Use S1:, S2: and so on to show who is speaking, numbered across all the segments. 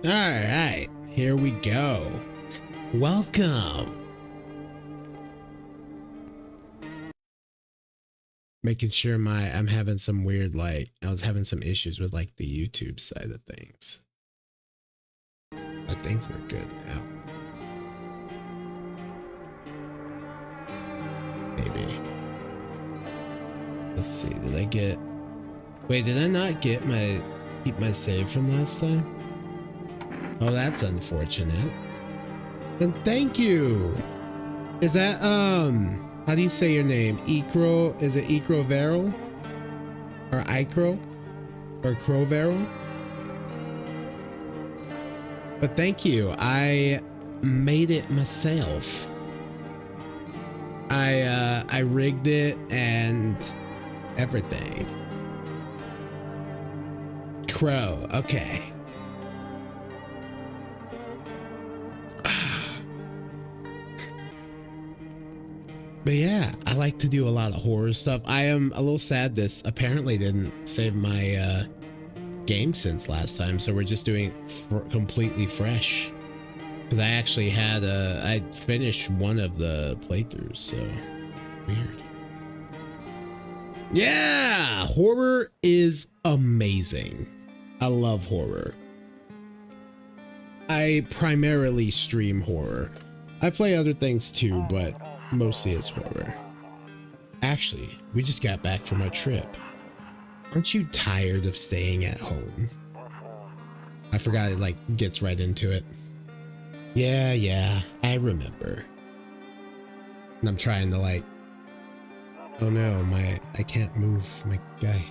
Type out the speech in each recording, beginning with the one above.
S1: All right, here we go. Welcome. Making sure I'm having some weird, I was having some issues with the YouTube side of things. I think we're good now. Maybe. Let's see, wait, did I not keep my save from last time? Oh, that's unfortunate. Then thank you. Is that, how do you say your name? Ikro, is it Ikro Veryl? Or Ikro? Or Croveryl? But thank you, I made it myself. I rigged it and everything. Crow, okay. But yeah, I like to do a lot of horror stuff. I am a little sad this apparently didn't save my game since last time, so we're just doing completely fresh. Because I actually had I finished one of the playthroughs, so weird. Yeah, horror is amazing. I love horror. I primarily stream horror. I play other things too, but mostly it's horror. Actually, we just got back from our trip. Aren't you tired of staying at home? I forgot it gets right into it. Yeah, I remember. And I'm trying to oh no, I can't move my guy.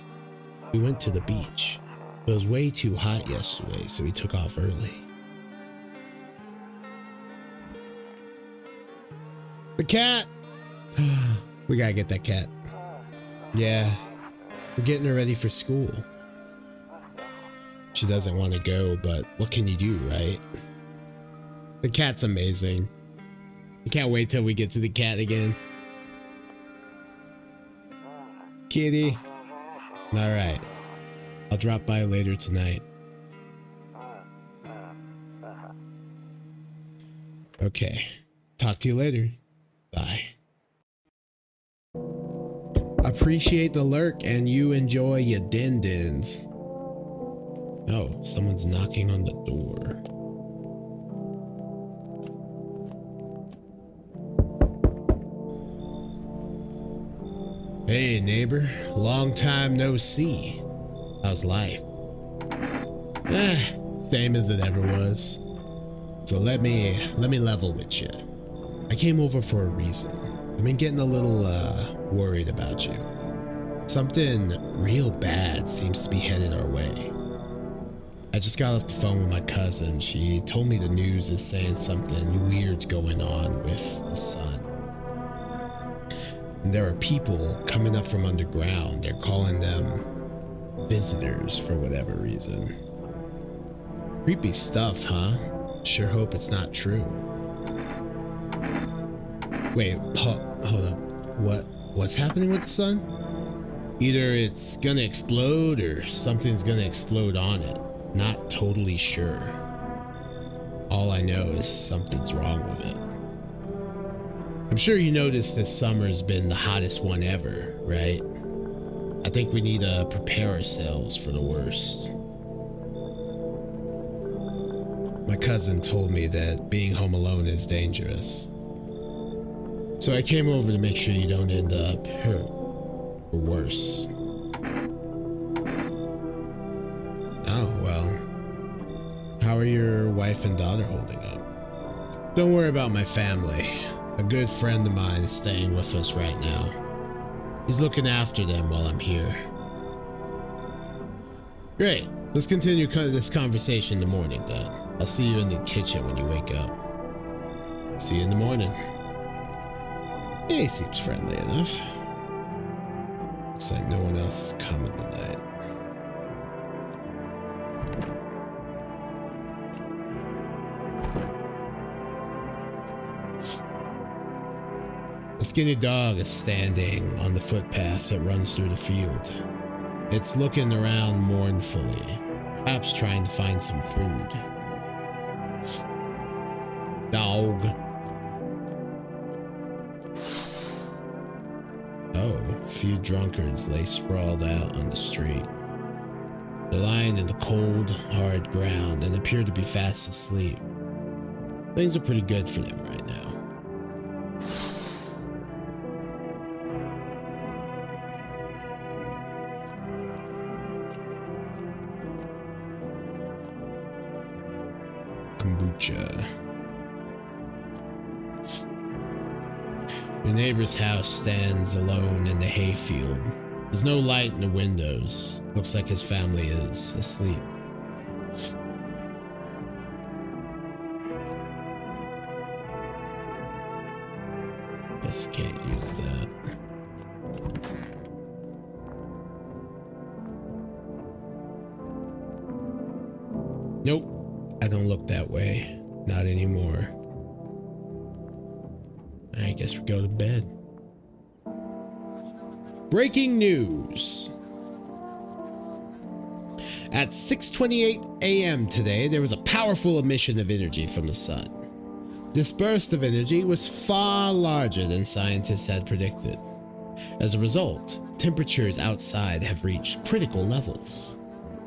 S1: We went to the beach. It was way too hot yesterday, so we took off early. The cat! We gotta get that cat. Yeah, we're getting her ready for school. She doesn't want to go, but what can you do, right? The cat's amazing. I can't wait till we get to the cat again. Kitty. All right. I'll drop by later tonight. Okay. Talk to you later. Bye. Appreciate the lurk and you enjoy your din-dins. Oh, someone's knocking on the door. Hey neighbor, long time no see. How's life? Same as it ever was. So let me level with you. I came over for a reason. I've been getting a little worried about you. Something real bad seems to be headed our way. I just got off the phone with my cousin. She told me the news is saying something weird's going on with the sun. And there are people coming up from underground. They're calling them visitors for whatever reason. Creepy stuff, huh? Sure hope it's not true. Wait, hold up. What's happening with the sun? Either it's gonna explode or something's gonna explode on it. Not totally sure. All I know is something's wrong with it. I'm sure you noticed this summer's been the hottest one ever, right? I think we need to prepare ourselves for the worst. My cousin told me that being home alone is dangerous. So I came over to make sure you don't end up hurt or worse. Oh, well. How are your wife and daughter holding up? Don't worry about my family. A good friend of mine is staying with us right now. He's looking after them while I'm here. Great. Let's continue this conversation in the morning then. I'll see you in the kitchen when you wake up. See you in the morning. Yeah, he seems friendly enough. Looks like no one else is coming tonight. A skinny dog is standing on the footpath that runs through the field. It's looking around mournfully, perhaps trying to find some food. Dog. Oh, a few drunkards lay sprawled out on the street. They're lying in the cold, hard ground and appear to be fast asleep. Things are pretty good for them right now. Kombucha. Your neighbor's house stands alone in the hayfield. There's no light in the windows. Looks like his family is asleep. Guess you can't use that. Nope, I don't look that way. Not anymore. I guess we go to bed. Breaking news. At 6:28 a.m. today, there was a powerful emission of energy from the sun. This burst of energy was far larger than scientists had predicted. As a result, temperatures outside have reached critical levels.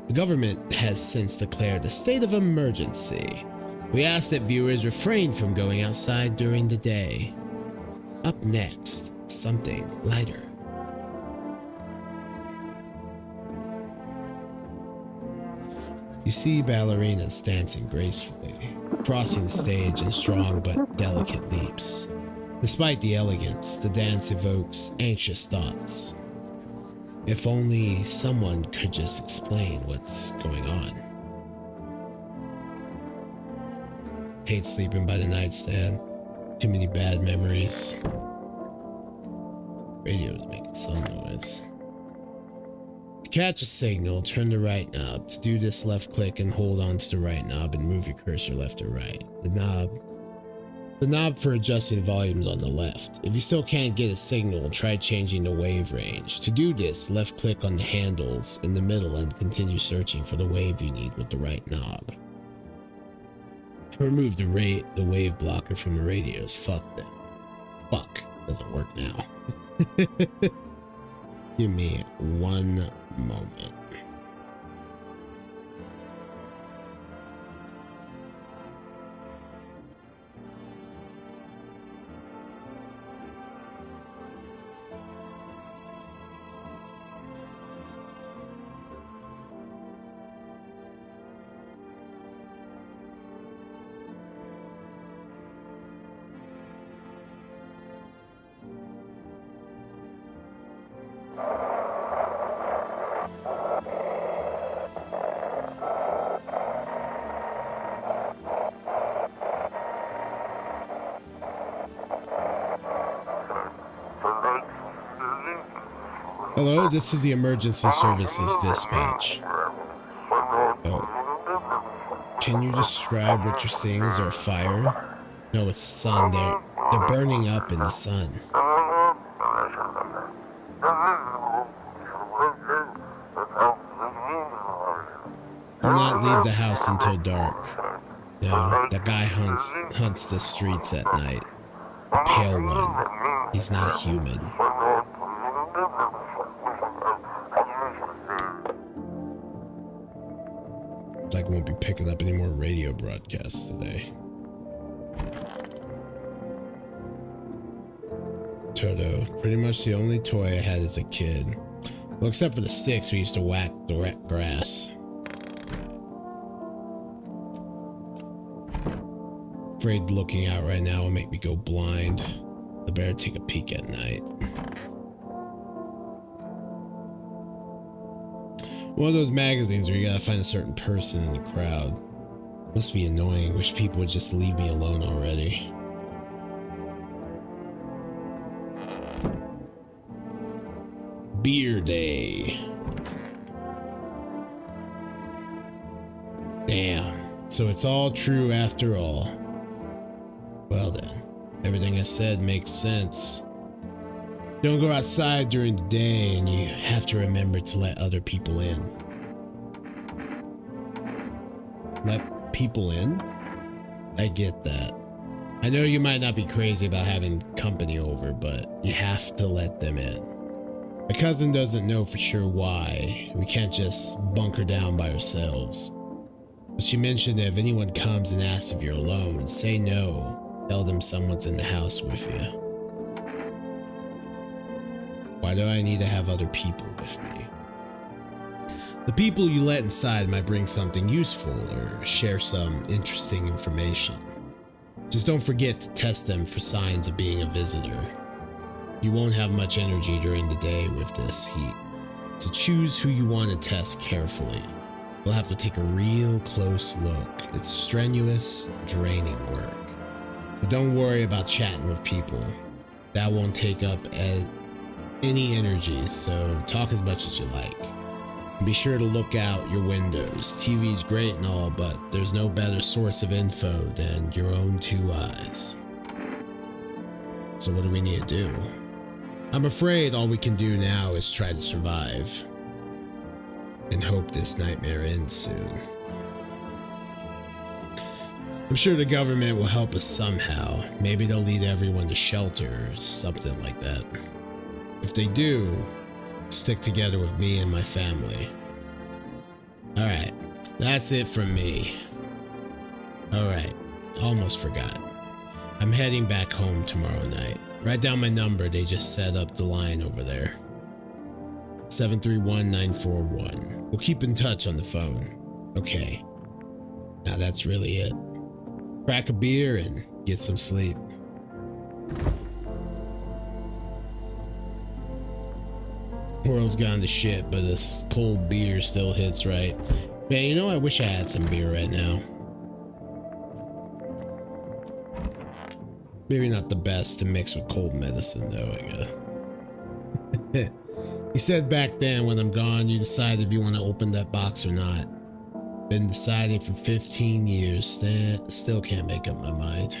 S1: The government has since declared a state of emergency. We ask that viewers refrain from going outside during the day. Up next, something lighter. You see ballerinas dancing gracefully, crossing the stage in strong but delicate leaps. Despite the elegance, the dance evokes anxious thoughts. If only someone could just explain what's going on. Hate sleeping by the nightstand. Too many bad memories. Radio's making some noise. To catch a signal, turn the right knob. To do this, left click and hold on to the right knob and move your cursor left or right. The knob for adjusting volumes on the left. If you still can't get a signal, try changing the wave range. To do this, left click on the handles in the middle and continue searching for the wave you need with the right knob. Remove the wave blocker from the radios. Fuck them. Fuck. Doesn't work now. Give me one moment. Hello, this is the emergency services dispatch. Oh. Can you describe what you're seeing? Is there a fire? No, it's the sun. They're burning up in the sun. Do not leave the house until dark. No, the guy hunts the streets at night. The pale one. He's not a human. Like I won't be picking up any more radio broadcasts today. Toto, pretty much the only toy I had as a kid. Well, except for the sticks we used to whack the grass. Afraid looking out right now will make me go blind. I better take a peek at night. One of those magazines where you gotta find a certain person in the crowd. Must be annoying. Wish people would just leave me alone already. Beer day. Damn. So it's all true after all. Well then, everything I said makes sense. Don't go outside during the day, and you have to remember to let other people in. Let people in? I get that. I know you might not be crazy about having company over, but you have to let them in. My cousin doesn't know for sure why. We can't just bunker down by ourselves. But she mentioned that if anyone comes and asks if you're alone, say no. Tell them someone's in the house with you. Why do I need to have other people with me? The people you let inside might bring something useful or share some interesting information. Just don't forget to test them for signs of being a visitor. You won't have much energy during the day with this heat, so choose who you want to test carefully. You'll have to take a real close look. It's strenuous, draining work. But don't worry about chatting with people. That won't take up any energy, so talk as much as you like. And be sure to look out your windows. TV's great and all, but there's no better source of info than your own two eyes. So what do we need to do? I'm afraid all we can do now is try to survive and hope this nightmare ends soon. I'm sure the government will help us somehow. Maybe they'll lead everyone to shelter or something like that. If they do, stick together with me and my family. Alright, that's it from me. Alright, almost forgot. I'm heading back home tomorrow night. Write down my number, they just set up the line over there. 731-941. We'll keep in touch on the phone. Okay. Now that's really it. Crack a beer and get some sleep. World's gone to shit, but this cold beer still hits right. Man, you know, I wish I had some beer right now. Maybe not the best to mix with cold medicine, though, I guess. He said back then, when I'm gone, you decide if you want to open that box or not. Been deciding for 15 years, still can't make up my mind.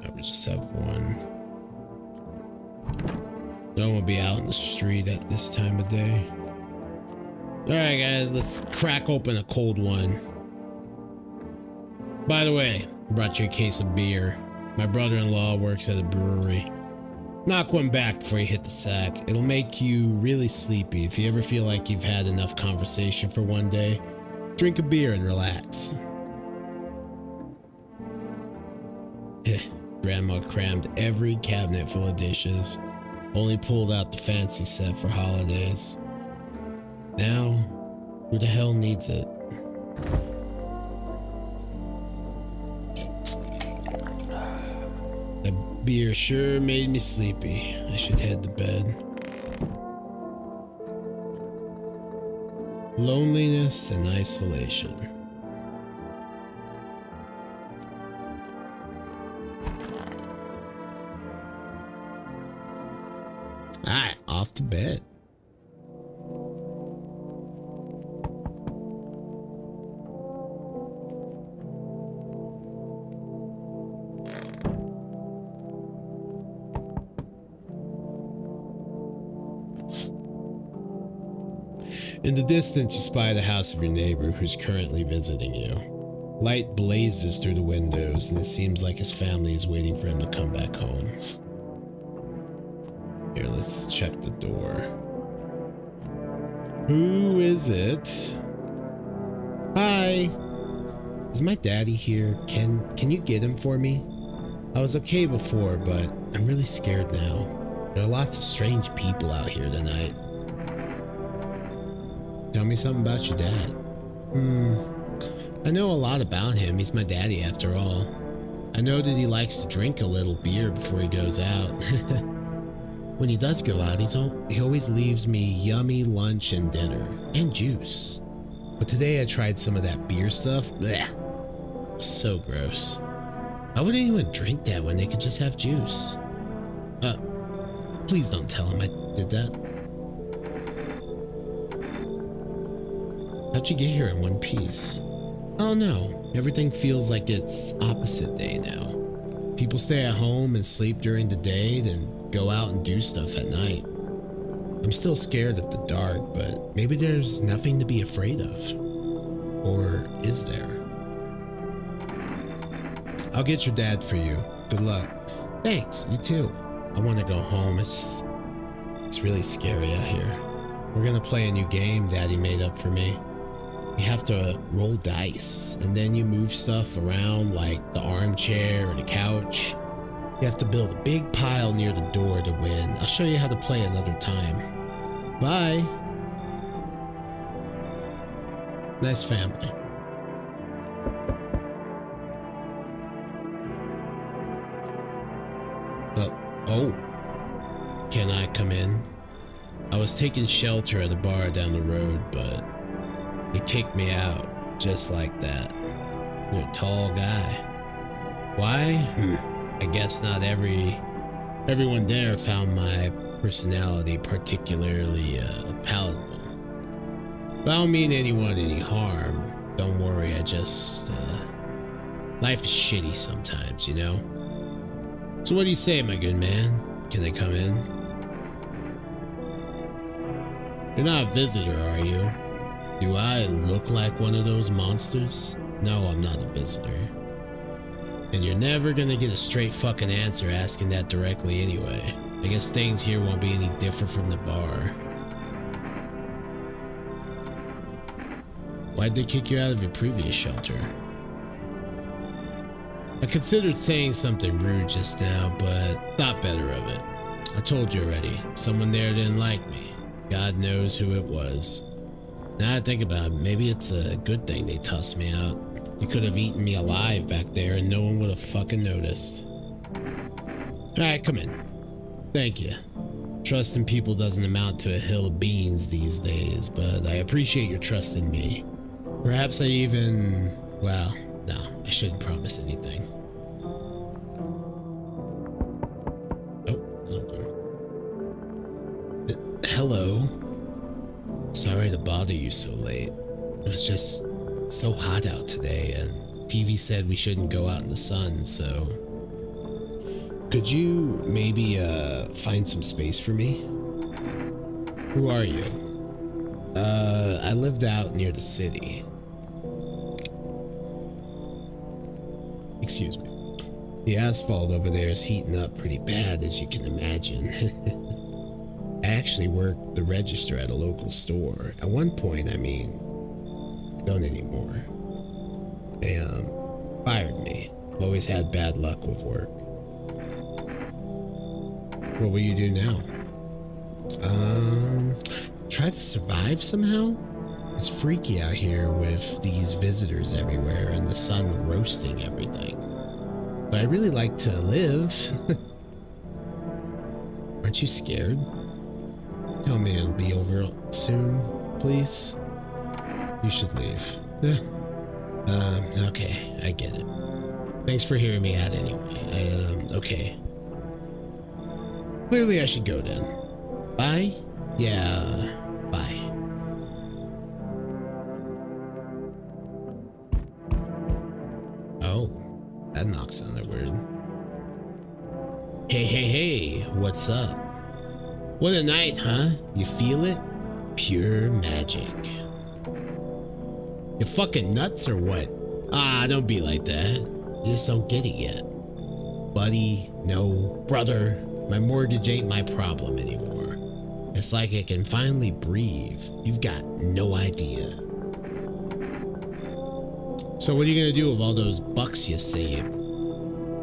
S1: I just have one. No one will be out in the street at this time of day. Alright guys, let's crack open a cold one. By the way, I brought you a case of beer. My brother-in-law works at a brewery. Knock one back before you hit the sack. It'll make you really sleepy. If you ever feel like you've had enough conversation for one day, drink a beer and relax. Grandma crammed every cabinet full of dishes. Only pulled out the fancy set for holidays. Now, who the hell needs it? That beer sure made me sleepy. I should head to bed. Loneliness and isolation. Alright, off to bed. In the distance, you spy the house of your neighbor who's currently visiting you. Light blazes through the windows, and it seems like his family is waiting for him to come back home. Here, let's check the door. Who is it? Hi. Is my daddy here? Can you get him for me? I was okay before, but I'm really scared now. There are lots of strange people out here tonight. Tell me something about your dad. I know a lot about him. He's my daddy after all. I know that he likes to drink a little beer before he goes out. When he does go out, he always leaves me yummy lunch and dinner, and juice. But today I tried some of that beer stuff. Blech. So gross. Why would anyone drink that when they could just have juice? Please don't tell him I did that. How'd you get here in one piece? Oh no, everything feels like it's opposite day now. People stay at home and sleep during the day, then go out and do stuff at night. I'm still scared of the dark, but maybe there's nothing to be afraid of. Or is there? I'll get your dad for you. Good luck. Thanks, you too. I want to go home. It's really scary out here. We're gonna play a new game Daddy made up for me. You have to roll dice, and then you move stuff around like the armchair or the couch. You have to build a big pile near the door to win. I'll show you how to play another time. Bye. Nice family. Oh, can I come in? I was taking shelter at a bar down the road, but he kicked me out just like that. You're a tall guy. Why? I guess not everyone there found my personality particularly palatable. But I don't mean anyone any harm. Don't worry, I just life is shitty sometimes, you know? So what do you say, my good man? Can I come in? You're not a visitor, are you? Do I look like one of those monsters? No, I'm not a visitor. And you're never gonna get a straight fucking answer asking that directly anyway. I guess things here won't be any different from the bar. Why'd they kick you out of your previous shelter? I considered saying something rude just now, but thought better of it. I told you already, someone there didn't like me. God knows who it was. Now I think about it, maybe it's a good thing they tossed me out. You could have eaten me alive back there and no one would have fucking noticed. Alright, come in. Thank you. Trust in people doesn't amount to a hill of beans these days, but I appreciate your trust in me. Perhaps I even... well, no, I shouldn't promise anything. Hello. Sorry to bother you so late. It was just so hot out today and TV said we shouldn't go out in the sun, so... Could you maybe find some space for me? Who are you? I lived out near the city. Excuse me. The asphalt over there is heating up pretty bad, as you can imagine. I actually worked the register at a local store. At one point, I mean. I don't anymore. They, fired me. I've always had bad luck with work. What will you do now? Try to survive somehow? It's freaky out here with these visitors everywhere and the sun roasting everything. But I really like to live. Aren't you scared? Tell me it'll be over soon, please. You should leave. Okay, I get it. Thanks for hearing me out anyway. Okay. Clearly I should go then. Bye? Yeah, bye. Oh, that knocks sounded weird. Hey, what's up? What a night, huh? You feel it? Pure magic. You fucking nuts or what? Ah, don't be like that. You just don't get it yet. Buddy, no, brother, my mortgage ain't my problem anymore. It's like I can finally breathe. You've got no idea. So what are you gonna do with all those bucks you saved?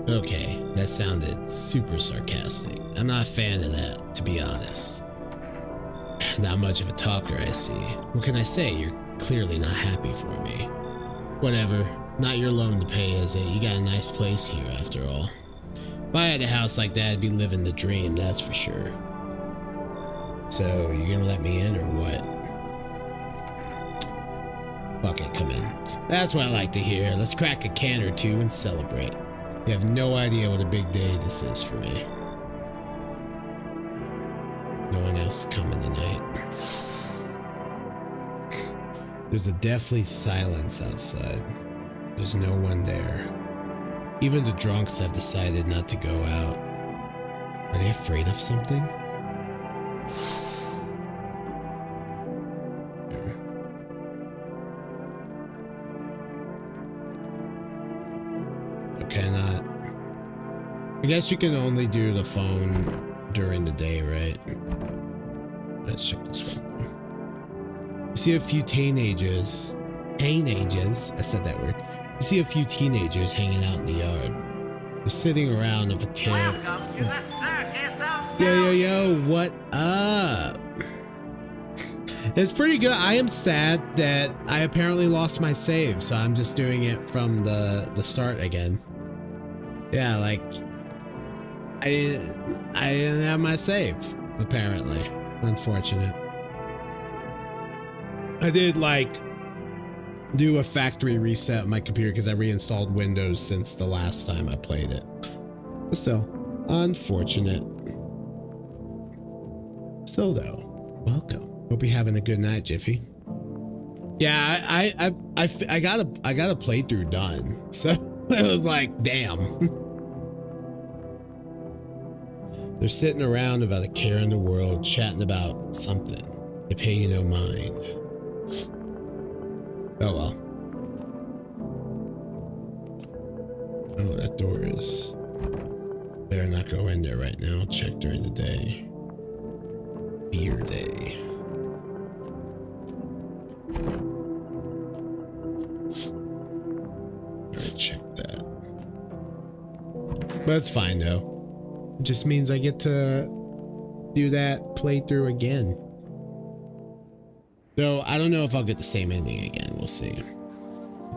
S1: Okay, that sounded super sarcastic. I'm not a fan of that, to be honest. Not much of a talker, I see. What can I say? You're clearly not happy for me. Whatever. Not your loan to pay, is it? You got a nice place here, after all. If I had a house like that, I'd be living the dream, that's for sure. So, you gonna let me in, or what? Fuck it, come in. That's what I like to hear. Let's crack a can or two and celebrate. You have no idea what a big day this is for me. No one else is coming tonight. There's a deathly silence outside. There's no one there. Even the drunks have decided not to go out. Are they afraid of something? Okay, not. I guess you can only do the phone during the day, right? Let's check this one. You see a few teenagers, I said that word. You see a few teenagers hanging out in the yard. They're sitting around with a carrot. Yo, what up? It's pretty good. I am sad that I apparently lost my save, so I'm just doing it from the start again. Yeah, like I didn't have my save, apparently. Unfortunate. I did like do a factory reset of my computer because I reinstalled Windows since the last time I played it. But still, unfortunate. Still though, welcome. Hope you're having a good night, Jiffy. Yeah, I got a playthrough done, so it was like, damn. They're sitting around without a care in the world, chatting about something. They pay you no mind. Oh well. Oh, that door is... Better not go in there right now. Check during the day. Beer day. Alright, check that. But it's fine though. It just means I get to do that playthrough again. Though I don't know if I'll get the same ending again. We'll see.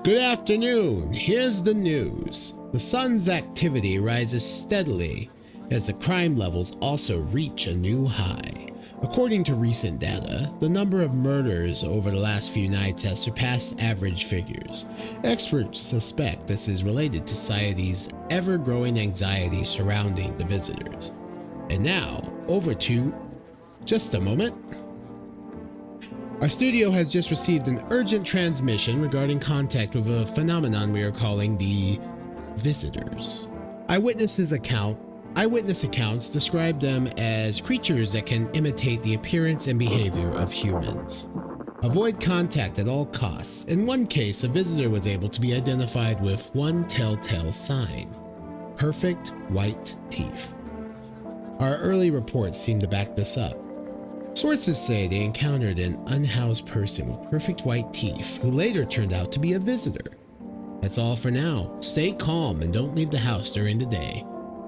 S1: Good afternoon. Here's the news. The sun's activity rises steadily as the crime levels also reach a new high. According to recent data, the number of murders over the last few nights has surpassed average figures. Experts suspect this is related to society's ever-growing anxiety surrounding the visitors. And now, over to... Just a moment. Our studio has just received an urgent transmission regarding contact with a phenomenon we are calling the visitors. Eyewitness accounts describe them as creatures that can imitate the appearance and behavior of humans. Avoid contact at all costs. In one case, a visitor was able to be identified with one telltale sign: perfect white teeth. Our early reports seem to back this up. Sources say they encountered an unhoused person with perfect white teeth who later turned out to be a visitor. That's all for now. Stay calm and don't leave the house during the day.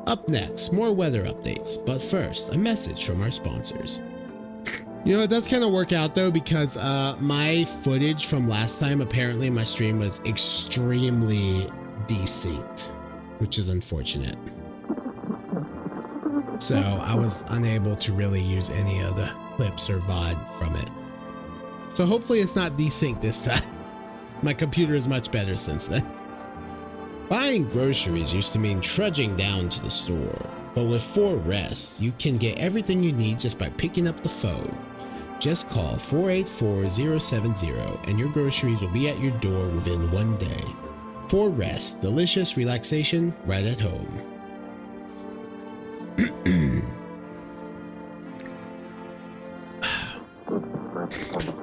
S1: Up next, more weather updates, but first, a message from our sponsors. You know, it does kind of work out though, because my footage from last time, apparently my stream was extremely desynced, which is unfortunate. So I was unable to really use any of the clips or VOD from it. So hopefully it's not desynced this time. My computer is much better since then. Buying groceries used to mean trudging down to the store, but with 4Rest, you can get everything you need just by picking up the phone. Just call 484-070 and your groceries will be at your door within one day. 4Rest, delicious relaxation right at home.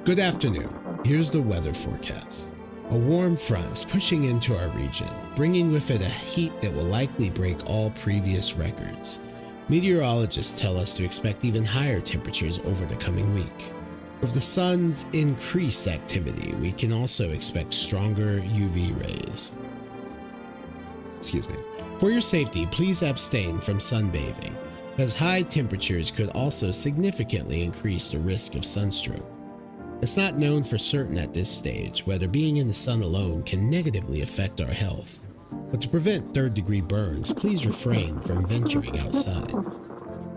S1: Good afternoon. Here's the weather forecast. A warm front is pushing into our region, bringing with it a heat that will likely break all previous records. Meteorologists tell us to expect even higher temperatures over the coming week. With the sun's increased activity, we can also expect stronger UV rays. Excuse me. For your safety, please abstain from sunbathing, as high temperatures could also significantly increase the risk of sunstroke. It's not known for certain at this stage whether being in the sun alone can negatively affect our health, but to prevent third-degree burns, please refrain from venturing outside.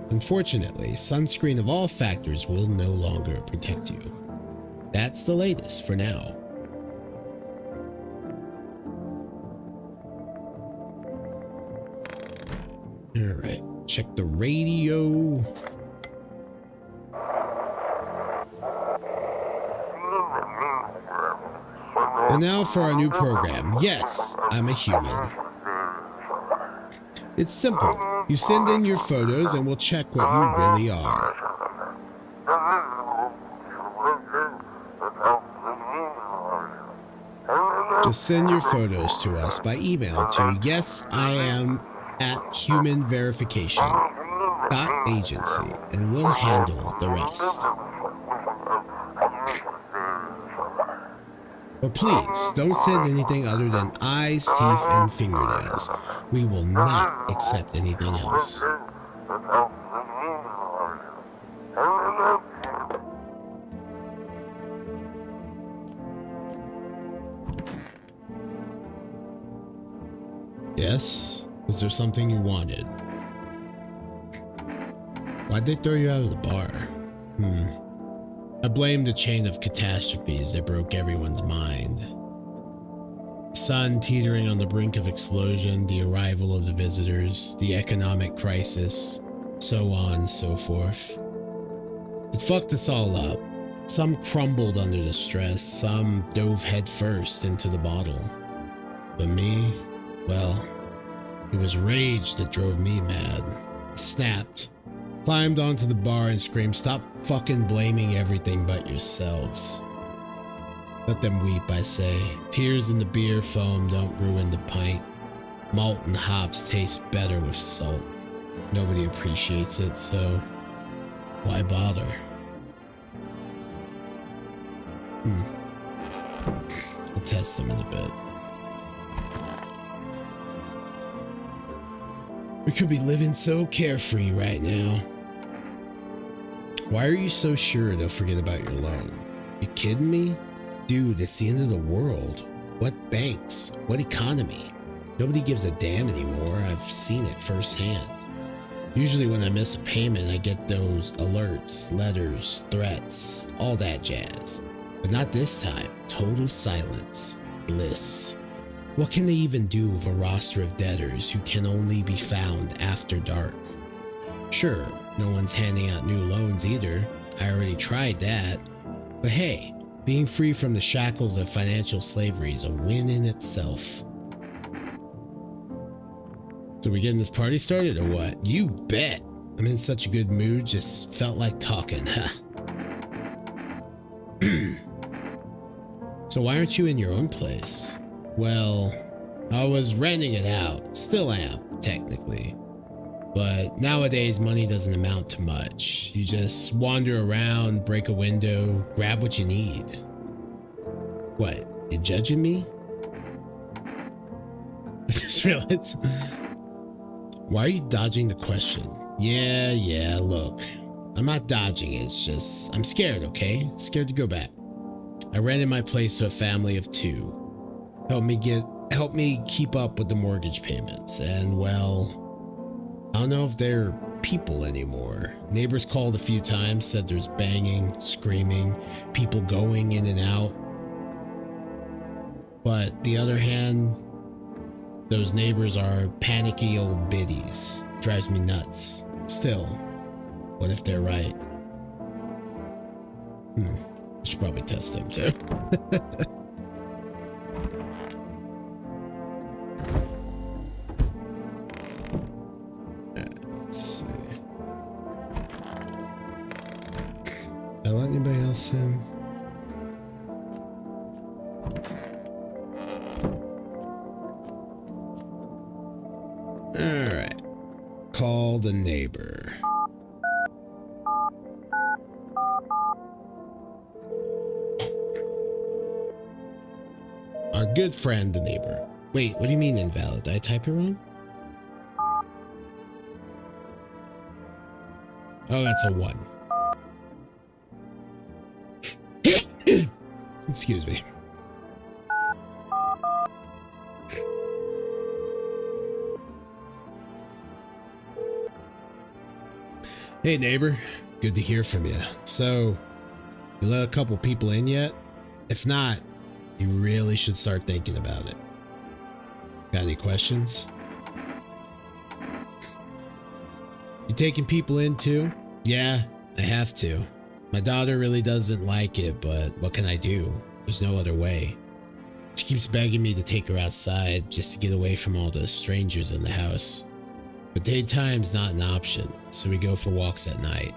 S1: Unfortunately, sunscreen of all factors will no longer protect you. That's the latest for now. Alright, check the radio. And now for our new program. Yes, I'm a human. It's simple. You send in your photos and we'll check what you really are. Just send your photos to us by email to yesiam@humanverification.agency and we'll handle the rest. But please, don't send anything other than eyes, teeth, and fingernails. We will not accept anything else. Yes? Was there something you wanted? Why'd they throw you out of the bar? I blame the chain of catastrophes that broke everyone's mind. The sun teetering on the brink of explosion, the arrival of the visitors, the economic crisis, so on and so forth. It fucked us all up. Some crumbled under the stress, some dove headfirst into the bottle. But me, well, it was rage that drove me mad. Snapped. Climbed onto the bar and screamed, "Stop fucking blaming everything but yourselves." Let them weep, I say. Tears in the beer foam don't ruin the pint. Malt and hops taste better with salt. Nobody appreciates it, so why bother? I'll test them in a bit. We could be living so carefree right now. Why are you so sure they'll forget about your loan? You kidding me? Dude, it's the end of the world. What banks? What economy? Nobody gives a damn anymore. I've seen it firsthand. Usually when I miss a payment, I get those alerts, letters, threats, all that jazz. But not this time. Total silence. Bliss. What can they even do with a roster of debtors who can only be found after dark? Sure, no one's handing out new loans either. I already tried that. But hey, being free from the shackles of financial slavery is a win in itself. So we getting this party started or what? You bet. I'm in such a good mood, just felt like talking, huh? So why aren't you in your own place? Well, I was renting it out. Still am, technically. But nowadays, money doesn't amount to much. You just wander around, break a window, grab what you need. What, you judging me? I just realized. Why are you dodging the question? Yeah, look. I'm not dodging it, it's just, I'm scared, okay? Scared to go back. I rented my place to a family of 2. Help me keep up with the mortgage payments. And well, I don't know if they're people anymore. Neighbors called a few times, said there's banging, screaming, people going in and out. But the other hand, those neighbors are panicky old biddies. Drives me nuts. Still, what if they're right? I should probably test them too. Let's see. Did I let anybody else in? Alright. Call the neighbor. Our good friend, the neighbor. Wait, what do you mean invalid? Did I type it wrong? Oh, that's a 1. Excuse me. Hey neighbor, good to hear from you. So, you let a couple people in yet? If not, you really should start thinking about it. Got any questions? You taking people in too? Yeah, I have to. My daughter really doesn't like it, but what can I do? There's no other way. She keeps begging me to take her outside just to get away from all the strangers in the house. But daytime's not an option, so we go for walks at night.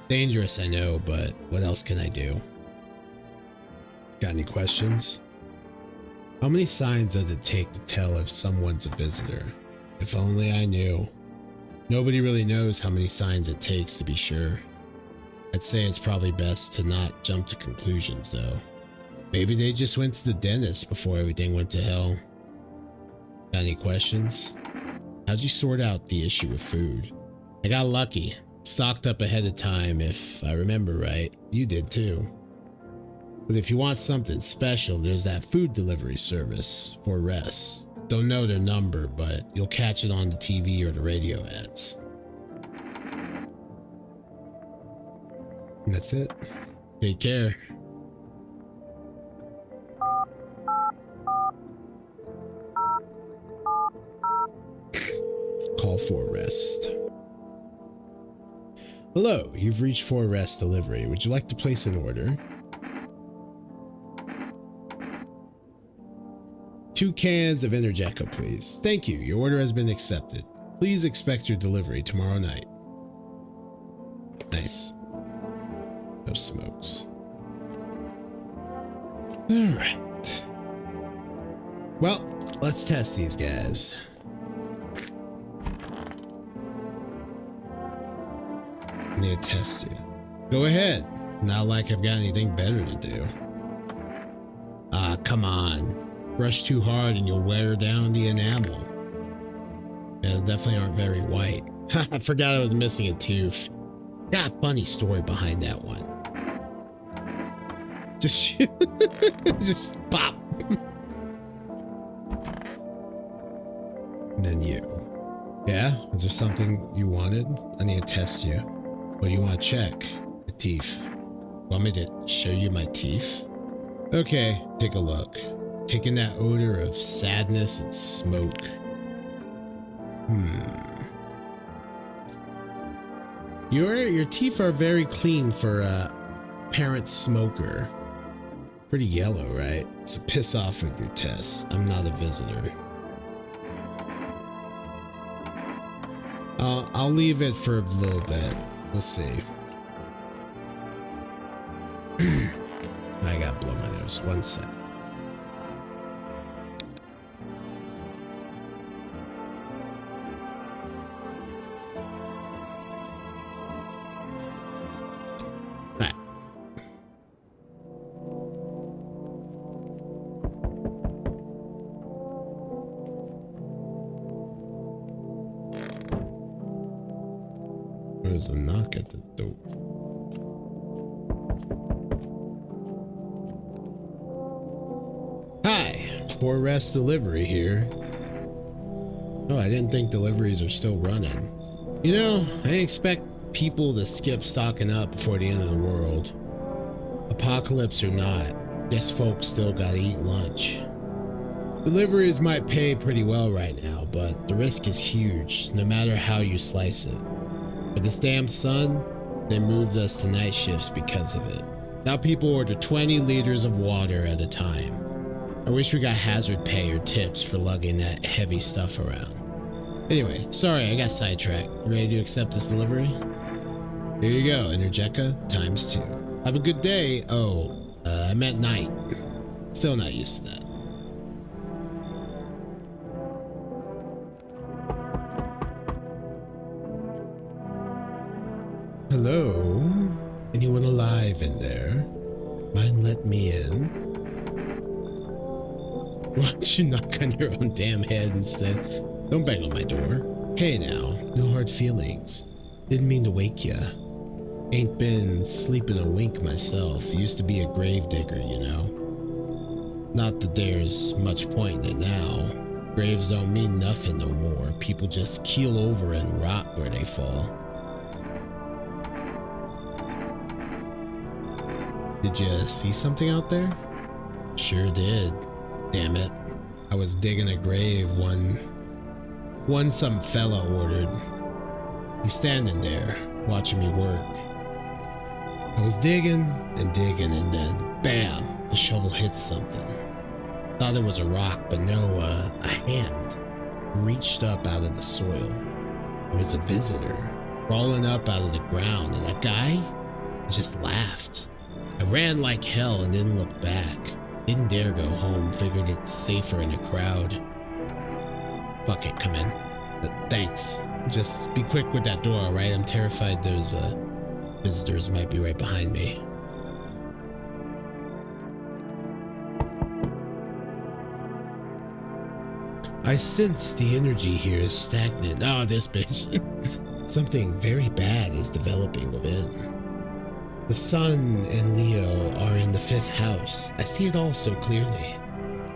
S1: Dangerous, I know, but what else can I do? Got any questions? How many signs does it take to tell if someone's a visitor? If only I knew. Nobody really knows how many signs it takes to be sure. I'd say it's probably best to not jump to conclusions though. Maybe they just went to the dentist before everything went to hell. Got any questions? How'd you sort out the issue with food? I got lucky. Stocked up ahead of time if I remember right. You did too. But if you want something special, there's that food delivery service, 4Rest. Don't know their number, but you'll catch it on the TV or the radio ads. And that's it. Take care. Call 4Rest. Hello, you've reached 4Rest Delivery. Would you like to place an order? 2 cans of Energeca, please. Thank you. Your order has been accepted. Please expect your delivery tomorrow night. Nice. No smokes. All right. Well, let's test these guys. I need to test you. Go ahead. Not like I've got anything better to do. Ah, come on. Brush too hard and you'll wear down the enamel. Yeah, they definitely aren't very white. I forgot I was missing a tooth. Got a funny story behind that one. Just just pop. And then you. Yeah? Is there something you wanted? I need to test you. What do you want to check? The teeth. Want me to show you my teeth? Okay, take a look. Taking that odor of sadness and smoke. Your teeth are very clean for a parent smoker. Pretty yellow, right? So piss off with your test. I'm not a visitor. I'll leave it for a little bit. We'll see. I gotta blow my nose. 1 sec. There's a knock at the door. Hi, 4Rest Delivery here. Oh, I didn't think deliveries are still running. You know, I expect people to skip stocking up before the end of the world. Apocalypse or not, guess folks still gotta eat lunch. Deliveries might pay pretty well right now, but the risk is huge, no matter how you slice it. With this damn sun, they moved us to night shifts because of it. Now people order 20 liters of water at a time. I wish we got hazard pay or tips for lugging that heavy stuff around. Anyway, sorry, I got sidetracked. You ready to accept this delivery? Here you go, Energeca ×2. Have a good day. Oh, I meant night. Still not used to that. Hello? Anyone alive in there? Mind let me in? Why don't you knock on your own damn head instead? Don't bang on my door. Hey now, no hard feelings. Didn't mean to wake ya. Ain't been sleeping a wink myself. Used to be a grave digger, you know. Not that there's much point in it now. Graves don't mean nothing no more. People just keel over and rot where they fall. Did you see something out there? Sure did. Damn it. I was digging a grave one some fella ordered. He's standing there, watching me work. I was digging and digging and then, bam, the shovel hits something. Thought it was a rock, but no, a hand reached up out of the soil. There was a visitor crawling up out of the ground, and that guy just laughed. I ran like hell and didn't look back. Didn't dare go home, figured it's safer in a crowd. Fuck it, come in. Thanks. Just be quick with that door, alright? I'm terrified those visitors might be right behind me. I sense the energy here is stagnant. Oh, this bitch. Something very bad is developing within. The sun and Leo are in the 5th house. I see it all so clearly.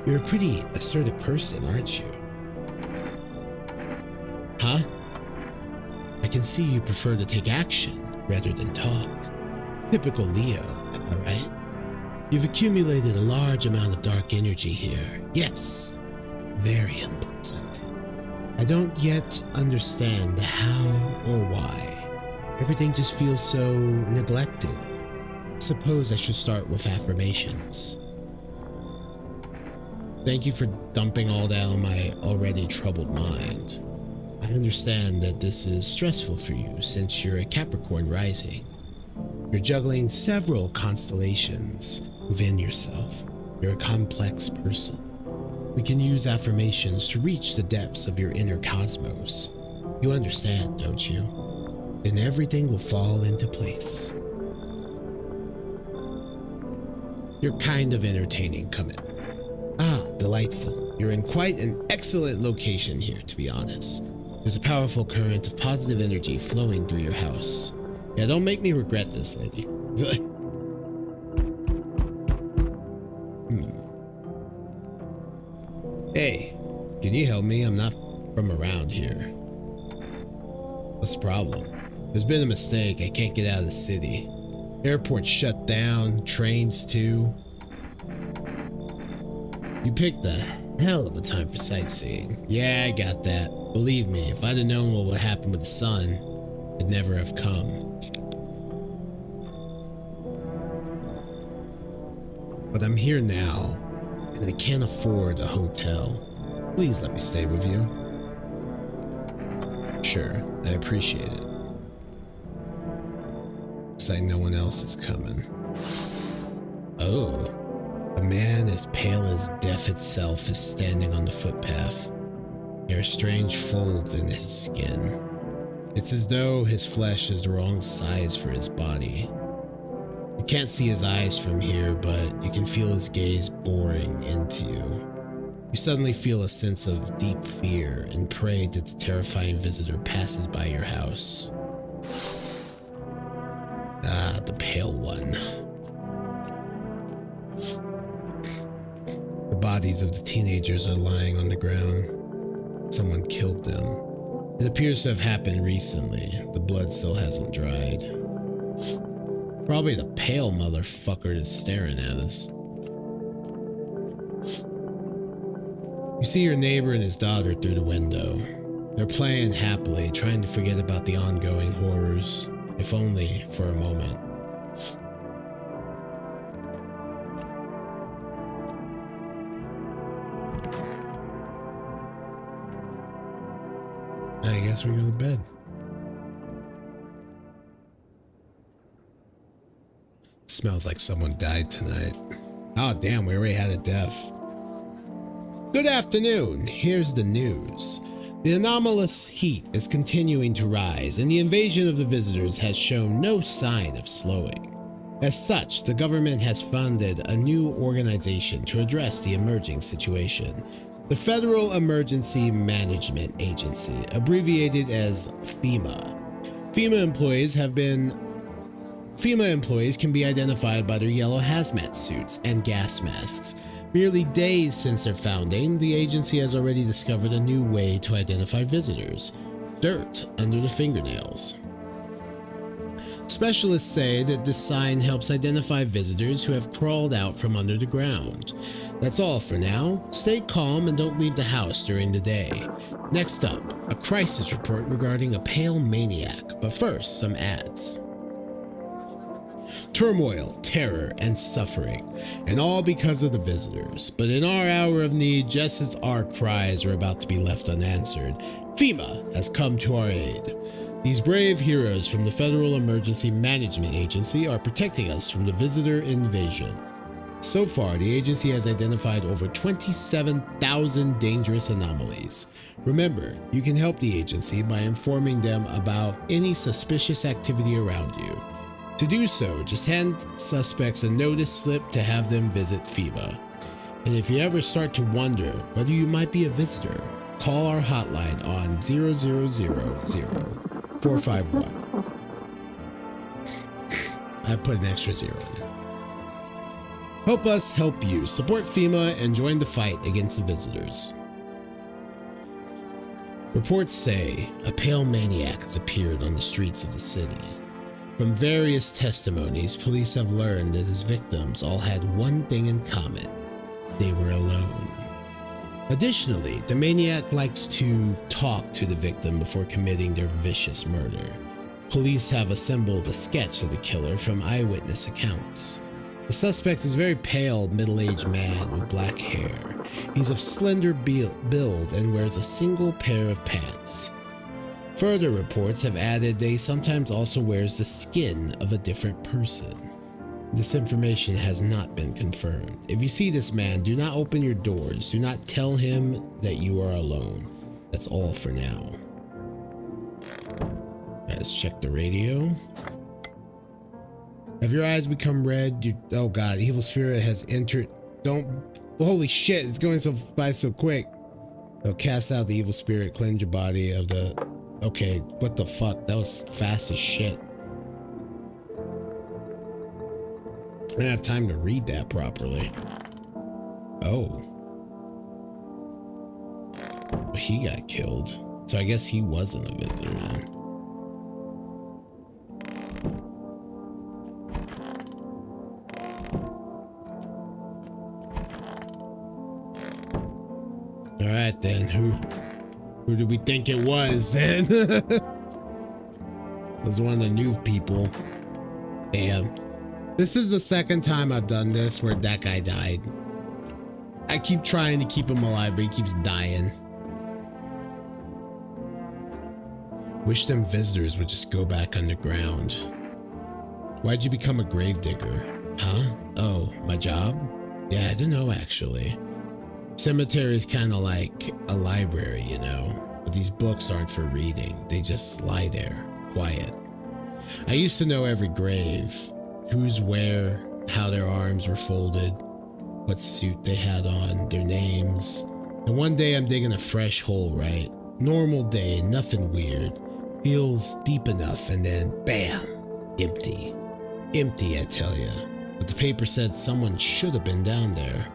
S1: You're a pretty assertive person, aren't you? Huh? I can see you prefer to take action rather than talk. Typical Leo, am I right? You've accumulated a large amount of dark energy here. Yes, very unpleasant. I don't yet understand the how or why. Everything just feels so neglected. Suppose I should start with affirmations. Thank you for dumping all that on my already troubled mind. I understand that this is stressful for you since you're a Capricorn rising. You're juggling several constellations within yourself. You're a complex person. We can use affirmations to reach the depths of your inner cosmos. You understand, don't you? Then everything will fall into place. You're kind of entertaining, come in. Ah, delightful. You're in quite an excellent location here, to be honest. There's a powerful current of positive energy flowing through your house. Yeah, don't make me regret this, lady. Hey, can you help me? I'm not from around here. What's the problem? There's been a mistake. I can't get out of the city. Airport shut down, trains too. You picked a hell of a time for sightseeing. Yeah, I got that. Believe me, if I'd have known what would happen with the sun, I'd never have come. But I'm here now, and I can't afford a hotel. Please let me stay with you. Sure, I appreciate it. Looks like no one else is coming. Oh, a man as pale as death itself is standing on the footpath. There are strange folds in his skin. It's as though his flesh is the wrong size for his body. You can't see his eyes from here, but you can feel his gaze boring into you. You suddenly feel a sense of deep fear and pray that the terrifying visitor passes by your house. Ah, the pale one. The bodies of the teenagers are lying on the ground. Someone killed them. It appears to have happened recently. The blood still hasn't dried. Probably the pale motherfucker is staring at us. You see your neighbor and his daughter through the window. They're playing happily, trying to forget about the ongoing horrors, if only for a moment. I guess we go to bed. Smells like someone died tonight. Oh damn, we already had a death. Good afternoon, here's the news. The anomalous heat is continuing to rise, and the invasion of the visitors has shown no sign of slowing. As such, the government has funded a new organization to address the emerging situation. The Federal Emergency Management Agency, abbreviated as FEMA. FEMA employees can be identified by their yellow hazmat suits and gas masks. Merely days since their founding, the agency has already discovered a new way to identify visitors: dirt under the fingernails. Specialists say that this sign helps identify visitors who have crawled out from under the ground. That's all for now. Stay calm and don't leave the house during the day. Next up, a crisis report regarding a pale maniac, but first, some ads. Turmoil, terror, and suffering, and all because of the visitors. But in our hour of need, just as our cries are about to be left unanswered, FEMA has come to our aid. These brave heroes from the Federal Emergency Management Agency are protecting us from the visitor invasion. So far, the agency has identified over 27,000 dangerous anomalies. Remember, you can help the agency by informing them about any suspicious activity around you. To do so, just hand suspects a notice slip to have them visit FEMA. And if you ever start to wonder whether you might be a visitor, call our hotline on 0000-451. I put an extra zero in there. Help us help you. Support FEMA and join the fight against the visitors. Reports say a pale maniac has appeared on the streets of the city. From various testimonies, police have learned that his victims all had one thing in common. They were alone. Additionally, the maniac likes to talk to the victim before committing their vicious murder. Police have assembled a sketch of the killer from eyewitness accounts. The suspect is a very pale, middle-aged man with black hair. He's of slender build and wears a single pair of pants. Further reports have added that he sometimes also wears the skin of a different person. This information has not been confirmed. If you see this man, do not open your doors. Do not tell him that you are alone. That's all for now. Let's check the radio. Have your eyes become red? Oh god, evil spirit has entered. Don't. Holy shit, it's going by so quick. They'll cast out the evil spirit, cleanse your body of the. Okay, what the fuck? That was fast as shit. I didn't have time to read that properly. Oh. He got killed. So I guess he wasn't a visitor then. Alright then, who did we think it was then? It was one of the new people. Damn. This is the second time I've done this where that guy died. I keep trying to keep him alive, but he keeps dying. Wish them visitors would just go back underground. Why'd you become a gravedigger? Huh? Oh, my job? Yeah, I don't know actually. Cemetery is kind of like a library, you know, but these books aren't for reading. They just lie there, quiet. I used to know every grave, who's where, how their arms were folded, what suit they had on, their names. And one day I'm digging a fresh hole, right? Normal day, nothing weird. Feels deep enough and then bam, empty. Empty, I tell ya. But the paper said someone should have been down there.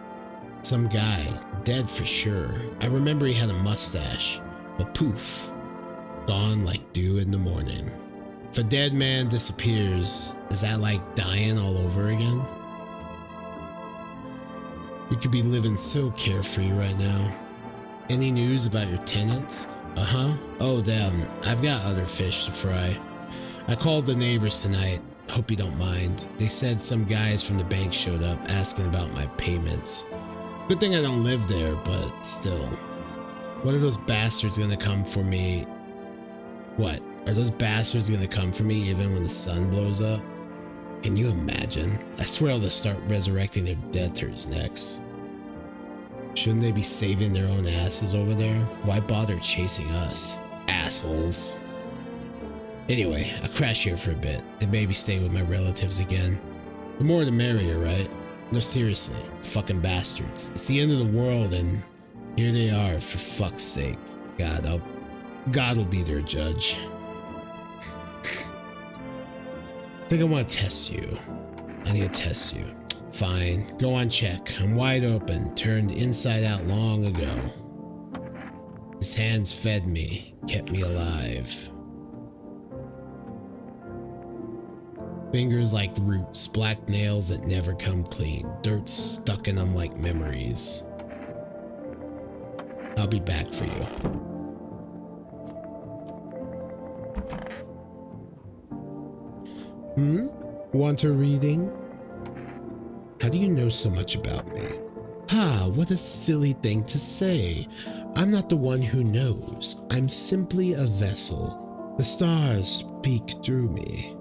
S1: Some guy, dead for sure. I remember he had a mustache, but poof, gone like dew in the morning. If a dead man disappears, is that like dying all over again? We could be living so carefree right now. Any news about your tenants? Oh damn, I've got other fish to fry. I called the neighbors tonight, hope you don't mind. They said some guys from the bank showed up asking about my payments. Good thing I don't live there, but still. What are those bastards gonna come for me? What? Are those bastards gonna come for me even when the sun blows up? Can you imagine? I swear they'll start resurrecting their debtors next. Shouldn't they be saving their own asses over there? Why bother chasing us? Assholes. Anyway, I'll crash here for a bit, then maybe stay with my relatives again. The more the merrier, right? No, seriously, fucking bastards. It's the end of the world and here they are, for fuck's sake. God will be their judge. I think I want to test you. I need to test you. Fine, go on check. I'm wide open, turned inside out long ago. His hands fed me, kept me alive. Fingers like roots, black nails that never come clean, dirt stuck in them like memories. I'll be back for you. Want a reading? How do you know so much about me? Ha, what a silly thing to say. I'm not the one who knows. I'm simply a vessel. The stars speak through me.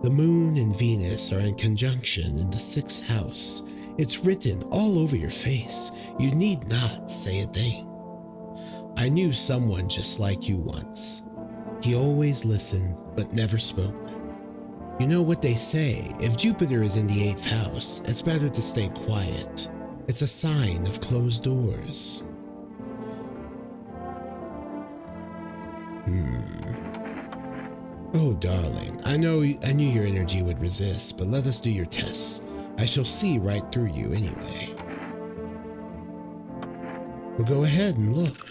S1: The moon and Venus are in conjunction in the 6th house. It's written all over your face. You need not say a thing. I knew someone just like you once. He always listened, but never spoke. You know what they say, if Jupiter is in the 8th house, it's better to stay quiet. It's a sign of closed doors. Oh, darling, I knew your energy would resist, but let us do your tests. I shall see right through you anyway. Well, go ahead and look.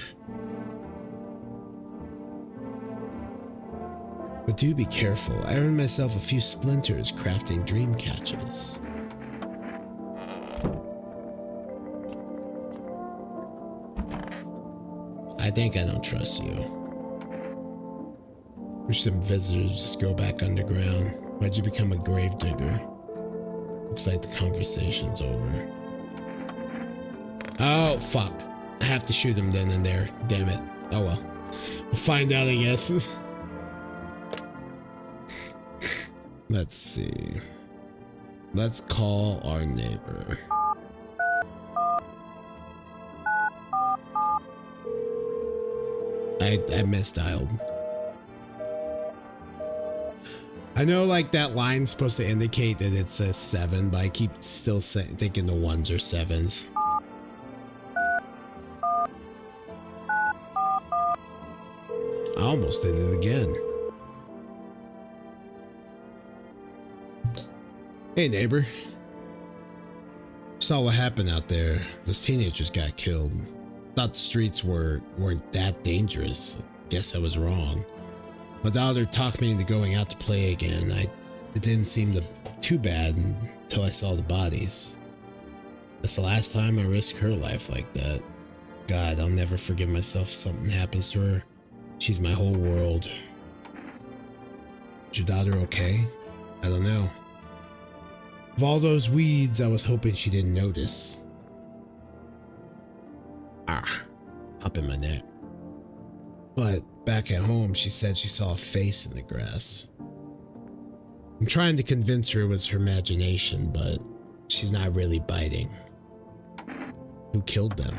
S1: But do be careful. I earned myself a few splinters crafting dream catches. I think I don't trust you. Wish some visitors just go back underground. Why'd you become a gravedigger? Looks like the conversation's over. Oh, fuck. I have to shoot him then and there. Damn it. Oh well. We'll find out, I guess. Let's see. Let's call our neighbor. I misdialed. I know like that line's supposed to indicate that it's a 7, but I keep still thinking the 1s are 7s. I almost did it again. Hey neighbor. Saw what happened out there. Those teenagers got killed. Thought the streets weren't that dangerous. Guess I was wrong. My daughter talked me into going out to play again. It didn't seem too bad until I saw the bodies. That's the last time I risked her life like that. God, I'll never forgive myself if something happens to her. She's my whole world. Is your daughter okay? I don't know. Of all those weeds, I was hoping she didn't notice. Up in my neck. But back at home, she said she saw a face in the grass. I'm trying to convince her it was her imagination, but she's not really biting. Who killed them?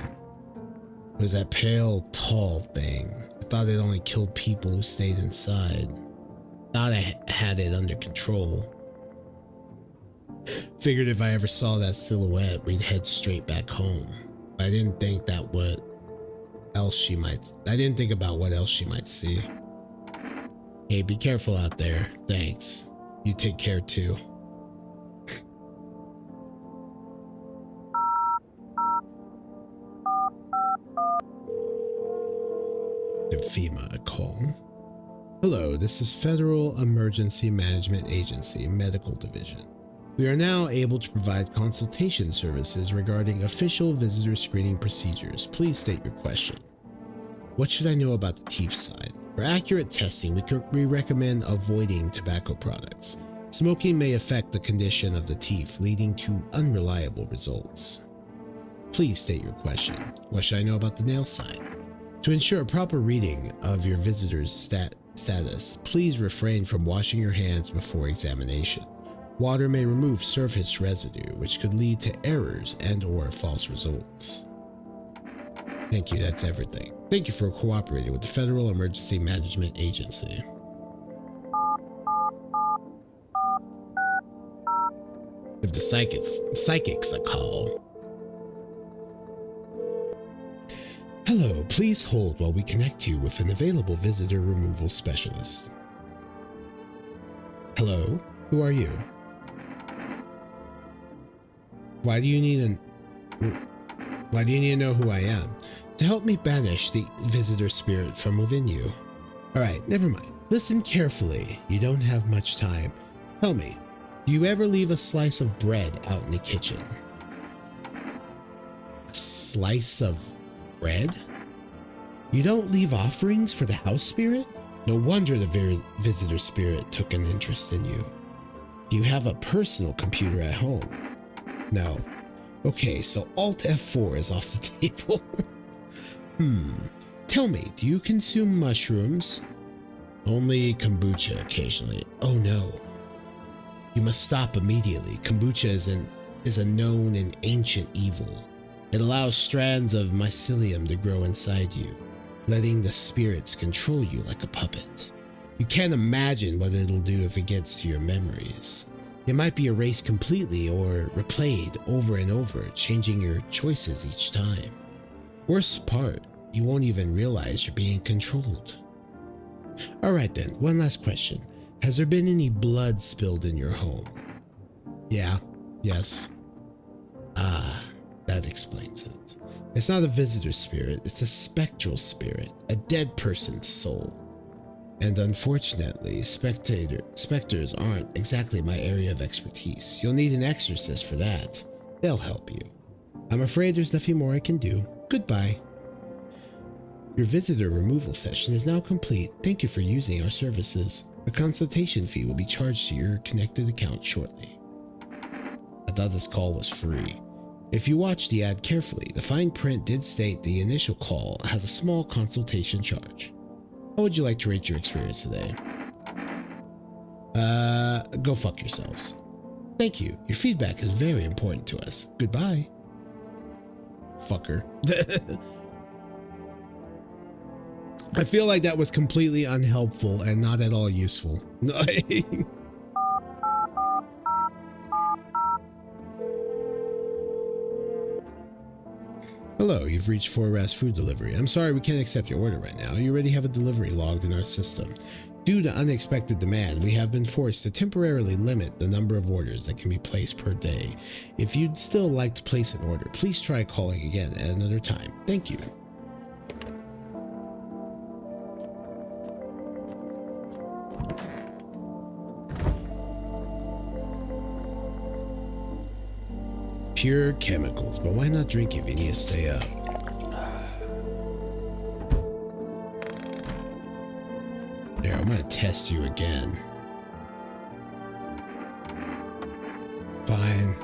S1: It was that pale, tall thing. I thought it only killed people who stayed inside. Thought I had it under control. Figured if I ever saw that silhouette, we'd head straight back home. But I didn't think about what else she might see. Hey, be careful out there. Thanks. You take care too. Give FEMA a call. Hello, this is Federal Emergency Management Agency Medical Division. We are now able to provide consultation services regarding official visitor screening procedures. Please state your question. What should I know about the teeth side? For accurate testing, we recommend avoiding tobacco products. Smoking may affect the condition of the teeth, leading to unreliable results. Please state your question. What should I know about the nail side? To ensure a proper reading of your visitor's status, please refrain from washing your hands before examination. Water may remove surface residue, which could lead to errors and/or false results. Thank you, that's everything. Thank you for cooperating with the Federal Emergency Management Agency. Give the psychics a call. Hello, please hold while we connect you with an available visitor removal specialist. Hello, who are you? Why do you need to know who I am? To help me banish the visitor spirit from within you. Alright, never mind. Listen carefully. You don't have much time. Tell me, do you ever leave a slice of bread out in the kitchen? A slice of bread? You don't leave offerings for the house spirit? No wonder the visitor spirit took an interest in you. Do you have a personal computer at home? No. Okay, so Alt F4 is off the table. Tell me, do you consume mushrooms? Only kombucha occasionally. Oh no. You must stop immediately. Kombucha is a known and ancient evil. It allows strands of mycelium to grow inside you, letting the spirits control you like a puppet. You can't imagine what it'll do if it gets to your memories. It might be erased completely or replayed over and over, changing your choices each time. Worst part, you won't even realize you're being controlled. Alright then, one last question. Has there been any blood spilled in your home? Yeah, yes. Ah, that explains it. It's not a visitor spirit, it's a spectral spirit, a dead person's soul. And unfortunately, specters aren't exactly my area of expertise. You'll need an exorcist for that. They'll help you. I'm afraid there's nothing more I can do. Goodbye. Your visitor removal session is now complete. Thank you for using our services. A consultation fee will be charged to your connected account shortly. I thought this call was free. If you watch the ad carefully, the fine print did state the initial call has a small consultation charge. How would you like to rate your experience today? Go fuck yourselves. Thank you. Your feedback is very important to us. Goodbye. Fucker. I feel like that was completely unhelpful and not at all useful. Hello, you've reached 4RAS Food Delivery. I'm sorry we can't accept your order right now. You already have a delivery logged in our system. Due to unexpected demand, we have been forced to temporarily limit the number of orders that can be placed per day. If you'd still like to place an order, please try calling again at another time. Thank you. Pure chemicals, but why not drink if you need to stay up? There, I'm gonna test you again. Fine.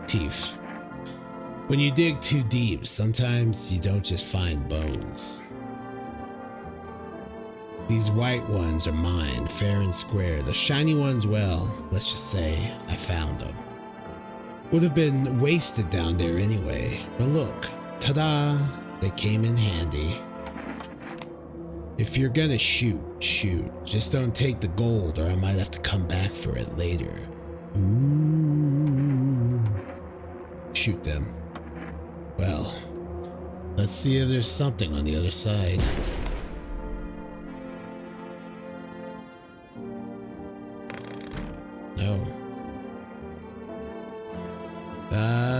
S1: Teeth. When you dig too deep, sometimes you don't just find bones. These white ones are mine, fair and square. The shiny ones, well, let's just say I found them. Would have been wasted down there anyway. But look, ta-da, they came in handy. If you're gonna shoot, shoot. Just don't take the gold or I might have to come back for it later. Ooh. Shoot them. Well, let's see if there's something on the other side. No.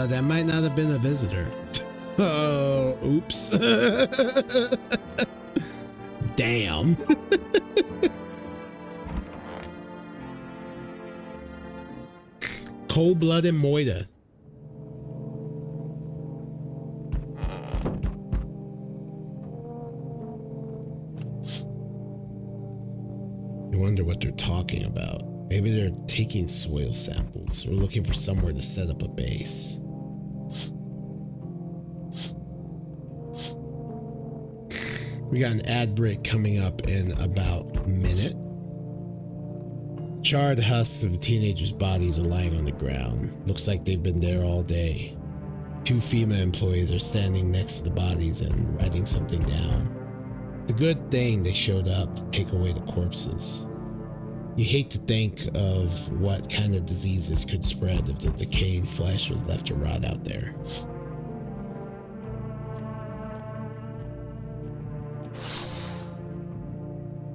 S1: That might not have been a visitor. Oh, oops. Damn. Cold-blooded Moida. You wonder what they're talking about. Maybe they're taking soil samples or looking for somewhere to set up a base. We got an ad break coming up in about a minute. Charred husks of the teenagers' bodies are lying on the ground. Looks like they've been there all day. 2 FEMA employees are standing next to the bodies and writing something down. The good thing they showed up to take away the corpses. You hate to think of what kind of diseases could spread if the decaying flesh was left to rot out there.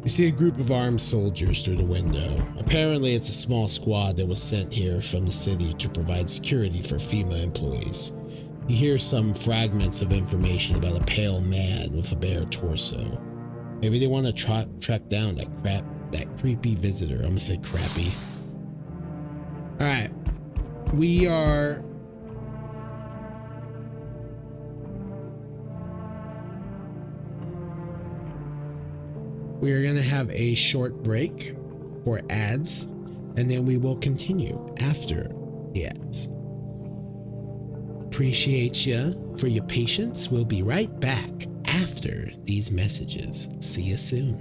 S1: You see a group of armed soldiers through the window. Apparently it's a small squad that was sent here from the city to provide security for FEMA employees. You hear some fragments of information about a pale man with a bare torso. Maybe they want to track down that creepy visitor. I'm gonna say crappy. Alright. We are... We are gonna have a short break for ads, and then we will continue after the ads. Appreciate you for your patience. We'll be right back after these messages. See you soon.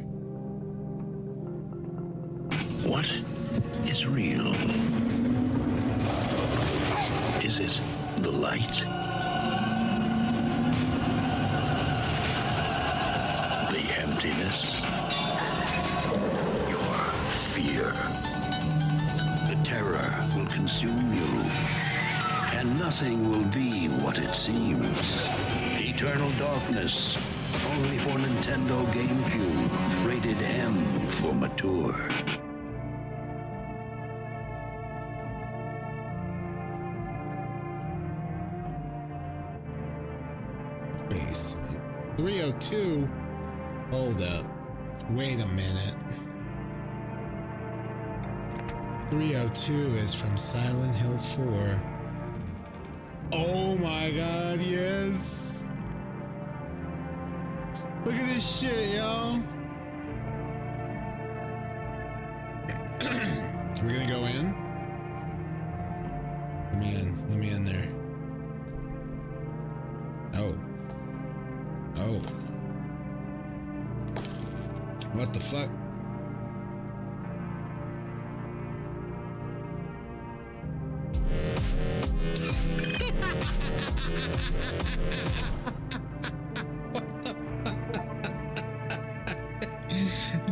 S2: What is real? Is it the light? The emptiness? Your fear? The terror will consume you, and nothing will be what it seems. Eternal Darkness, only for Nintendo GameCube, rated M for mature.
S1: Basement 302. Hold up. Wait a minute. 302 is from Silent Hill 4. Oh my god, yes. Look at this shit, y'all. We're gonna go in. Let me in. Let me in there. Oh. Oh. What the fuck?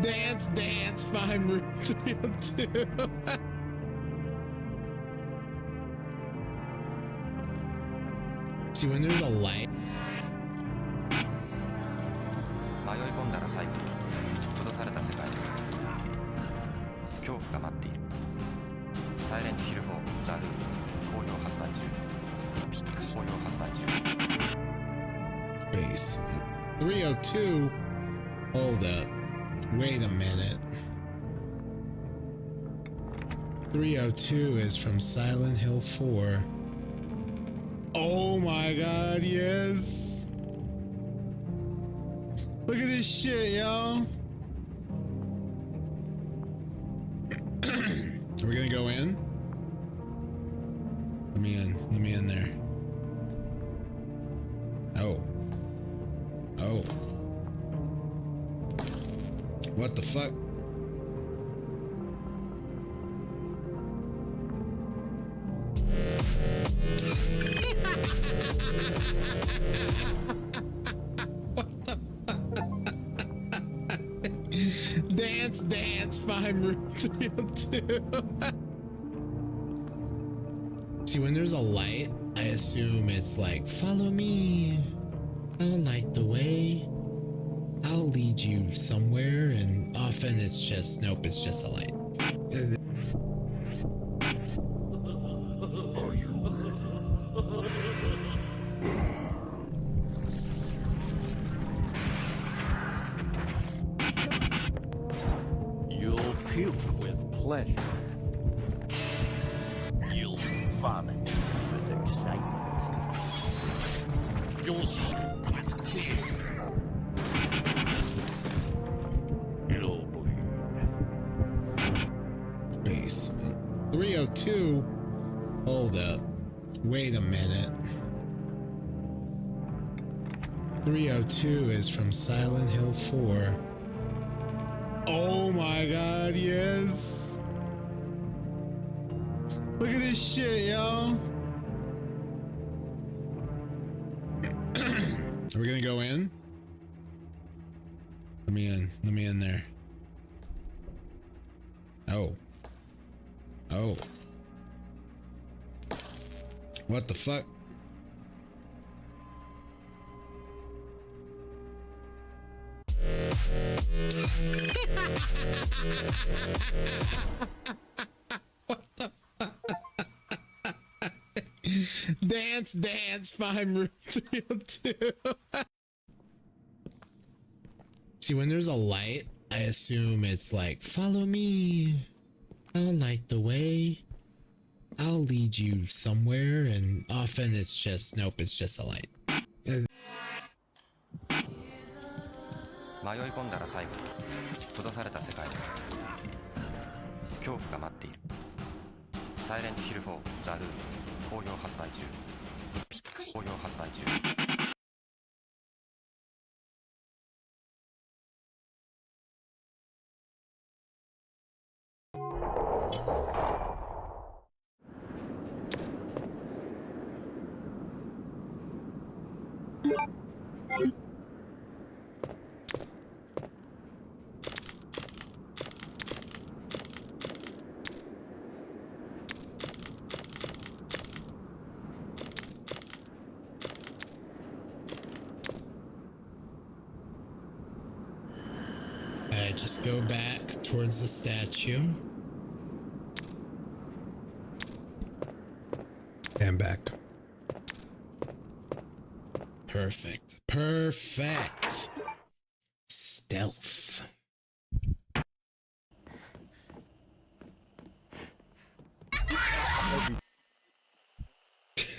S1: Dance, dance, find room 302. See, when there's a light.
S3: 迷い込んだら最後閉ざされた世界で恐怖が待っている。サイレントヒル4ザ・ルーム好評発売中。好評発売中。
S1: Basement 302. Hold up. Wait a minute. 302 is from Silent Hill 4. Oh my god, yes. Look at this shit, y'all. Are we gonna go in? Let me in. Let me in there. Oh. Oh. What the fuck? Dance, dance, find room 302. See, when there's a light, I assume it's like, follow me. I'll light the way. I'll lead you somewhere, and often it's just, nope, it's just a light.
S4: You'll puke with pleasure. You'll vomit with excitement. You'll shoot with fear. You'll bleed.
S1: Basement 302. Hold up. Wait a minute. 302 is from Silent Hill 4. Oh my god, yes. Look at this shit, y'all. Are we gonna go in? Let me in. Let me in there. Oh. Oh. What the fuck? What the fuck? Dance, dance, find room 302. See, when there's a light, I assume it's like, follow me. I'll light the way. I'll lead you somewhere, and often it's just, nope, it's just a light.
S3: 迷い込んだら最後閉ざされた世界で恐怖が待っている。サイレントヒル4ザ・ルーム好評発売中。好評発売中。
S1: right, just go back towards the statue. And back. Perfect. Perfect. Stealth.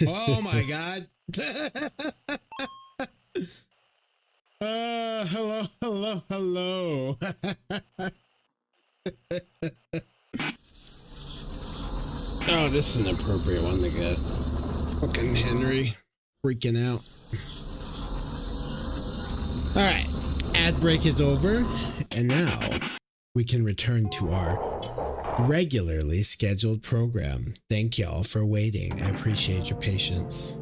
S1: Oh my god. Hello, hello, hello. Oh, this is an appropriate one to get. Fucking Henry freaking out. Alright, ad break is over, and now we can return to our regularly scheduled program. Thank y'all for waiting. I appreciate your patience.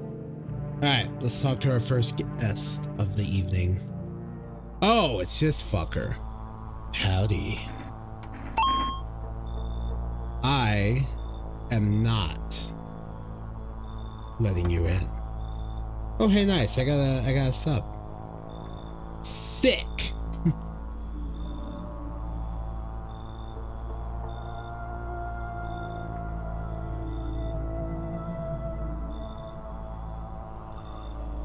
S1: Alright, let's talk to our first guest of the evening. Oh, it's this fucker. Howdy. I am not letting you in. Oh, hey, nice. I got a sub. Sick.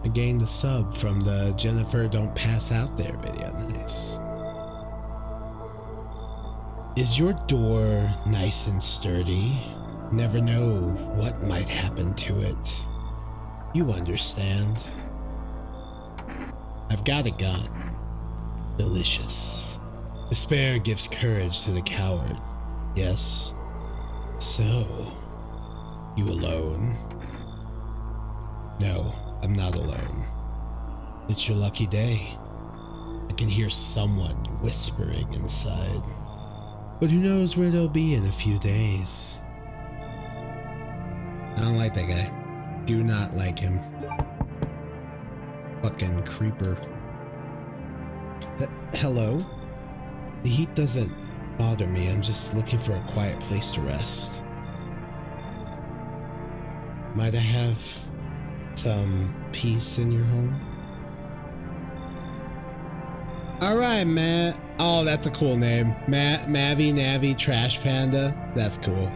S1: I gained a sub from the Jennifer Don't Pass Out There video. Nice. Is your door nice and sturdy? Never know what might happen to it. You understand. I've got a gun. Delicious. Despair gives courage to the coward. Yes. So, you alone? No, I'm not alone. It's your lucky day. I can hear someone whispering inside. But who knows where they'll be in a few days. I don't like that guy. Do not like him. Fucking creeper. Hello? The heat doesn't bother me. I'm just looking for a quiet place to rest. Might I have some peace in your home? Alright, Matt. Oh, that's a cool name. Mavi Navi Trash Panda. That's cool.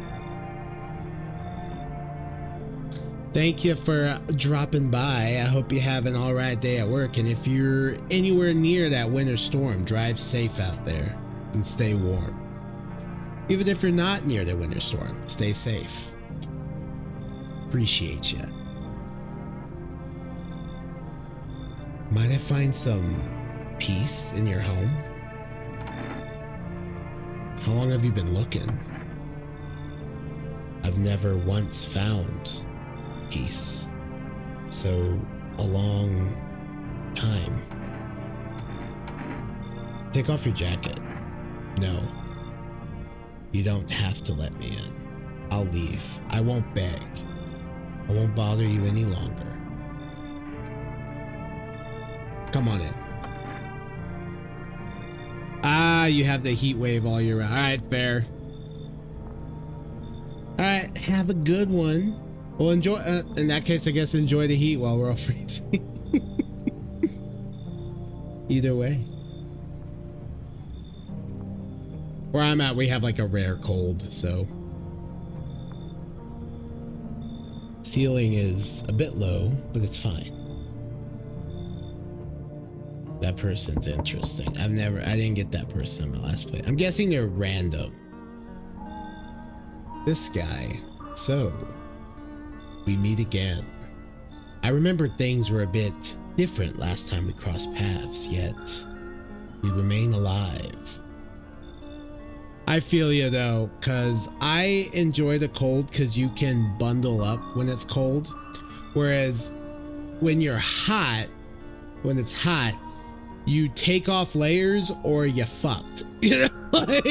S1: Thank you for dropping by. I hope you have an alright day at work. And if you're anywhere near that winter storm, drive safe out there and stay warm. Even if you're not near the winter storm, stay safe. Appreciate you. Might I find some peace in your home? How long have you been looking? I've never once found peace. So, a long time. Take off your jacket. No. You don't have to let me in. I'll leave. I won't beg. I won't bother you any longer. Come on in. Ah, you have the heat wave all year round. Alright, fair. Alright, have a good one. Well, enjoy, in that case, I guess enjoy the heat while we're all freezing. Either way. Where I'm at, we have like a rare cold, so. Ceiling is a bit low, but it's fine. That person's interesting. I didn't get that person in my last play. I'm guessing they're random. This guy. So, we meet again. I remember things were a bit different last time we crossed paths, yet we remain alive. I feel you though, cause I enjoy the cold cause you can bundle up when it's cold. Whereas when you're hot, when it's hot, you take off layers or you fucked. You know?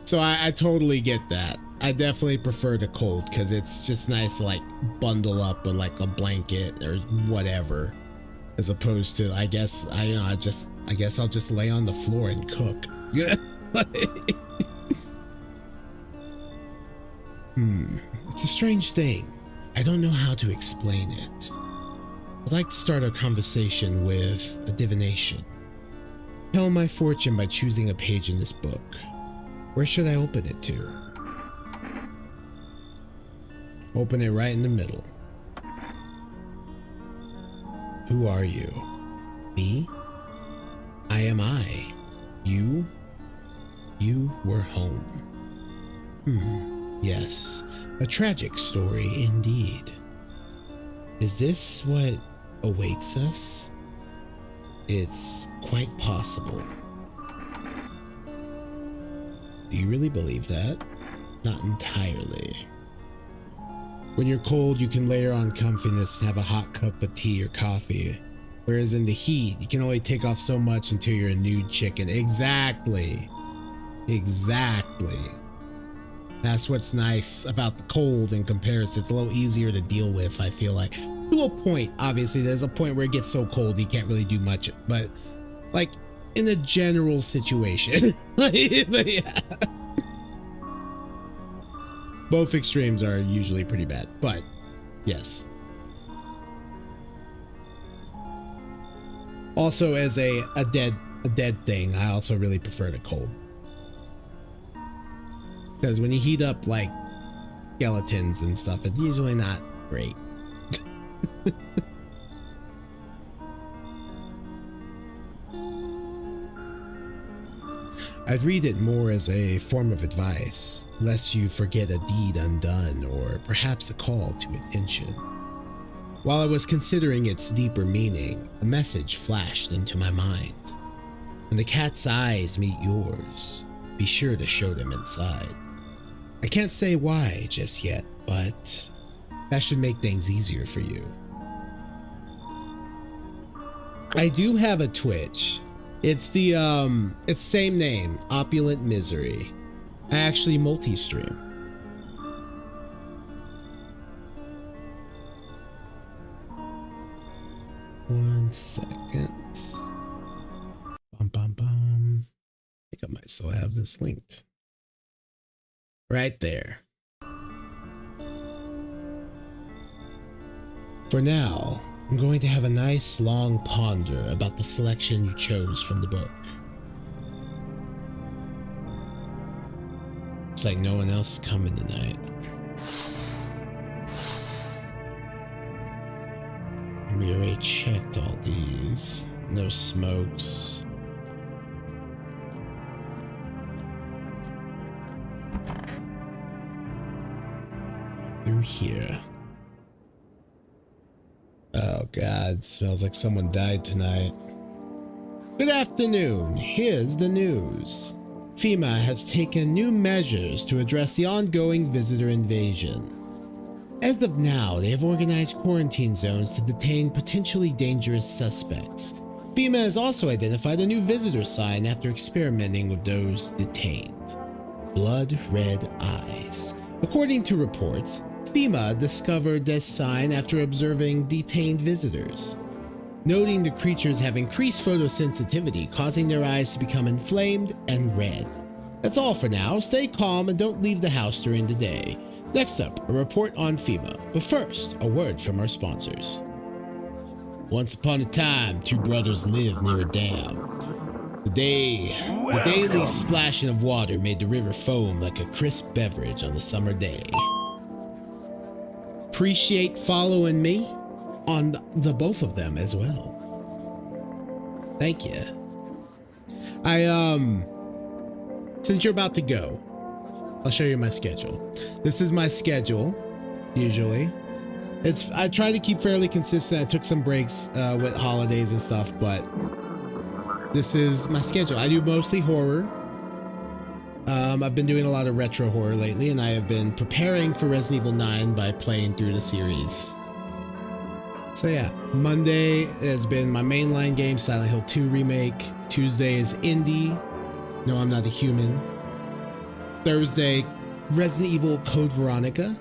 S1: So I totally get that. I definitely prefer the cold because it's just nice to like bundle up with like a blanket or whatever, as opposed to I guess I'll just lay on the floor and cook. It's a strange thing. I don't know how to explain it. I'd like to start our conversation with a divination. Tell my fortune by choosing a page in this book. Where should I open it to? Open it right in the middle. Who are you? Me? I am I. You? You were home. Yes, a tragic story indeed. Is this what awaits us? It's quite possible. Do you really believe that? Not entirely. When you're cold, you can layer on comfiness and have a hot cup of tea or coffee. Whereas in the heat, you can only take off so much until you're a nude chicken. Exactly. Exactly. That's what's nice about the cold in comparison. It's a little easier to deal with, I feel like. To a point, obviously, there's a point where it gets so cold you can't really do much. But, like, in a general situation. But yeah. Both extremes are usually pretty bad, but yes. Also, as a dead thing, I also really prefer the cold. Because when you heat up like skeletons and stuff, it's usually not great. I'd read it more as a form of advice, lest you forget a deed undone or perhaps a call to attention. While I was considering its deeper meaning, a message flashed into my mind. When the cat's eyes meet yours, be sure to show them inside. I can't say why just yet, but that should make things easier for you. I do have a Twitch. It's the it's same name, Opulent Misery. I actually multi-stream. One second. Bum bum bum. I think I might still have this linked. Right there. For now, I'm going to have a nice long ponder about the selection you chose from the book. Looks like no one else is coming tonight. We already checked all these. No smokes. Through here. Oh God, smells like someone died tonight. Good afternoon, here's the news. FEMA has taken new measures to address the ongoing visitor invasion. As of now, they have organized quarantine zones to detain potentially dangerous suspects. FEMA has also identified a new visitor sign after experimenting with those detained. Blood Red Eyes. According to reports, FEMA discovered this sign after observing detained visitors, noting the creatures have increased photosensitivity, causing their eyes to become inflamed and red. That's all for now. Stay calm and don't leave the house during the day. Next up, a report on FEMA, but first, a word from our sponsors. Once upon a time, two brothers lived near a dam. The daily splashing of water made the river foam like a crisp beverage on a summer day. Appreciate following me on the both of them as well. Thank you. Since you're about to go, I'll show you my schedule. This is my schedule, usually. I try to keep fairly consistent. I took some breaks with holidays and stuff, but this is my schedule. I do mostly horror. I've been doing a lot of retro horror lately, and I have been preparing for Resident Evil 9 by playing through the series. So yeah, Monday has been my mainline game, Silent Hill 2 Remake. Tuesday is Indie. No, I'm Not a Human. Thursday, Resident Evil Code Veronica,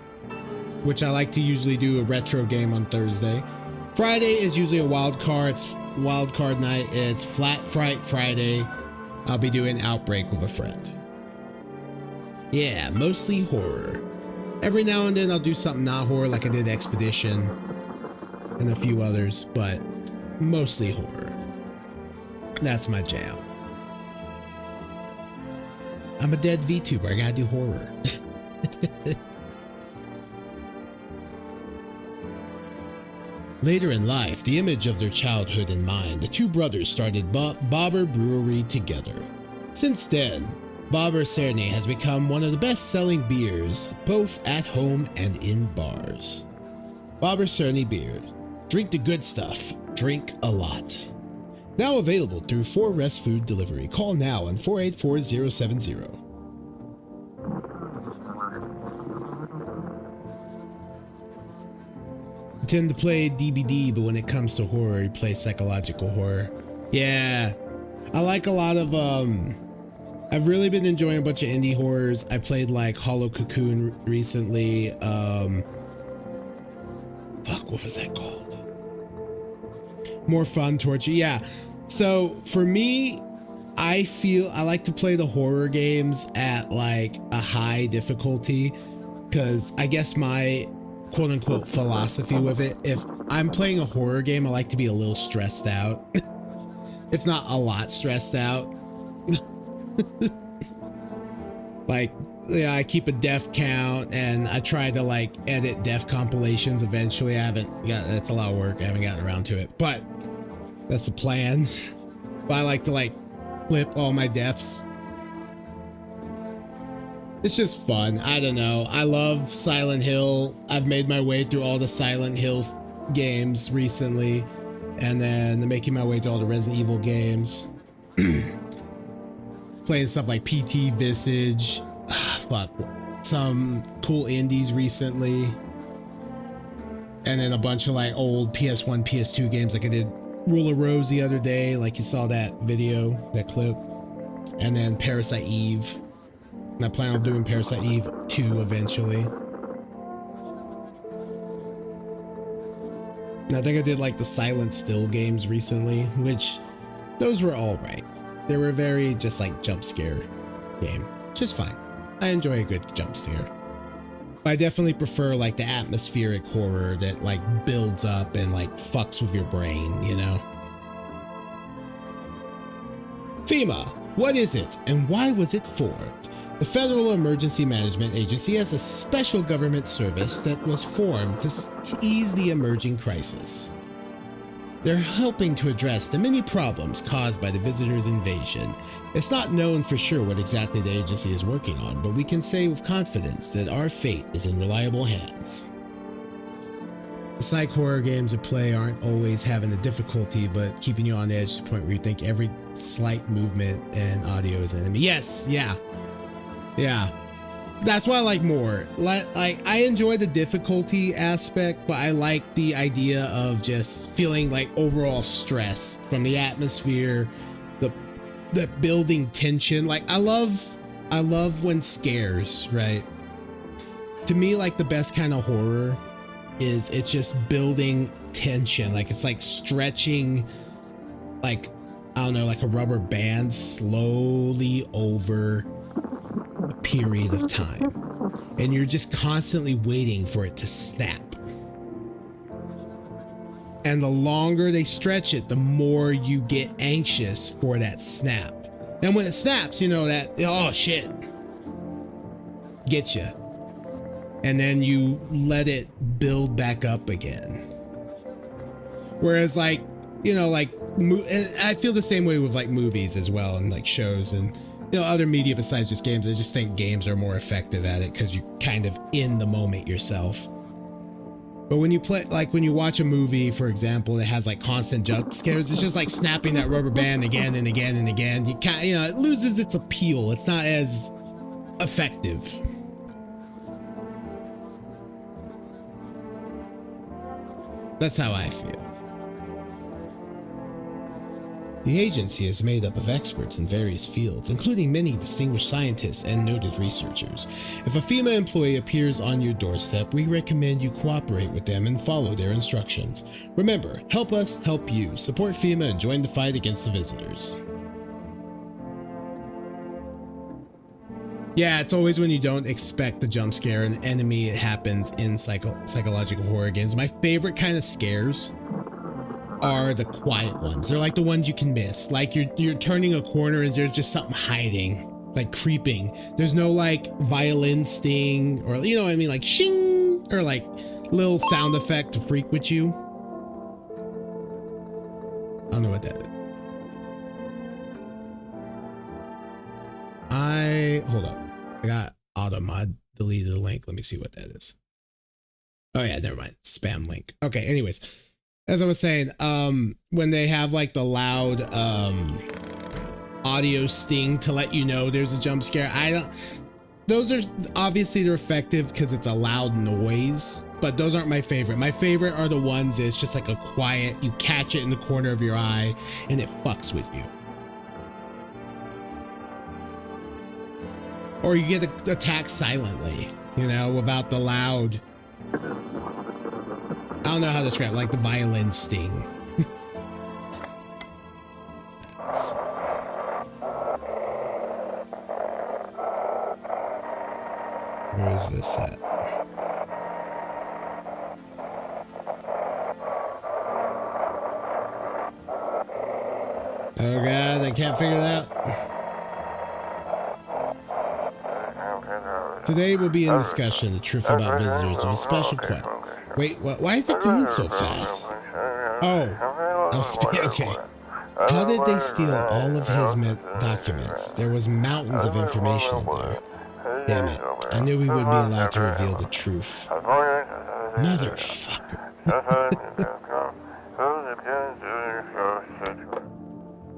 S1: which I like to usually do a retro game on Thursday. Friday is usually a wild card. It's wild card night. It's Flat Fright Friday. I'll be doing Outbreak with a friend. Yeah, mostly horror. Every now and then I'll do something not horror, like I did Expedition and a few others, but mostly horror. That's my jam. I'm a dead VTuber. I gotta do horror. Later in life, the image of their childhood in mind, the two brothers started Bobber Brewery together. Since then, Bobber Cerny has become one of the best-selling beers, both at home and in bars. Bobber Cerny beer. Drink the good stuff. Drink a lot. Now available through 4Rest Food Delivery. Call now on 484-070. I tend to play DBD, but when it comes to horror, you play psychological horror. Yeah, I like a lot of I've really been enjoying a bunch of indie horrors. I played like Hollow Cocoon recently. Fuck, what was that called? More Fun Torture. Yeah. So for me, I feel I like to play the horror games at like a high difficulty, because I guess my quote unquote philosophy with it, if I'm playing a horror game, I like to be a little stressed out, if not a lot stressed out. Like, yeah, I keep a death count and I try to like edit death compilations eventually. That's a lot of work. I haven't gotten around to it, but that's the plan. But I like to like flip all my deaths. It's just fun. I don't know. I love Silent Hill. I've made my way through all the Silent Hill games recently, and then making my way through all the Resident Evil games. Playing stuff like PT Visage. Fuck. Some cool indies recently. And then a bunch of like old PS1, PS2 games, like I did Rule of Rose the other day, like you saw that video, that clip. And then Parasite Eve. And I plan on doing Parasite Eve 2 eventually. And I think I did like the Silent Still games recently, which those were all right. They were very just like jump scare game, just fine. I enjoy a good jump scare. But I definitely prefer like the atmospheric horror that like builds up and like fucks with your brain, you know? FEMA, what is it and why was it formed? The Federal Emergency Management Agency is a special government service that was formed to ease the emerging crisis. They're helping to address the many problems caused by the visitors' invasion. It's not known for sure what exactly the agency is working on, but we can say with confidence that our fate is in reliable hands. The psych horror games at play aren't always having the difficulty, but keeping you on edge to the point where you think every slight movement and audio is an enemy. Yes, yeah. That's what I like more. Like I enjoy the difficulty aspect, but I like the idea of just feeling like overall stress from the atmosphere, the building tension. Like I love when scares, right? To me, like the best kind of horror is it's just building tension. Like it's like stretching, like, I don't know, like a rubber band slowly over a period of time, and you're just constantly waiting for it to snap. And the longer they stretch it, the more you get anxious for that snap. And when it snaps, you know that, oh shit, get you. And then you let it build back up again. Whereas like, you know, like, and I feel the same way with like movies as well, and like shows and, you know, other media besides just games. I just think games are more effective at it because you're kind of in the moment yourself. But when you play, like when you watch a movie, for example, that has like constant jump scares, it's just like snapping that rubber band again and again and again. You know, it loses its appeal. It's not as effective. That's how I feel. The agency is made up of experts in various fields, including many distinguished scientists and noted researchers. If a FEMA employee appears on your doorstep, we recommend you cooperate with them and follow their instructions. Remember, help us help you. Support FEMA and join the fight against the visitors. Yeah, it's always when you don't expect the jump scare an enemy. It happens in psychological horror games. My favorite kind of scares are the quiet ones. They're like the ones you can miss. Like you're turning a corner and there's just something hiding. like creeping. There's no like violin sting or, you know what I mean, like shing, or like little sound effect to freak with you. I don't know what that is. Hold up. I got AutoMod deleted the link. Let me see what that is. Oh yeah, never mind. Spam link. Okay, anyways. As I was saying, when they have like the loud audio sting to let you know there's a jump scare, those are obviously they're effective because it's a loud noise, but those aren't my favorite. My favorite are the ones it's just like a quiet, you catch it in the corner of your eye and it fucks with you. Or you get attacked silently, you know, without the loud, I don't know how to describe it, like the violin sting. Where is this at? Oh god, I can't figure it out. Today will be in discussion the truth about visitors with special question. Wait, what? Why is it going so fast? Oh, okay. How did they steal all of his documents? There was mountains of information in there. Damn it. I knew we wouldn't be allowed to reveal the truth. Motherfucker.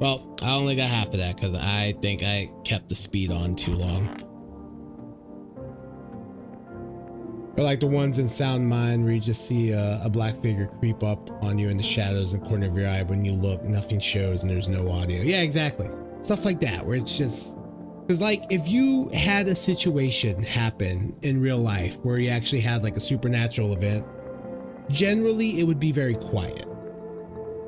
S1: Well, I only got half of that because I think I kept the speed on too long. Or like the ones in Sound Mind where you just see a black figure creep up on you in the shadows in the corner of your eye. When you look, nothing shows and there's no audio. Yeah, exactly. Stuff like that where it's just, because like if you had a situation happen in real life where you actually had like a supernatural event, generally it would be very quiet.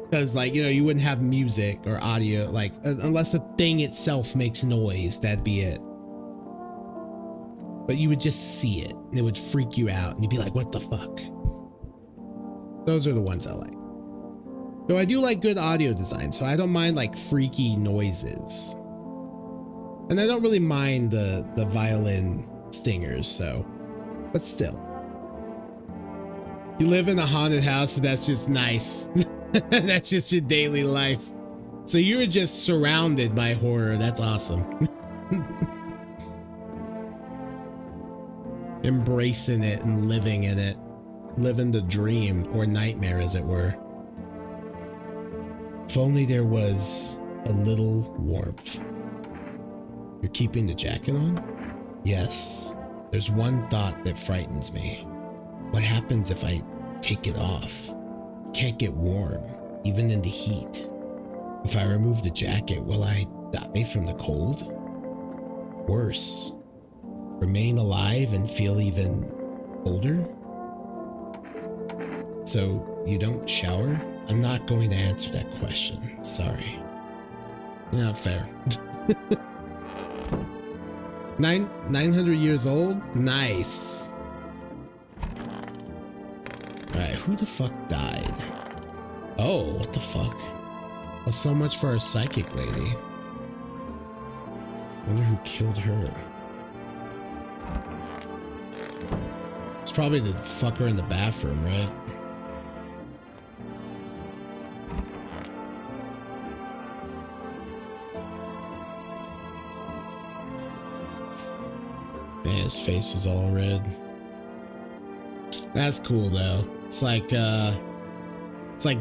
S1: Because like, you know, you wouldn't have music or audio, like unless the thing itself makes noise, that'd be it. But you would just see it and it would freak you out and you'd be like, what the fuck? Those are the ones I like. Though I do like good audio design, so I don't mind like freaky noises. And I don't really mind the violin stingers, so, but still. You live in a haunted house, so that's just nice. That's just your daily life. So you're just surrounded by horror. That's awesome. Embracing it and living in it, living the dream or nightmare as it were. If only there was a little warmth. You're keeping the jacket on? Yes. There's one thought that frightens me. What happens if I take it off? Can't get warm, even in the heat. If I remove the jacket, will I die from the cold? Worse, remain alive and feel even older? So you don't shower? I'm not going to answer that question. Sorry. Not fair. 900 years old? Nice. Alright, who the fuck died? Oh, what the fuck? Well, so much for our psychic lady. Wonder who killed her. It's probably the fucker in the bathroom, right? Man, his face is all red. That's cool though. It's like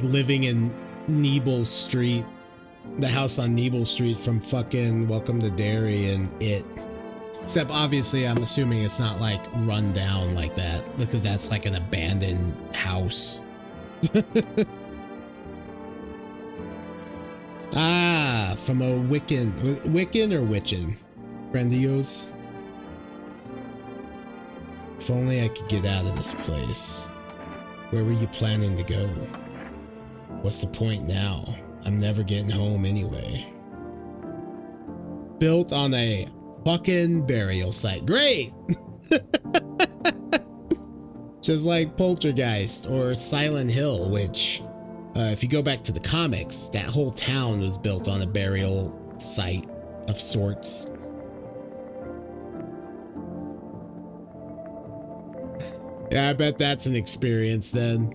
S1: living in Nebel Street, the house on Nebel Street from fucking Welcome to Derry and It. Except obviously I'm assuming it's not like run down like that because that's like an abandoned house. Ah, from a Wiccan or Witchin? Friend of yours? If only I could get out of this place. Where were you planning to go? What's the point now? I'm never getting home anyway. Built on a fucking burial site. Great! Just like Poltergeist or Silent Hill, which, if you go back to the comics, that whole town was built on a burial site of sorts. Yeah, I bet that's an experience then.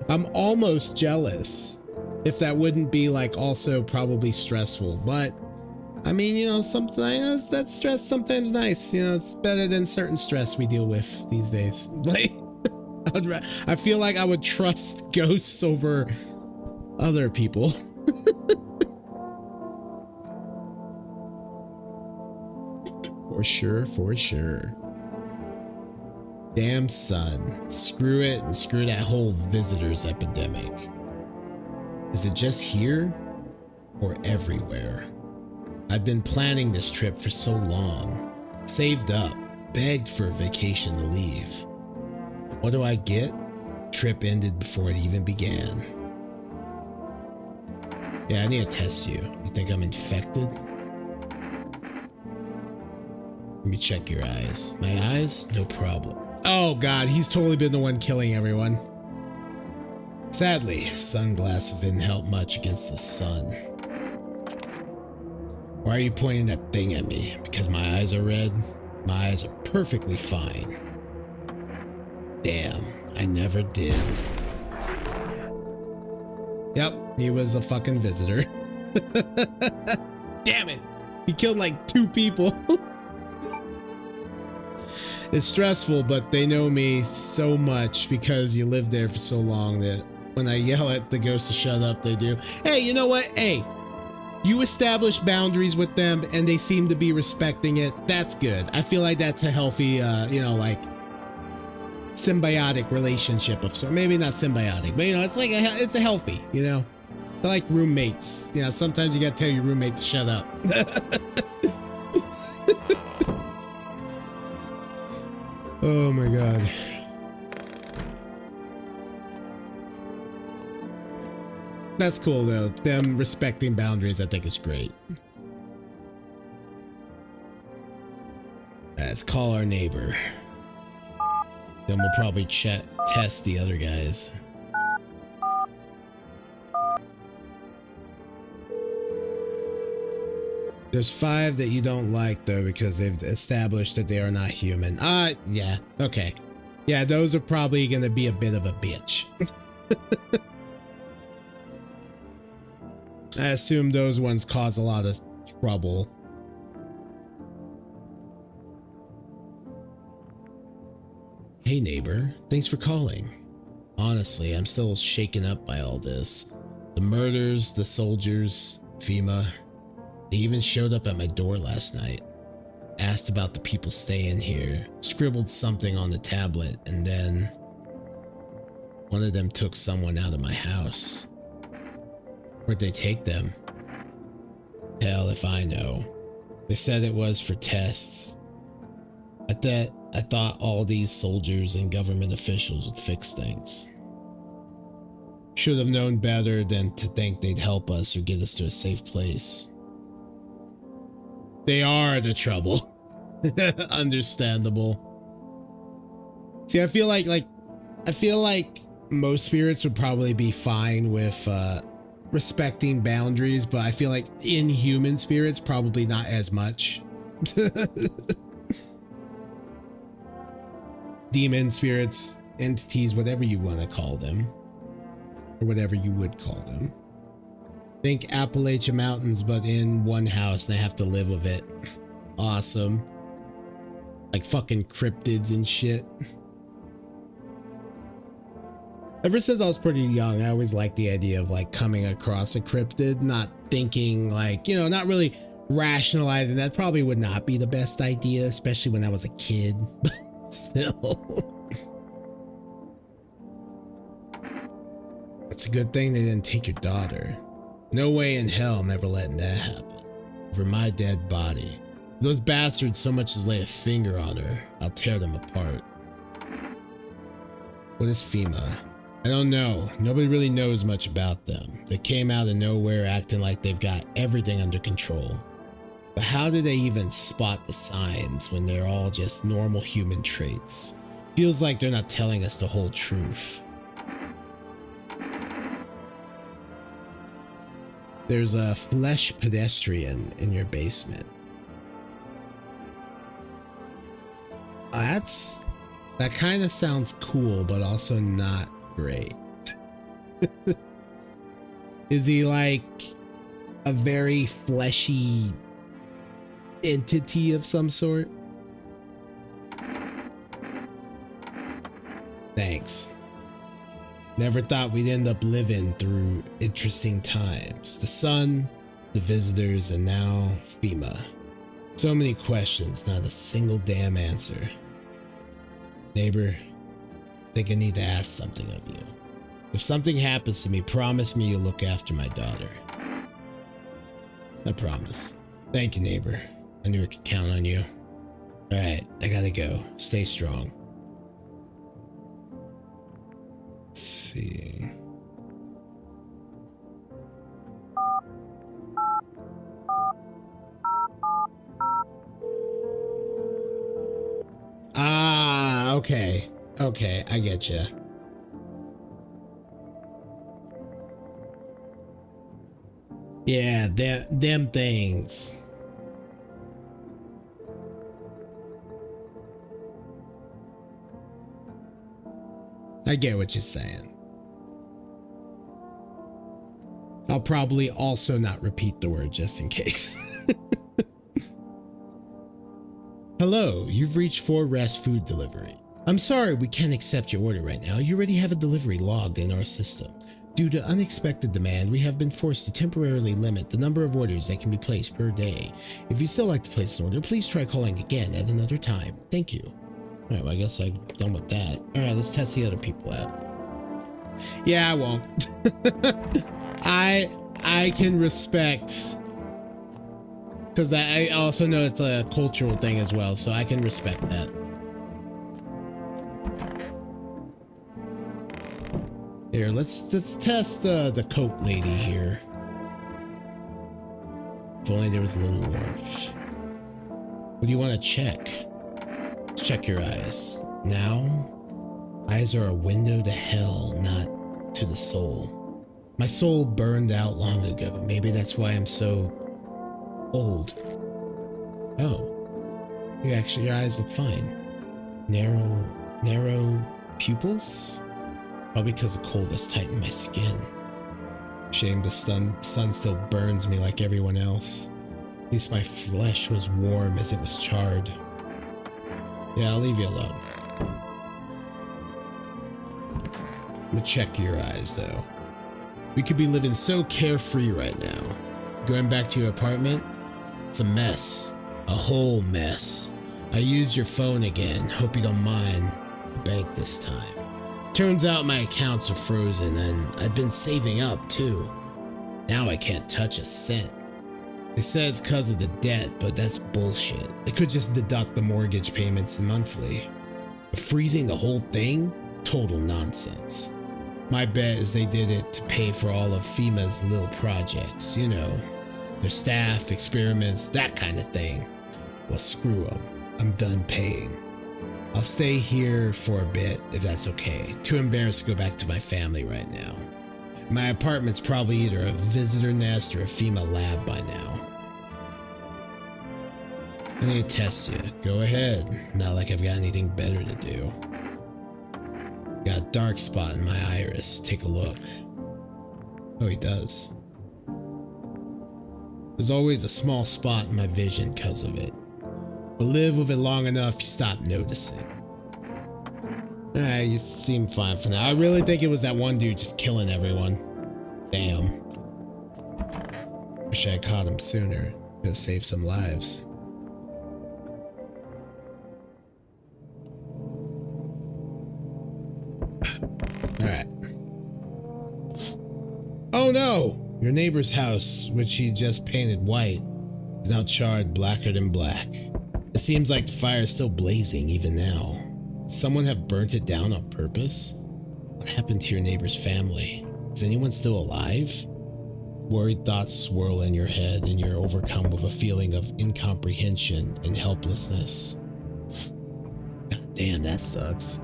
S1: I'm almost jealous. If that wouldn't be like also probably stressful, but I mean, you know, sometimes that stress sometimes nice. You know, it's better than certain stress we deal with these days. Like, I feel like I would trust ghosts over other people. For sure, for sure. Damn sun. Screw it and screw that whole visitors epidemic. Is it just here or everywhere? I've been planning this trip for so long. Saved up, begged for a vacation to leave. What do I get? Trip ended before it even began. Yeah, I need to test you. You think I'm infected? Let me check your eyes. My eyes? No problem. Oh god, he's totally been the one killing everyone. Sadly, sunglasses didn't help much against the sun. Why are you pointing that thing at me? Because my eyes are red? My eyes are perfectly fine. Damn, I never did. Yep, he was a fucking visitor. Damn it! He killed like 2 people. It's stressful, but they know me so much because you lived there for so long that when I yell at the ghosts to shut up, they do. Hey, you know what? Hey, you establish boundaries with them and they seem to be respecting it. That's good. I feel like that's a healthy, you know, like symbiotic relationship of sort. Maybe not symbiotic, but you know, it's like it's a healthy, you know, they're like roommates. You know, sometimes you gotta tell your roommate to shut up. Oh my god. That's cool though. Them respecting boundaries, I think is great. Let's call our neighbor. Then we'll probably test the other guys. There's 5 that you don't like though because they've established that they are not human. Yeah, okay. Yeah, those are probably gonna be a bit of a bitch. I assume those ones cause a lot of trouble. Hey neighbor, thanks for calling. Honestly, I'm still shaken up by all this. The murders, the soldiers, FEMA. They even showed up at my door last night. Asked about the people staying here, scribbled something on the tablet, and then one of them took someone out of my house. Where'd they take them? Hell if I know. They said it was for tests. I thought all these soldiers and government officials would fix things. Should have known better than to think they'd help us or get us to a safe place. They are the trouble. Understandable. See, I feel like most spirits would probably be fine with respecting boundaries, but I feel like inhuman spirits probably not as much. Demon spirits, entities, whatever you want to call them, or whatever you would call them. Think Appalachian Mountains, but in one house and they have to live with it. Awesome. Like fucking cryptids and shit. Ever since I was pretty young, I always liked the idea of like coming across a cryptid, not thinking like, you know, not really rationalizing that probably would not be the best idea, especially when I was a kid, but still. It's a good thing they didn't take your daughter. No way in hell I'm ever letting that happen. Over my dead body. If those bastards so much as lay a finger on her, I'll tear them apart. What is FEMA? I don't know. Nobody really knows much about them. They came out of nowhere acting like they've got everything under control. But how do they even spot the signs when they're all just normal human traits? Feels like they're not telling us the whole truth. There's a flesh pedestrian in your basement. that kind of sounds cool, but also not great. Is he like a very fleshy entity of some sort? Thanks. Never thought we'd end up living through interesting times. The sun, the visitors, and now FEMA. So many questions, not a single damn answer. Neighbor, I think I need to ask something of you. If something happens to me, promise me you'll look after my daughter. I promise. Thank you, neighbor. I knew I could count on you. Alright, I gotta go. Stay strong. Let's see. Ah, okay. Okay, I get you. Yeah, them things. I get what you're saying. I'll probably also not repeat the word just in case. Hello, you've reached 4 Rest Food Delivery. I'm sorry we can't accept your order right now. You already have a delivery logged in our system. Due to unexpected demand, we have been forced to temporarily limit the number of orders that can be placed per day. If you'd still like to place an order, please try calling again at another time. Thank you. Alright, well, I guess I'm done with that. Alright, let's test the other people out. Yeah, I won't. I can respect, because I also know it's a cultural thing as well, so I can respect that. Here, let's test the coat lady here. If only there was a little warmth. What do you want to check? Let's check your eyes. Now, eyes are a window to hell, not to the soul. My soul burned out long ago. Maybe that's why I'm so old. Oh, your eyes look fine. Narrow pupils? Probably because the cold has tightened my skin. Shame the sun still burns me like everyone else. At least my flesh was warm as it was charred. Yeah, I'll leave you alone. I'm gonna check your eyes though. We could be living so carefree right now. Going back to your apartment? It's a mess. A whole mess. I used your phone again. Hope you don't mind. Bank this time. Turns out my accounts are frozen and I've been saving up too. Now I can't touch a cent. They said it's cause of the debt, but that's bullshit. They could just deduct the mortgage payments monthly. But freezing the whole thing? Total nonsense. My bet is they did it to pay for all of FEMA's little projects, you know, their staff, experiments, that kind of thing. Well, screw them. I'm done paying. I'll stay here for a bit, if that's okay. Too embarrassed to go back to my family right now. My apartment's probably either a visitor nest or a FEMA lab by now. I need to test you. Go ahead. Not like I've got anything better to do. Got a dark spot in my iris. Take a look. Oh, he does. There's always a small spot in my vision because of it. But live with it long enough, you stop noticing. You seem fine for now. I really think it was that one dude just killing everyone. Damn. Wish I had caught him sooner. Could have saved some lives. Alright. Oh no! Your neighbor's house, which he just painted white, is now charred blacker than black. It seems like the fire is still blazing even now. Someone have burnt it down on purpose? What happened to your neighbor's family? Is anyone still alive? Worried thoughts swirl in your head and you're overcome with a feeling of incomprehension and helplessness. God damn, that sucks.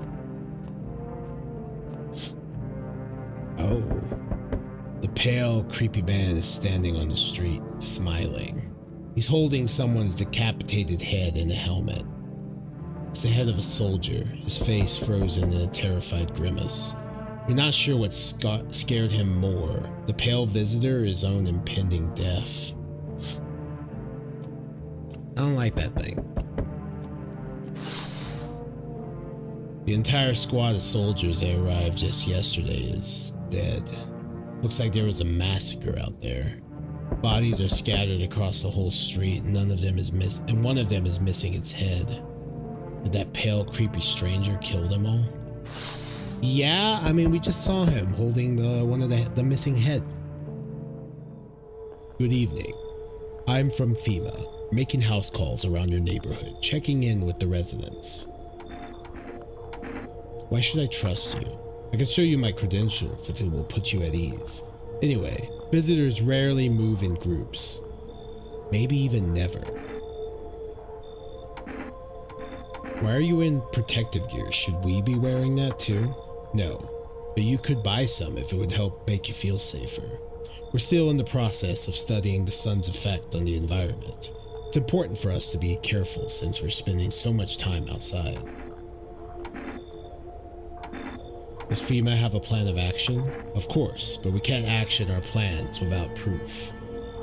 S1: Oh. The pale, creepy man is standing on the street, smiling. He's holding someone's decapitated head in a helmet. It's the head of a soldier, his face frozen in a terrified grimace. You're not sure what scared him more, the pale visitor or his own impending death. I don't like that thing. The entire squad of soldiers that arrived just yesterday is dead. Looks like there was a massacre out there. Bodies are scattered across the whole street, and one of them is missing its head. Did that pale, creepy stranger kill them all? Yeah, I mean, we just saw him holding the missing head. Good evening. I'm from FEMA, making house calls around your neighborhood, checking in with the residents. Why should I trust you? I can show you my credentials if it will put you at ease. Anyway, visitors rarely move in groups. Maybe even never. Why are you in protective gear? Should we be wearing that too? No, but you could buy some if it would help make you feel safer. We're still in the process of studying the sun's effect on the environment. It's important for us to be careful since we're spending so much time outside. Does FEMA have a plan of action? Of course, but we can't action our plans without proof.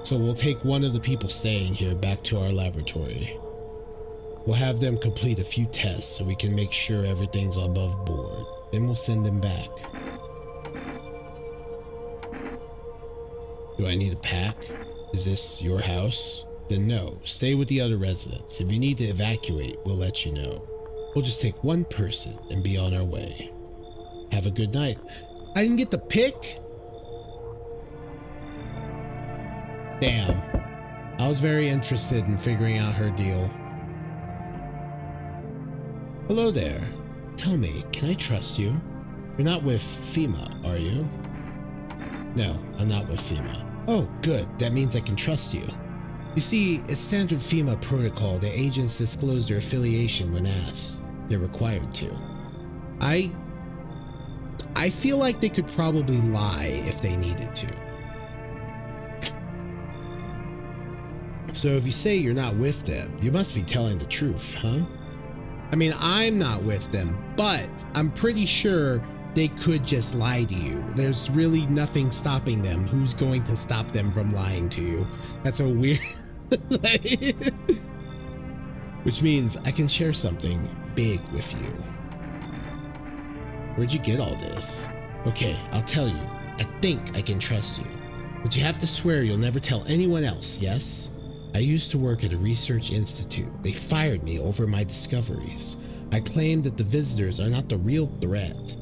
S1: So we'll take one of the people staying here back to our laboratory. We'll have them complete a few tests so we can make sure everything's above board. Then we'll send them back. Do I need a pack? Is this your house? Then no, stay with the other residents. If you need to evacuate, we'll let you know. We'll just take one person and be on our way. Have a good night. I didn't get to pick? Damn. I was very interested in figuring out her deal. Hello there. Tell me, can I trust you? You're not with FEMA, are you? No, I'm not with FEMA. Oh, good. That means I can trust you. You see, it's standard FEMA protocol that agents disclose their affiliation when asked. They're required to. I feel like they could probably lie if they needed to. So if you say you're not with them, you must be telling the truth, huh? I mean, I'm not with them, but I'm pretty sure they could just lie to you. There's really nothing stopping them. Who's going to stop them from lying to you? That's a weird... Which means I can share something big with you. Where'd you get all this? Okay, I'll tell you. I think I can trust you. But you have to swear you'll never tell anyone else, yes? I used to work at a research institute. They fired me over my discoveries. I claimed that the visitors are not the real threat.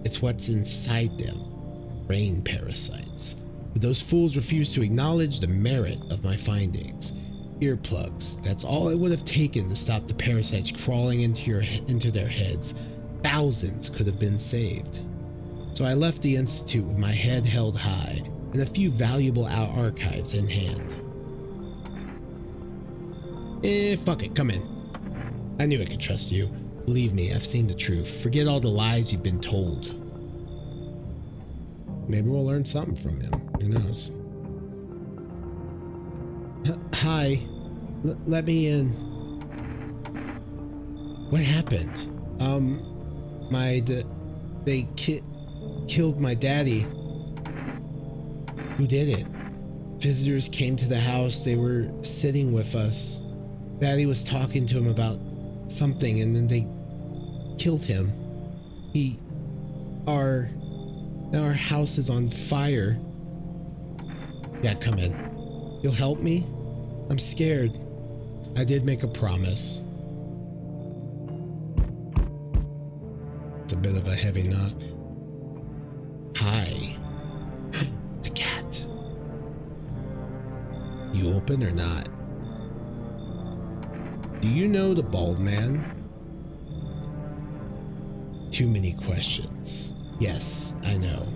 S1: It's what's inside them. Brain parasites. But those fools refuse to acknowledge the merit of my findings. Earplugs. That's all it would have taken to stop the parasites crawling into their heads. Thousands could have been saved. So I left the institute with my head held high and a few valuable archives in hand. Fuck it, come in. I knew I could trust you. Believe me, I've seen the truth. Forget all the lies you've been told. Maybe we'll learn something from him. Who knows? Hi. Let me in. What happened? They killed my daddy. Who did it? Visitors came to the house. They were sitting with us. Daddy was talking to him about something, and then they killed him. Now our house is on fire. Yeah, come in. You'll help me? I'm scared. I did make a promise. It's a bit of a heavy knock. Hi. The cat. You open or not? Do you know the bald man? Too many questions. Yes, I know.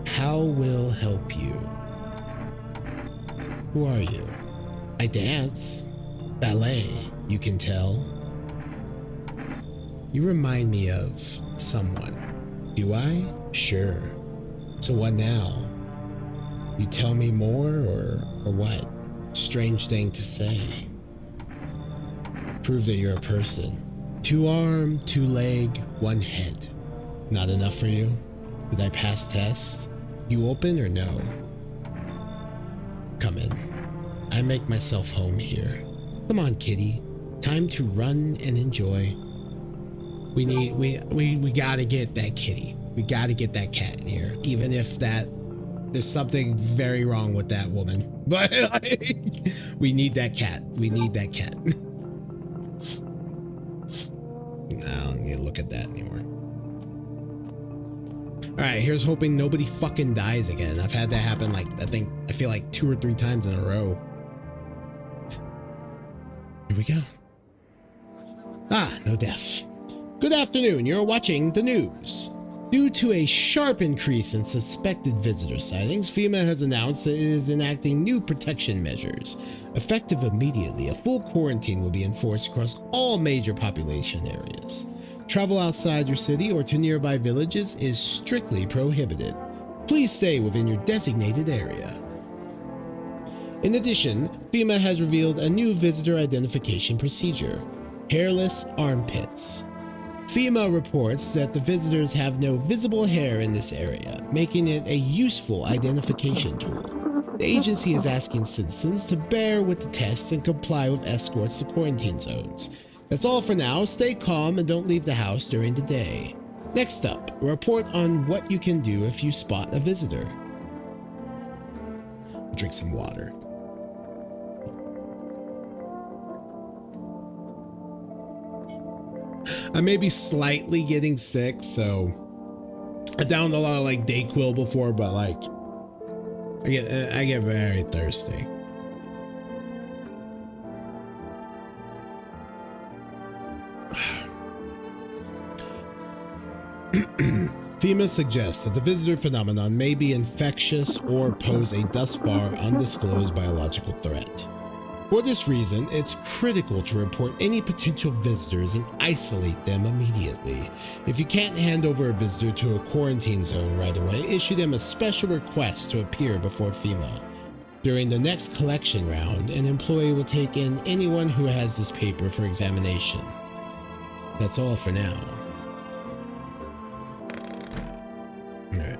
S1: How will help you? Who are you? I dance. Ballet, you can tell. You remind me of someone. Do I? Sure. So what now? You tell me more or what? Strange thing to say. Prove that you're a person. 2 arm, 2 leg, 1 head. Not enough for you? Did I pass test? You open or no? Come in. I make myself home here. Come on, kitty. Time to run and enjoy. We gotta get that kitty. We gotta get that cat in here. Even if there's something very wrong with that woman. But we need that cat. We need that cat. I don't need to look at that anymore. Alright, here's hoping nobody fucking dies again. I've had that happen like, I feel like 2 or 3 times in a row. Here we go. Ah, no death. Good afternoon, you're watching the news. Due to a sharp increase in suspected visitor sightings, FEMA has announced that it is enacting new protection measures. Effective immediately, a full quarantine will be enforced across all major population areas. Travel outside your city or to nearby villages is strictly prohibited. Please stay within your designated area. In addition, FEMA has revealed a new visitor identification procedure: hairless armpits. FEMA reports that the visitors have no visible hair in this area, making it a useful identification tool. The agency is asking citizens to bear with the tests and comply with escorts to quarantine zones. That's all for now. Stay calm and don't leave the house during the day. Next up, a report on what you can do if you spot a visitor. Drink some water. I may be slightly getting sick, so I downed a lot of like Dayquil before, but like I get very thirsty. FEMA suggests that the visitor phenomenon may be infectious or pose a thus far undisclosed biological threat. For this reason, it's critical to report any potential visitors and isolate them immediately. If you can't hand over a visitor to a quarantine zone right away, issue them a special request to appear before FEMA. During the next collection round, an employee will take in anyone who has this paper for examination. That's all for now. Alright.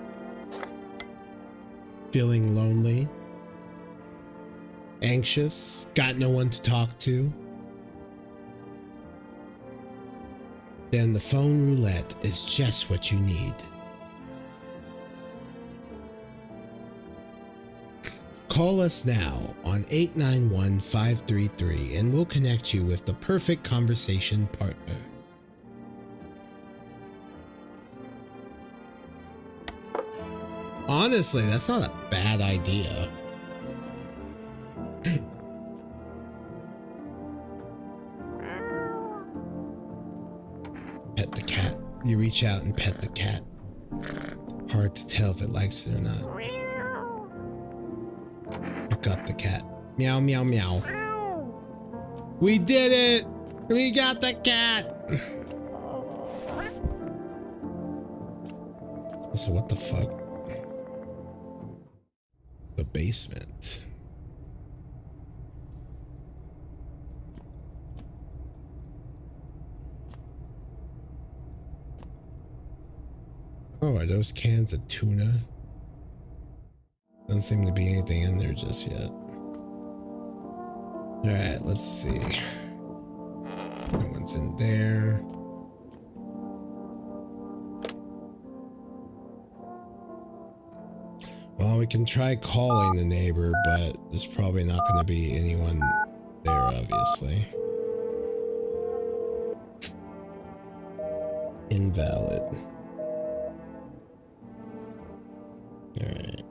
S1: Feeling lonely? Anxious? Got no one to talk to? Then the phone roulette is just what you need. Call us now on 891-533 and we'll connect you with the perfect conversation partner. Honestly, that's not a bad idea. Pet the cat. You reach out and pet the cat. Hard to tell if it likes it or not. Pick up the cat. Meow, meow, meow. We did it! We got the cat! So what the fuck? The basement. Oh, are those cans of tuna? Doesn't seem to be anything in there just yet. Alright, let's see. No one's in there. Well, we can try calling the neighbor, but there's probably not going to be anyone there, obviously. Invalid. Alright.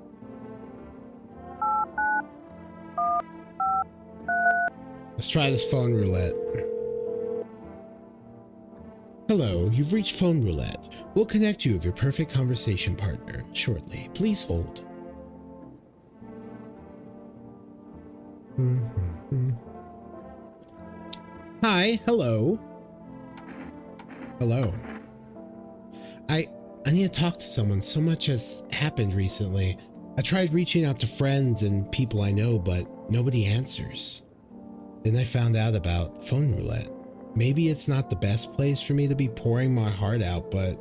S1: Let's try this phone roulette. Hello, you've reached phone roulette. We'll connect you with your perfect conversation partner shortly. Please hold. Hi, hello. Hello. I need to talk to someone. So much has happened recently. I tried reaching out to friends and people I know, but nobody answers. Then I found out about phone roulette. Maybe it's not the best place for me to be pouring my heart out, but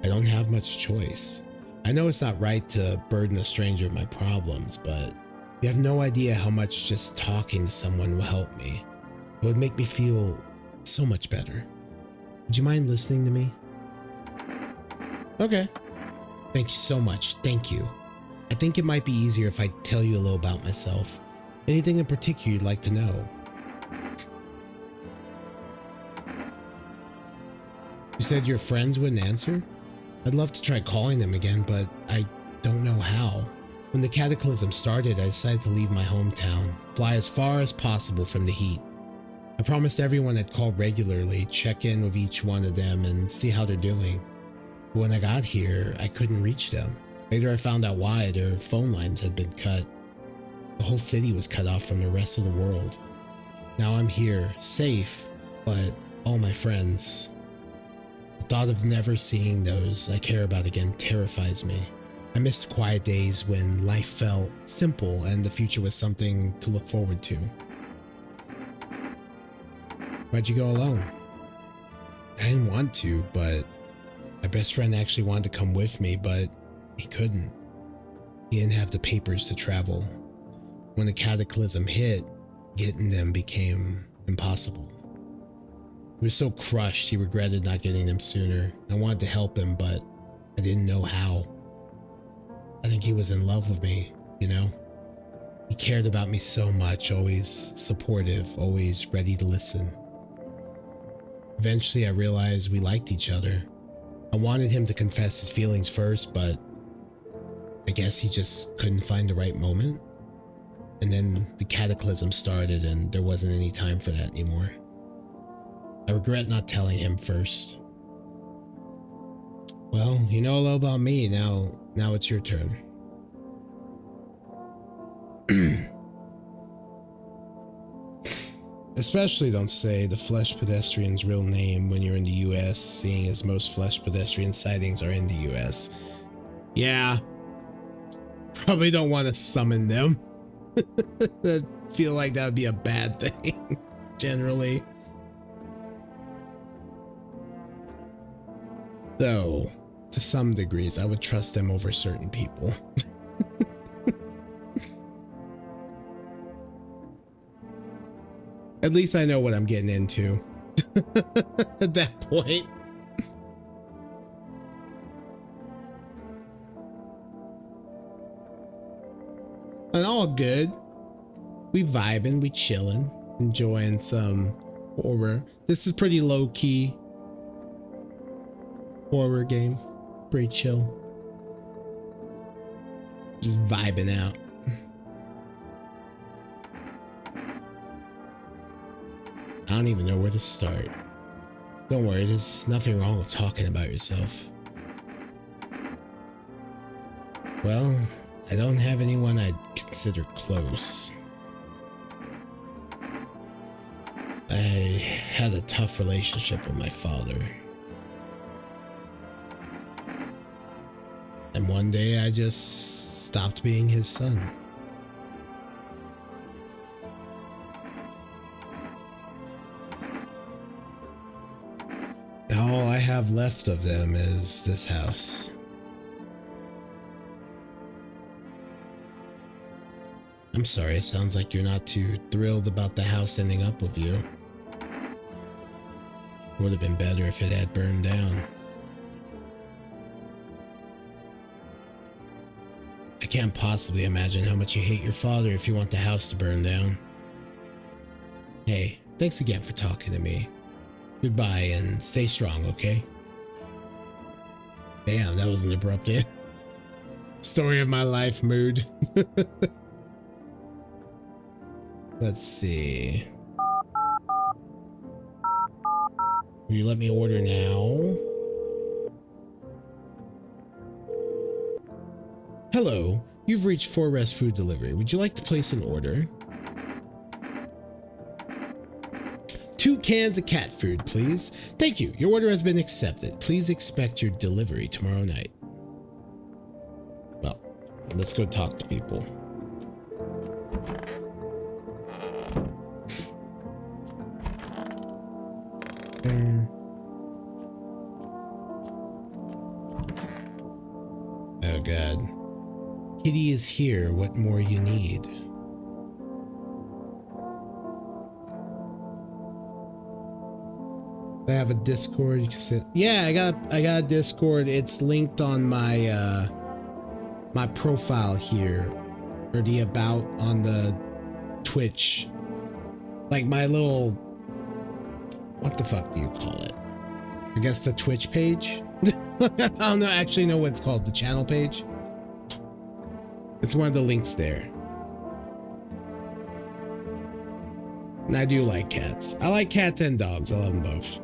S1: I don't have much choice. I know it's not right to burden a stranger with my problems, but you have no idea how much just talking to someone will help me. It would make me feel so much better. Would you mind listening to me? Okay. Thank you so much. Thank you. I think it might be easier if I tell you a little about myself. Anything in particular you'd like to know? You said your friends wouldn't answer? I'd love to try calling them again, but I don't know how. When the cataclysm started, I decided to leave my hometown, fly as far as possible from the heat. I promised everyone I'd call regularly, check in with each one of them, and see how they're doing. But when I got here, I couldn't reach them. Later I found out why. Their phone lines had been cut. The whole city was cut off from the rest of the world. Now I'm here, safe, but all my friends. The thought of never seeing those I care about again terrifies me. I miss the quiet days when life felt simple and the future was something to look forward to. Why'd you go alone? I didn't want to, but my best friend actually wanted to come with me, but he couldn't. He didn't have the papers to travel. When the cataclysm hit, getting them became impossible. He was so crushed he regretted not getting them sooner. I wanted to help him, but I didn't know how. I think he was in love with me, you know? He cared about me so much, always supportive, always ready to listen. Eventually I realized we liked each other. I wanted him to confess his feelings first, but I guess he just couldn't find the right moment. And then the cataclysm started and there wasn't any time for that anymore. I regret not telling him first. Well, you know a little about me. Now it's your turn. Especially don't say the Flesh Pedestrian's real name when you're in the US, seeing as most Flesh Pedestrian sightings are in the US. Yeah. Probably don't want to summon them. I feel like that would be a bad thing, generally. Though, to some degrees, I would trust them over certain people. At least I know what I'm getting into at that point. And all good. We vibing, we chilling, enjoying some horror. This is pretty low key horror game. Pretty chill. Just vibing out. I don't even know where to start. Don't worry, there's nothing wrong with talking about yourself. Well, I don't have anyone I'd consider close. I had a tough relationship with my father. And one day I just stopped being his son. Now all I have left of them is this house. I'm sorry, it sounds like you're not too thrilled about the house ending up with you. Would have been better if it had burned down. I can't possibly imagine how much you hate your father if you want the house to burn down. Hey, thanks again for talking to me. Goodbye and stay strong, okay? Damn, that was an abrupt story of my life mood. Let's see. Will you let me order now? Hello, you've reached 4Rest Food Delivery. Would you like to place an order? 2 cans of cat food, please. Thank you. Your order has been accepted. Please expect your delivery tomorrow night. Well, let's go talk to people. Oh god. Kitty is here. What more you need? I have a Discord. You can sit. Yeah, I got a Discord. It's linked on my my profile here, or the about on the Twitch. Like my little, what the fuck do you call it? I guess the Twitch page. I don't know. Actually, know what it's called. The channel page. It's one of the links there. And I do like cats. I like cats and dogs. I love them both.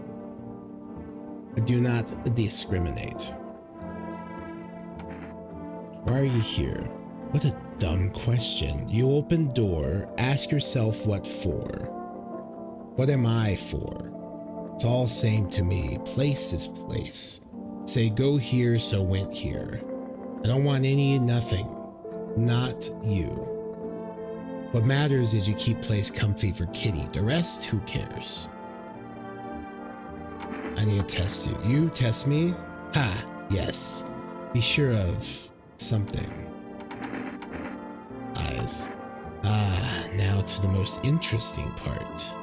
S1: I do not discriminate. Why are you here? What a dumb question. You open door, ask yourself what for. What am I for? It's all same to me. Place is place. Say go here, so went here. I don't want any nothing. Not you. What matters is you keep place comfy for Kitty. The rest, who cares? I need to test you. You test me? Ha, yes. Be sure of something. Eyes. Ah, now to the most interesting part.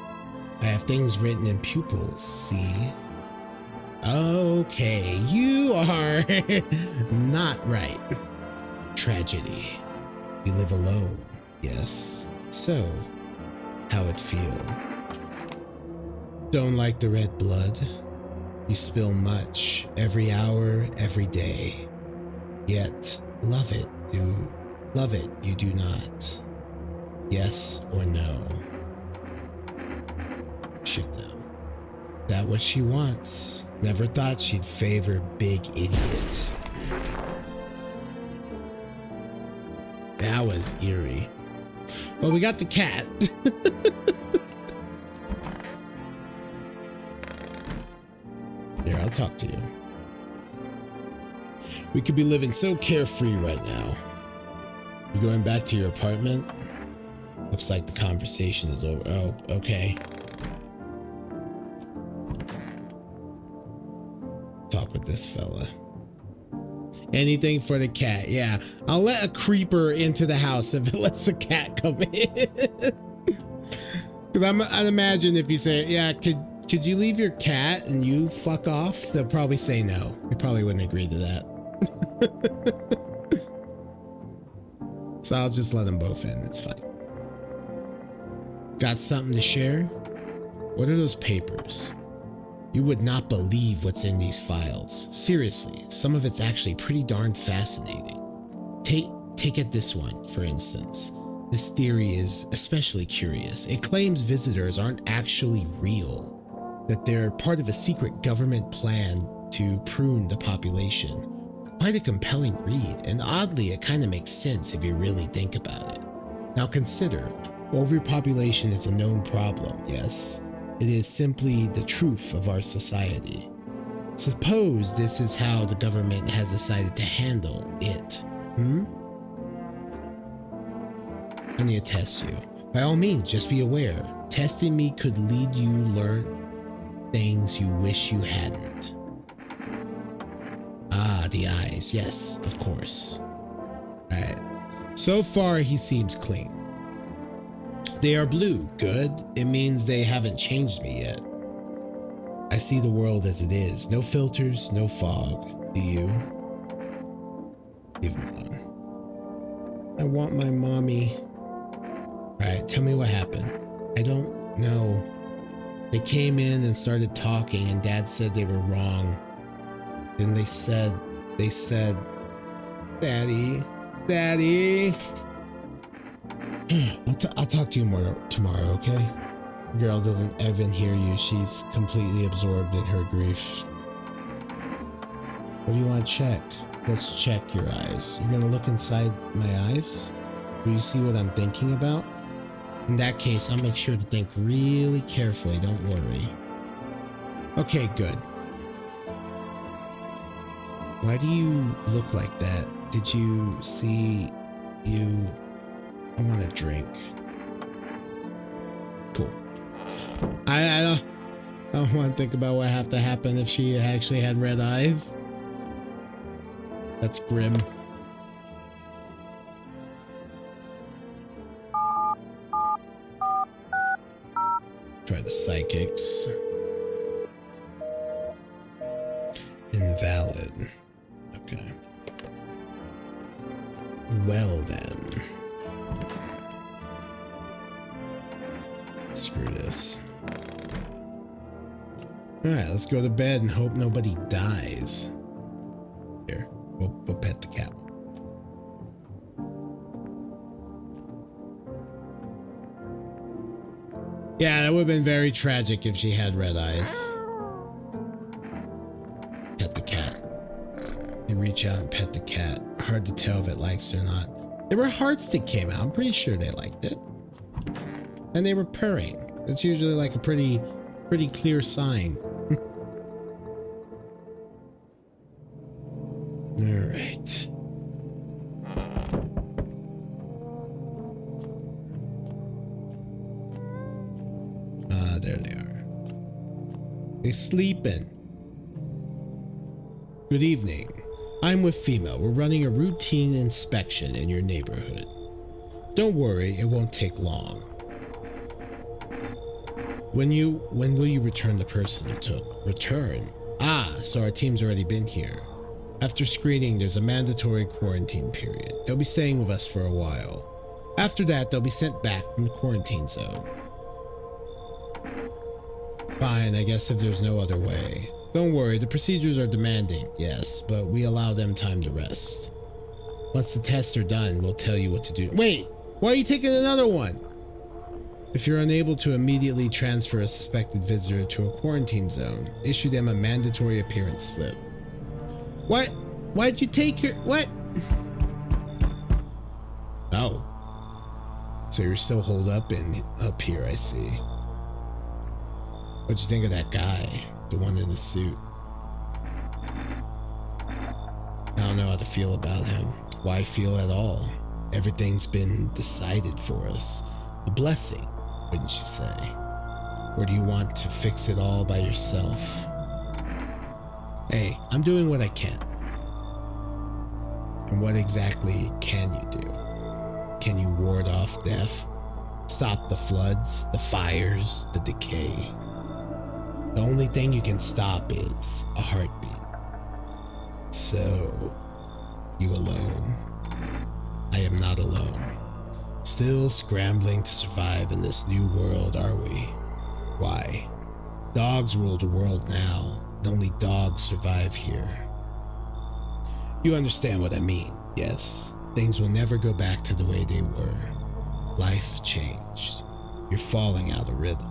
S1: I have things written in pupils, see? Okay, you are not right. Tragedy. You live alone, yes. So, how it feel? Don't like the red blood? You spill much, every hour, every day. Yet, love it, you do not. Yes or no? Shit them. That what she wants. Never thought she'd favor big idiots. That was eerie. Well, we got the cat. Here, I'll talk to you. We could be living so carefree right now. You going back to your apartment? Looks like the conversation is over. Oh, okay. Talk with this fella. Anything for the cat. Yeah, I'll let a creeper into the house if it lets the cat come in. Because I'd imagine if you say, yeah, could you leave your cat and you fuck off? They'll probably say no. They probably wouldn't agree to that. So I'll just let them both in. It's fine. Got something to share? What are those papers? You would not believe what's in these files. Seriously, some of it's actually pretty darn fascinating. Take it this one, for instance. This theory is especially curious. It claims visitors aren't actually real, that they're part of a secret government plan to prune the population. Quite a compelling read, and oddly, it kind of makes sense if you really think about it. Now consider, overpopulation is a known problem, yes? It is simply the truth of our society. Suppose this is how the government has decided to handle it. I need to test you. By all means, just be aware. Testing me could lead you learn things you wish you hadn't. Ah, the eyes. Yes, of course. Alright. So far, he seems clean. They are blue. Good. It means they haven't changed me yet. I see the world as it is. No filters, no fog. Do you? Leave them alone. I want my mommy. Alright, tell me what happened. I don't know. They came in and started talking and Dad said they were wrong. Then they said, Daddy. I'll talk to you more tomorrow, okay? Girl doesn't even hear you. She's completely absorbed in her grief. What do you want to check? Let's check your eyes. You're gonna look inside my eyes? Will you see what I'm thinking about? In that case, I'll make sure to think really carefully. Don't worry. Okay, good. Why do you look like that? Did you see you... I want a drink. Cool. I don't want to think about what have to happen if she actually had red eyes. That's grim. Try the psychics. Invalid. Okay. Well then. Screw this. Alright, let's go to bed and hope nobody dies. Here, we'll pet the cat. Yeah, that would have been very tragic if she had red eyes. Pet the cat. You reach out and pet the cat. Hard to tell if it likes it or not. There were hearts that came out. I'm pretty sure they liked it. And they were purring. That's usually like a pretty clear sign. All right. There they are. They sleeping. Good evening. I'm with FEMA. We're running a routine inspection in your neighborhood. Don't worry, it won't take long. When will you return the person you took? Return? Ah, so our team's already been here. After screening, there's a mandatory quarantine period. They'll be staying with us for a while. After that, they'll be sent back from the quarantine zone. Fine, I guess if there's no other way. Don't worry, the procedures are demanding, yes, but we allow them time to rest. Once the tests are done, we'll tell you what to do. Wait, why are you taking another one? If you're unable to immediately transfer a suspected visitor to a quarantine zone, issue them a mandatory appearance slip. What? Why'd you take your... What? Oh. So you're still holed up here, I see. What'd you think of that guy? The one in the suit? I don't know how to feel about him. Why feel at all? Everything's been decided for us. A blessing, wouldn't you say? Or do you want to fix it all by yourself? Hey, I'm doing what I can. And what exactly can you do? Can you ward off death? Stop the floods, the fires, the decay? The only thing you can stop is a heartbeat. So, you alone? I am not alone. Still scrambling to survive in this new world, are we? Why? Dogs rule the world now, and only dogs survive here. You understand what I mean, yes? Things will never go back to the way they were. Life changed. You're falling out of rhythm.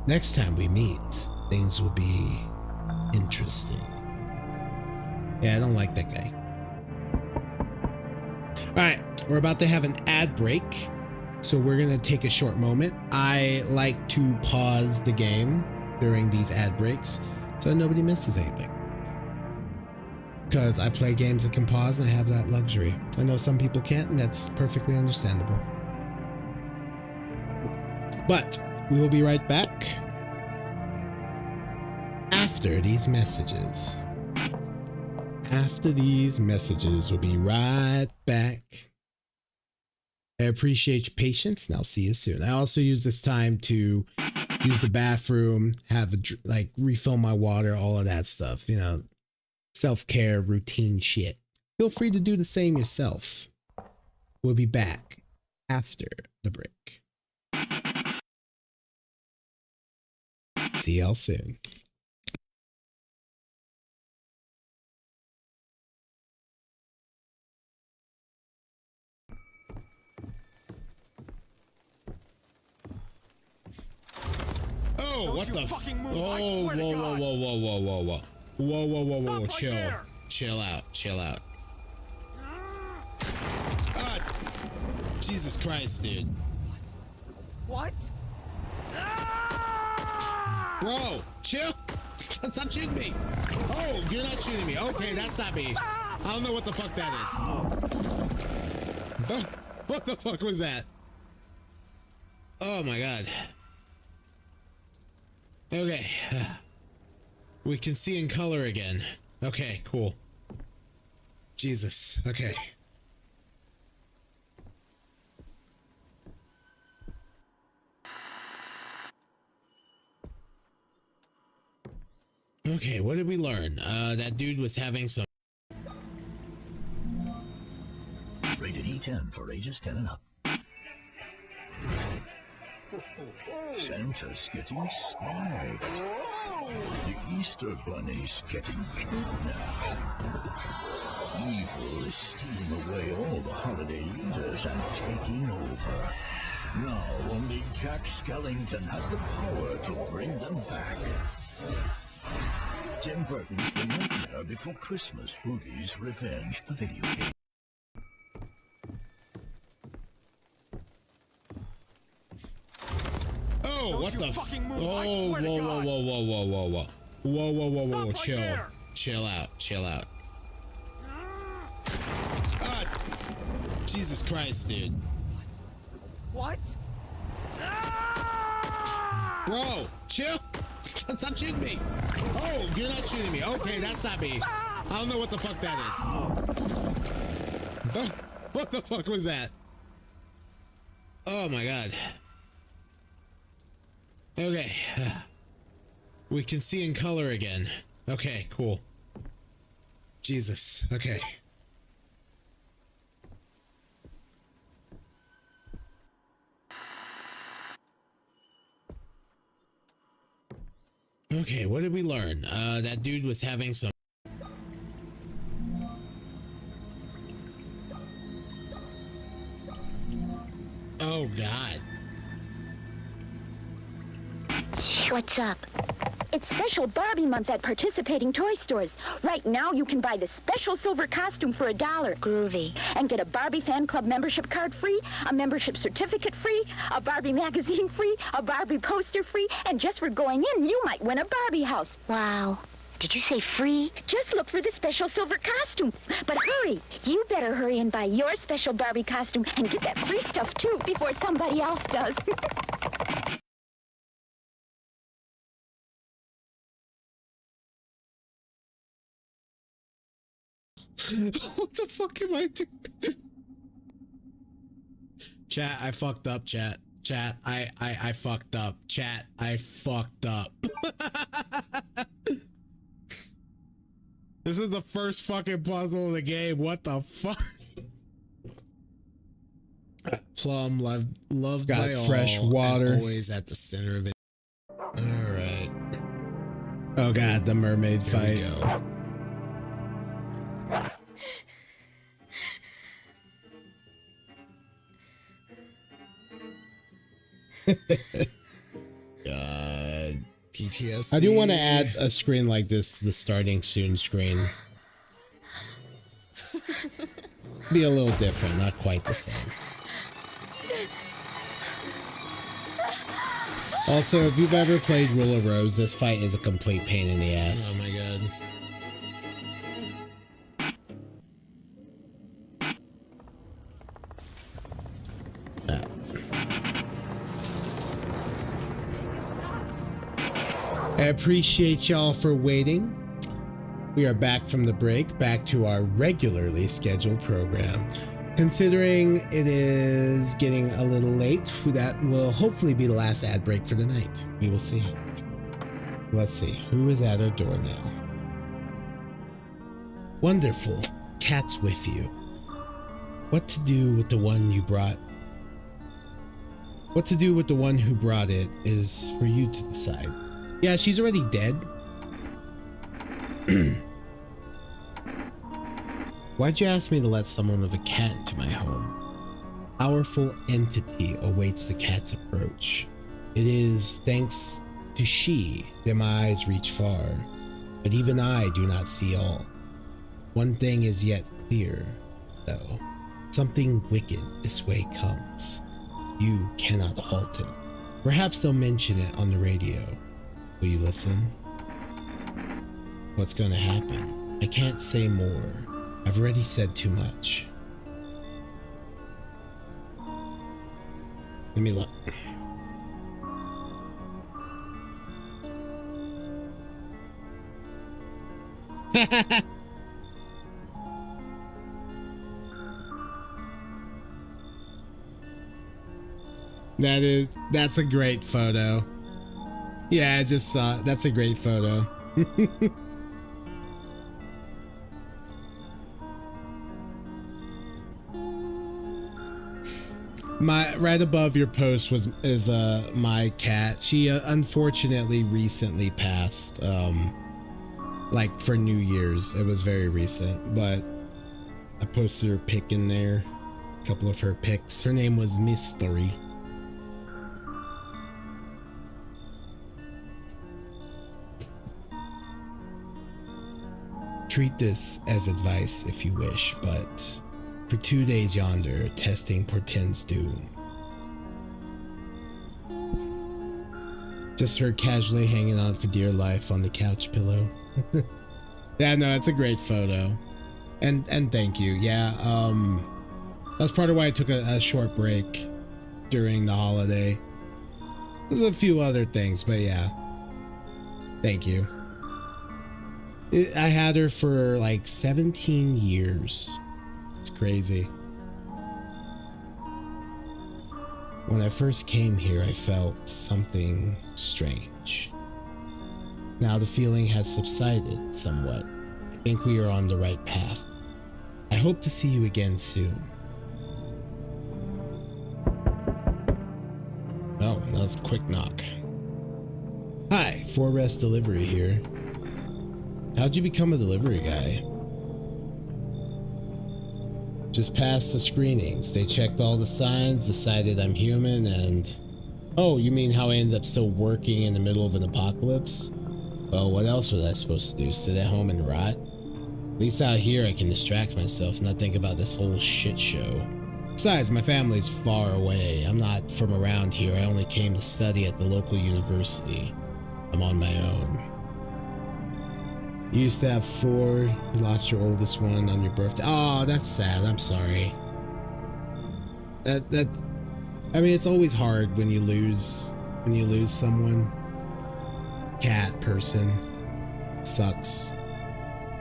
S1: Next time we meet, things will be interesting. Yeah, I don't like that guy. Alright, we're about to have an ad break, so we're gonna take a short moment. I like to pause the game during these ad breaks so nobody misses anything. Because I play games that can pause and I have that luxury. I know some people can't, and that's perfectly understandable. But we will be right back after these messages. After these messages, we'll be right back. I appreciate your patience, and I'll see you soon. I also use this time to use the bathroom, have a, refill my water, all of that stuff. You know, self-care, routine shit. Feel free to do the same yourself. We'll be back after the break. See y'all soon. Oh, what the f- Oh, whoa, chill out. God. Jesus Christ, dude.
S3: What?
S1: Bro, chill. Stop shooting me. Oh, you're not shooting me. Okay, that's not me. I don't know what the fuck that is. What the fuck was that? Oh my God. Okay. We can see in color again. Okay, cool. Jesus. Okay. Okay, what did we learn? That dude was having some.
S5: Rated E10 for ages 10 and up. Santa's getting snagged. The Easter Bunny's getting killed now. Evil is stealing away all the holiday leaders and taking over. Now only Jack Skellington has the power to bring them back. Tim Burton's The Nightmare Before Christmas, Boogie's Revenge, the video game.
S1: Oh, what the
S4: fucking move, I
S1: Oh,
S4: swear to
S1: whoa,
S4: God.
S1: whoa.
S4: Stop
S1: Chill.
S4: right there.
S1: Chill out. Ah, Jesus Christ, dude.
S3: What?
S1: Bro, chill. Stop shooting me. Oh, you're not shooting me. Okay, that's not me. I don't know what the fuck that is. What the fuck was that? Oh my God. Okay. We can see in color again. Okay, cool. Jesus. Okay. Okay, what did we learn? That dude was having some. Oh God.
S6: What's up? It's special Barbie month at participating toy stores. Right now, you can buy the special silver costume for $1. Groovy. And get a Barbie fan club membership card free, a membership certificate free, a Barbie magazine free, a Barbie poster free, and just for going in, you might win a Barbie house. Wow. Did you say free? Just look for the special silver costume. But hurry! You better hurry and buy your special Barbie costume and get that free stuff too before somebody else does.
S1: What the fuck am I doing? Chat, I fucked up, chat. Chat, I fucked up. Chat, I fucked up. This is the first fucking puzzle of the game. What the fuck? Plum, loved
S7: Got
S1: by
S7: fresh
S1: all,
S7: water.
S1: and always at the center of it. All right. Oh God, the mermaid fight. Go. God, PTSD.
S7: I do want to add a screen like this, the starting soon screen. Be a little different, not quite the same. Also, if you've ever played Rule of Rose, this fight is a complete pain in the ass.
S1: Oh my God.
S7: I appreciate y'all for waiting. We are back from the break, back to our regularly scheduled program. Considering it is getting a little late, that will hopefully be the last ad break for the night. We will see. Let's see, who is at our door now? Wonderful. Cat's with you. What to do with the one you brought? What to do with the one who brought it is for you to decide. Yeah, she's already dead. Why'd you ask me to let someone with a cat into my home? Powerful entity awaits the cat's approach. It is thanks to she that my eyes reach far, but even I do not see all. One thing is yet clear, though. Something wicked this way comes. You cannot halt it. Perhaps they'll mention it on the radio. Will you listen? What's going to happen? I can't say more. I've already said too much. Let me look.
S1: That's a great photo. Yeah, I just saw it. That's a great photo. Right above your post is my cat. She unfortunately recently passed, like for New Year's. It was very recent, but I posted her pic in there, a couple of her pics. Her name was Mystery. Treat this as advice if you wish, but for 2 days yonder, testing portends doom. Just her casually hanging on for dear life on the couch pillow. Yeah, no, it's a great photo. And thank you. Yeah, that's part of why I took a short break during the holiday. There's a few other things, but yeah. Thank you. I had her for like 17 years. It's crazy. When I first came here, I felt something strange. Now the feeling has subsided somewhat. I think we are on the right path. I hope to see you again soon. Oh, that was a quick knock. Hi, 4Rest Delivery here. How'd you become a delivery guy? Just passed the screenings. They checked all the signs, decided I'm human, and... Oh, you mean how I ended up still working in the middle of an apocalypse? Well, what else was I supposed to do? Sit at home and rot? At least out here I can distract myself and not think about this whole shit show. Besides, my family's far away. I'm not from around here. I only came to study at the local university. I'm on my own. You used to have 4. You lost your oldest one on your birthday. Oh, that's sad. I'm sorry. I mean, it's always hard when you lose someone. Cat person sucks.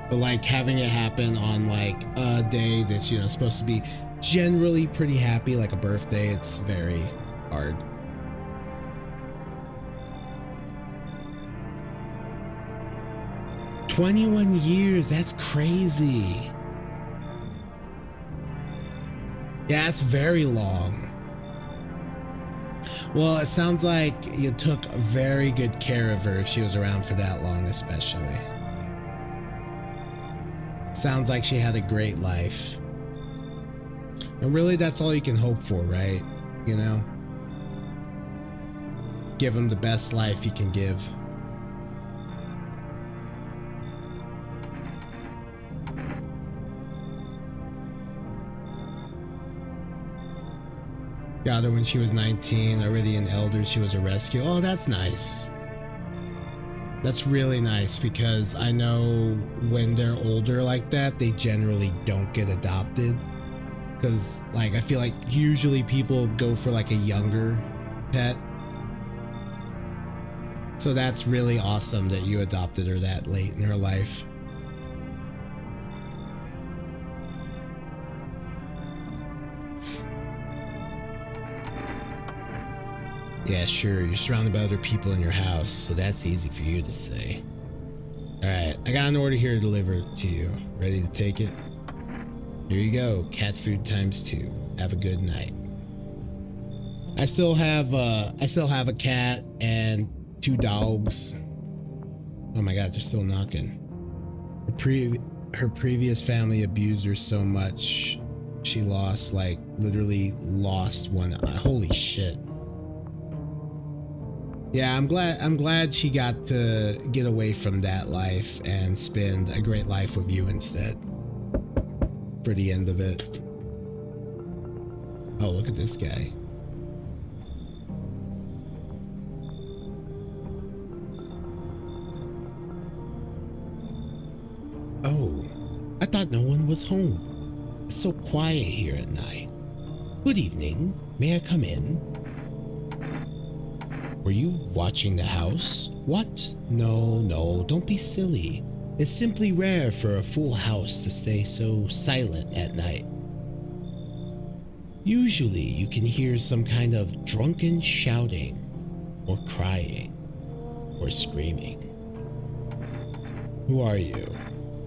S1: But like having it happen on like a day that's, you know, supposed to be generally pretty happy, like a birthday, it's very hard. "21 years, that's crazy." Yeah, it's very long. Well, it sounds like you took very good care of her if she was around for that long, especially. Sounds like she had a great life. And really, that's all you can hope for, right? You know? Give them the best life you can give. Got her when she was 19, already an elder. She was a rescue. Oh, that's nice. That's really nice, because I know when they're older like that, they generally don't get adopted. Because, like, I feel like usually people go for like a younger pet. So that's really awesome that you adopted her that late in her life. Yeah, sure, you're surrounded by other people in your house, so that's easy for you to say. Alright, I got an order here delivered to you. Ready to take it? Here you go, cat food ×2. Have a good night. I still have a cat and 2 dogs. Oh my god, they're still knocking. Her previous family abused her so much, she lost, like, literally lost one eye. Holy shit. Yeah, I'm glad she got to get away from that life and spend a great life with you instead. For the end of it. Oh, look at this guy. Oh, I thought no one was home. It's so quiet here at night. Good evening. May I come in? Were you watching the house? What? No, don't be silly.
S7: It's simply rare for a full house to stay so silent at night. Usually you can hear some kind of drunken shouting, or crying, or screaming. Who are you?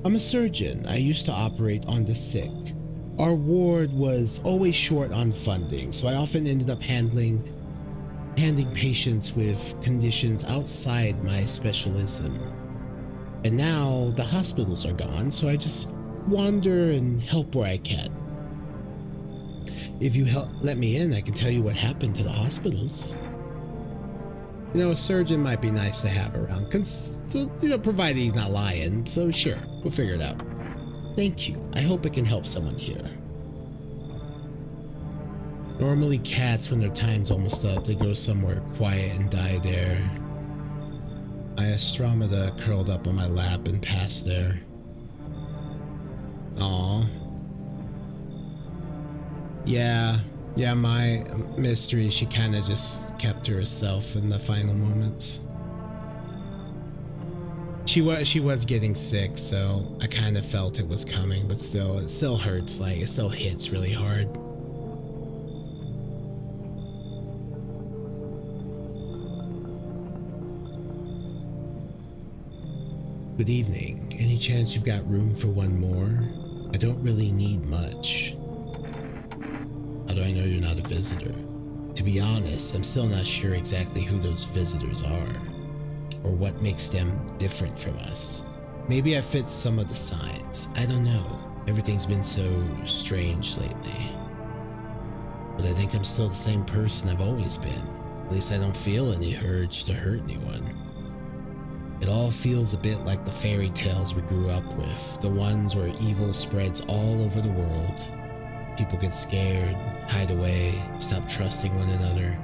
S7: I'm a surgeon. I used to operate on the sick. Our ward was always short on funding, so I often ended up handling patients with conditions outside my specialism. And now the hospitals are gone, so I just wander and help where I can. If you let me in, I can tell you what happened to the hospitals. You know, a surgeon might be nice to have around, provided he's not lying, so sure, we'll figure it out. Thank you. I hope it can help someone here. Normally cats, when their time's almost up, they go somewhere quiet and die there. Iastromeda curled up on my lap and passed there. Aww. Yeah, my mystery, she kind of just kept to herself in the final moments. She was getting sick, so I kind of felt it was coming, but still, it still hurts, like, it still hits really hard. Good evening. Any chance you've got room for one more? I don't really need much. How do I know you're not a visitor? To be honest, I'm still not sure exactly who those visitors are, or what makes them different from us. Maybe I fit some of the signs. I don't know. Everything's been so strange lately. But I think I'm still the same person I've always been. At least I don't feel any urge to hurt anyone. It all feels a bit like the fairy tales we grew up with, the ones where evil spreads all over the world. People get scared, hide away, stop trusting one another.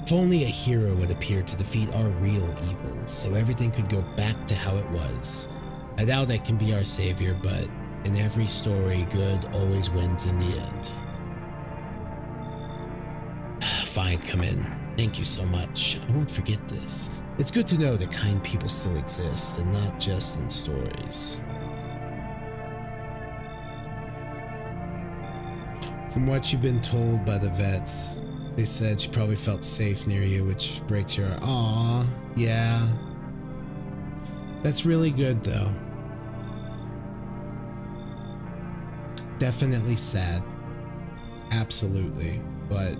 S7: If only a hero would appear to defeat our real evils, so everything could go back to how it was. I doubt I can be our savior, but in every story, good always wins in the end. Fine, come in. Thank you so much. I won't forget this. It's good to know that kind people still exist, and not just in stories. From what you've been told by the vets, they said she probably felt safe near you, which breaks your heart. Aw, yeah. That's really good, though. Definitely sad. Absolutely. But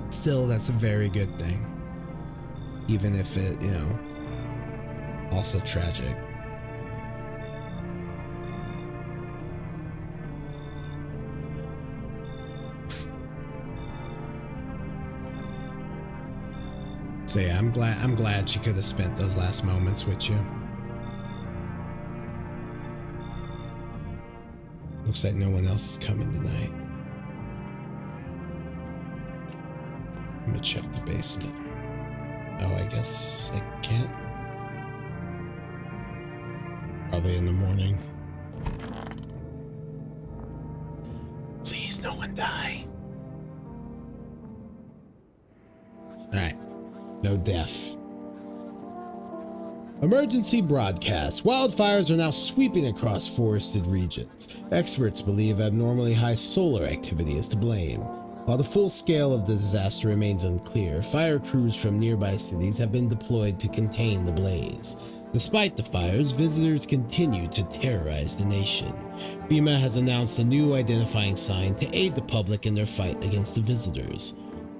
S7: still, that's a very good thing. Even if it, also tragic. So yeah, I'm glad she could have spent those last moments with you. Looks like no one else is coming tonight. I'm gonna check the basement. Oh, I guess I can't. Probably in the morning. Please, no one die. Alright. No death. Emergency broadcast. Wildfires are now sweeping across forested regions. Experts believe abnormally high solar activity is to blame. While the full scale of the disaster remains unclear, fire crews from nearby cities have been deployed to contain the blaze. Despite the fires, visitors continue to terrorize the nation. FEMA has announced a new identifying sign to aid the public in their fight against the visitors.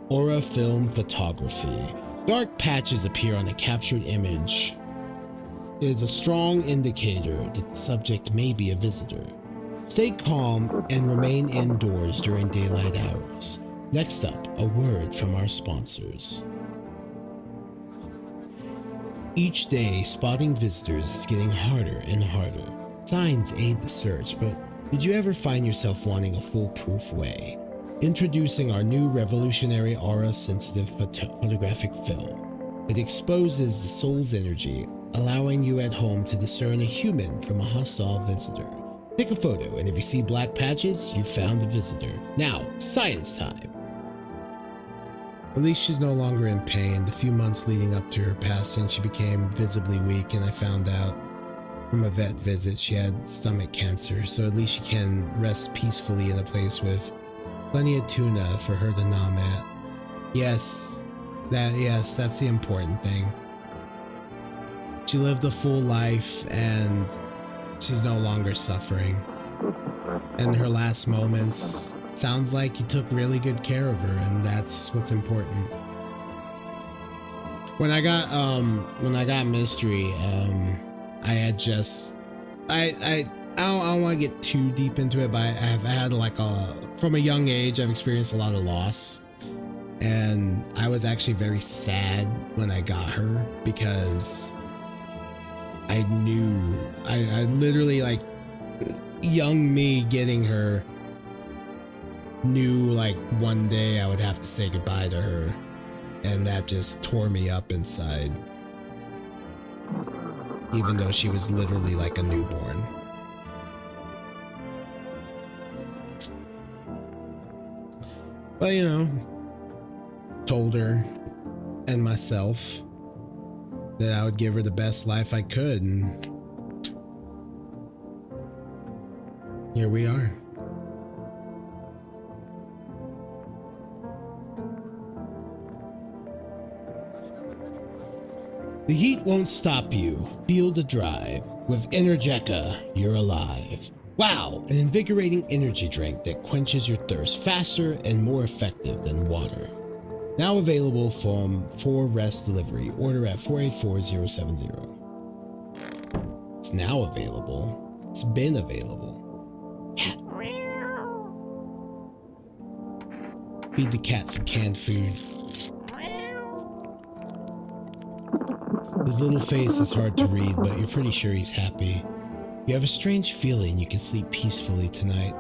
S7: Aura Film Photography. Dark patches appear on a captured image. It is a strong indicator that the subject may be a visitor. Stay calm and remain indoors during daylight hours. Next up, a word from our sponsors. Each day, spotting visitors is getting harder and harder. Signs aid the search, but did you ever find yourself wanting a foolproof way? Introducing our new revolutionary aura-sensitive photographic film. It exposes the soul's energy, allowing you at home to discern a human from a hostile visitor. Take a photo, and if you see black patches, you found a visitor. Now, science time! At least she's no longer in pain. The few months leading up to her passing, she became visibly weak, and I found out. from a vet visit. She had stomach cancer, so at least she can rest peacefully in a place with plenty of tuna for her to nom at. Yes, that's the important thing. She lived a full life and she's no longer suffering. And her last moments, sounds like you took really good care of her, and that's what's important. When I got Mystery, I had just I don't want to get too deep into it, but I've had from a young age I've experienced a lot of loss, and I was actually very sad when I got her because I knew I literally, like, young me getting her, knew like one day I would have to say goodbye to her, and that just tore me up inside, even though she was literally like a newborn. But you know, told her and myself that I would give her the best life I could, and here we are. The heat won't stop you. Feel the drive. With Energeca, you're alive. Wow, an invigorating energy drink that quenches your thirst faster and more effective than water. Now available from 4Rest Delivery. Order at 484070. It's now available. It's been available. Cat. Feed the cat some canned food. His little face is hard to read, but you're pretty sure he's happy. You have a strange feeling you can sleep peacefully tonight.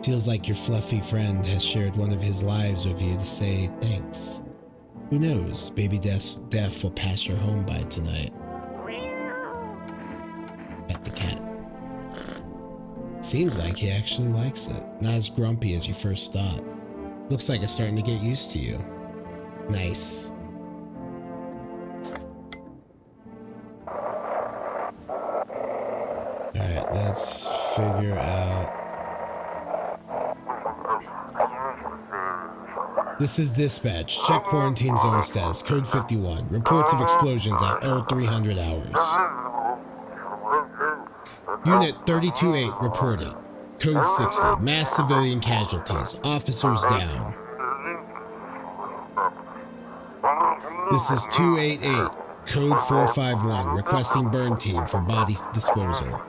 S7: Feels like your fluffy friend has shared one of his lives with you to say thanks. Who knows, baby Death will pass your home by tonight. Pet the cat. Seems like he actually likes it. Not as grumpy as you first thought. Looks like it's starting to get used to you. Nice. Alright, let's figure out. This is dispatch. Check quarantine zone status. Code 51. Reports of explosions at 0300 hours. Unit 32-8 reporting. Code 60. Mass civilian casualties. Officers down. This is 288. Code 451. Requesting burn team for body disposal.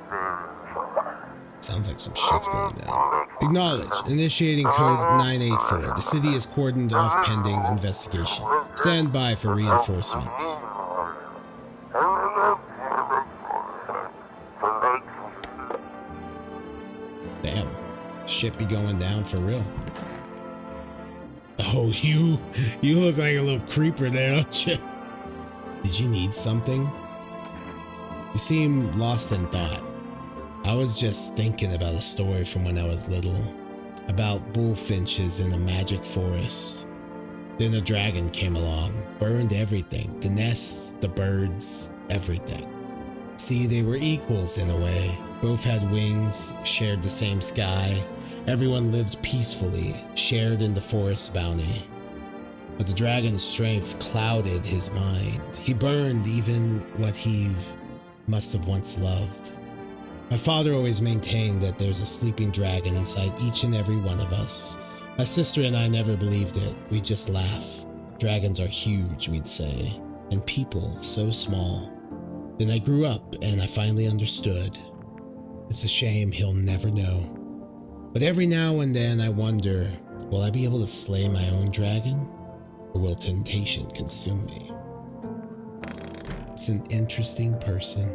S7: Sounds like some shit's going down. Acknowledge. Initiating code 984. The city is cordoned off pending investigation. Stand by for reinforcements. Damn. Shit be going down for real. Oh, you look like a little creeper there, don't you? Did you need something? You seem lost in thought. I was just thinking about a story from when I was little, about bullfinches in a magic forest. Then a dragon came along, burned everything, the nests, the birds, everything. See, they were equals in a way. Both had wings, shared the same sky. Everyone lived peacefully, shared in the forest's bounty. But the dragon's strength clouded his mind. He burned even what he must have once loved. My father always maintained that there's a sleeping dragon inside each and every one of us. My sister and I never believed it. We'd just laugh. Dragons are huge, we'd say, and people so small. Then I grew up and I finally understood. It's a shame he'll never know. But every now and then I wonder, will I be able to slay my own dragon? Or will temptation consume me? It's an interesting person.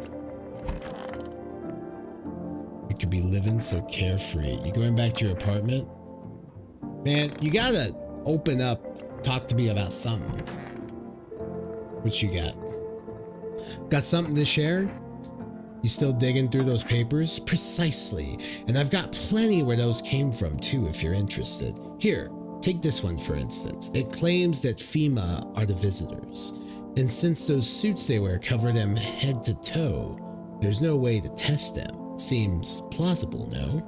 S7: You could be living so carefree. You going back to your apartment? Man, you gotta open up, talk to me about something. What you got? Got something to share? You still digging through those papers? Precisely. And I've got plenty where those came from too, if you're interested. Here, take this one for instance. It claims that FEMA are the visitors. And since those suits they wear cover them head to toe, There's no way to test them. Seems plausible, no?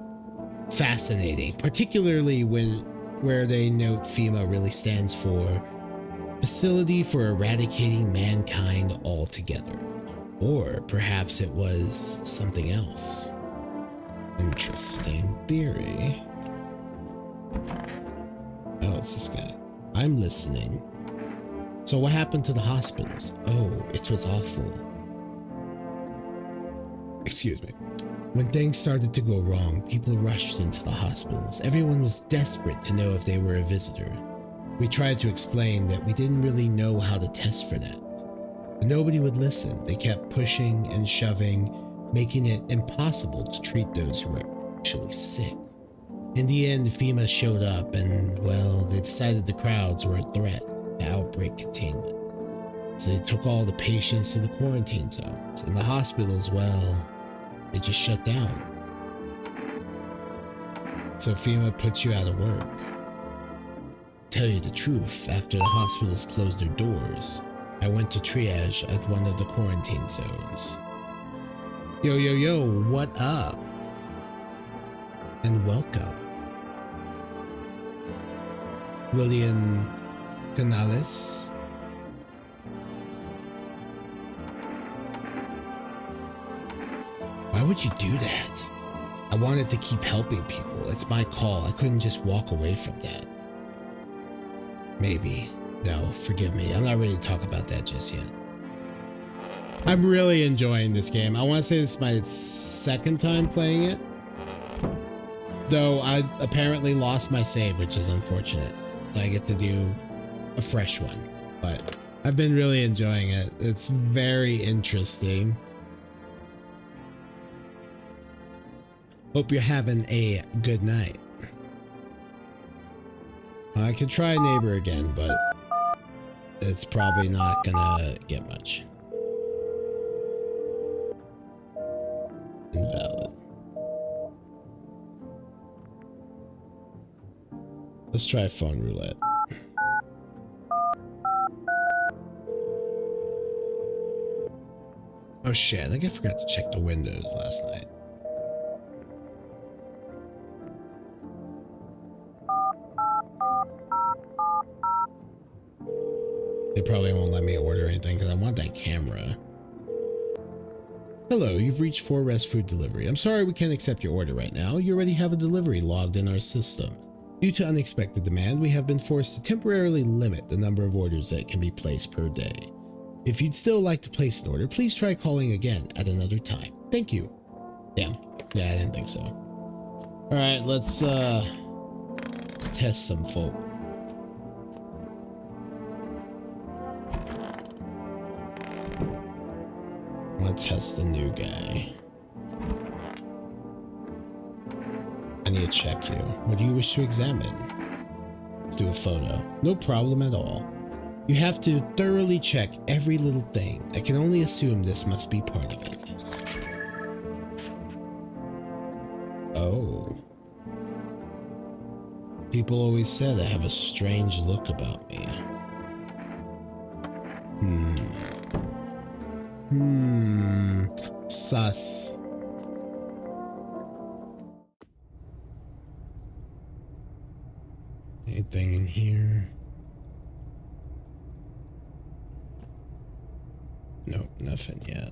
S7: Fascinating, particularly where they note FEMA really stands for Facility for Eradicating Mankind Altogether. Or perhaps it was something else. Interesting theory. Oh, it's this guy. I'm listening. So what happened to the hospitals? Oh, it was awful. Excuse me. When things started to go wrong, people rushed into the hospitals. Everyone was desperate to know if they were a visitor. We tried to explain that we didn't really know how to test for that. But nobody would listen. They kept pushing and shoving, making it impossible to treat those who were actually sick. In the end, FEMA showed up and, well, they decided the crowds were a threat to outbreak containment. So they took all the patients to the quarantine zones. And the hospitals, well, they just shut down. So FEMA puts you out of work. Tell you the truth, after the hospitals closed their doors, I went to triage at one of the quarantine zones. Yo, yo, yo, what up? And welcome. William Canales. Why would you do that? I wanted to keep helping people. It's my call. I couldn't just walk away from that. Maybe. No, forgive me. I'm not ready to talk about that just yet. I'm really enjoying this game. I want to say this is my second time playing it. Though I apparently lost my save, which is unfortunate. So I get to do a fresh one. But I've been really enjoying it. It's very interesting. Hope you're having a good night. I could try neighbor again, but it's probably not gonna get much. Invalid. Let's try phone roulette. Oh shit, I think I forgot to check the windows last night. They probably won't let me order anything because I want that camera. Hello, you've reached Forest Food Delivery. I'm sorry we can't accept your order right now. You already have a delivery logged in our system. Due to unexpected demand, we have been forced to temporarily limit the number of orders that can be placed per day. If you'd still like to place an order, please try calling again at another time. Thank you. Damn. Yeah, I didn't think so. Alright, let's test some folk. Let's test the new guy. I need to check you. What do you wish to examine? Let's do a photo. No problem at all. You have to thoroughly check every little thing. I can only assume this must be part of it. Oh. People always said I have a strange look about me. Sus. Anything in here? Nope, nothing yet.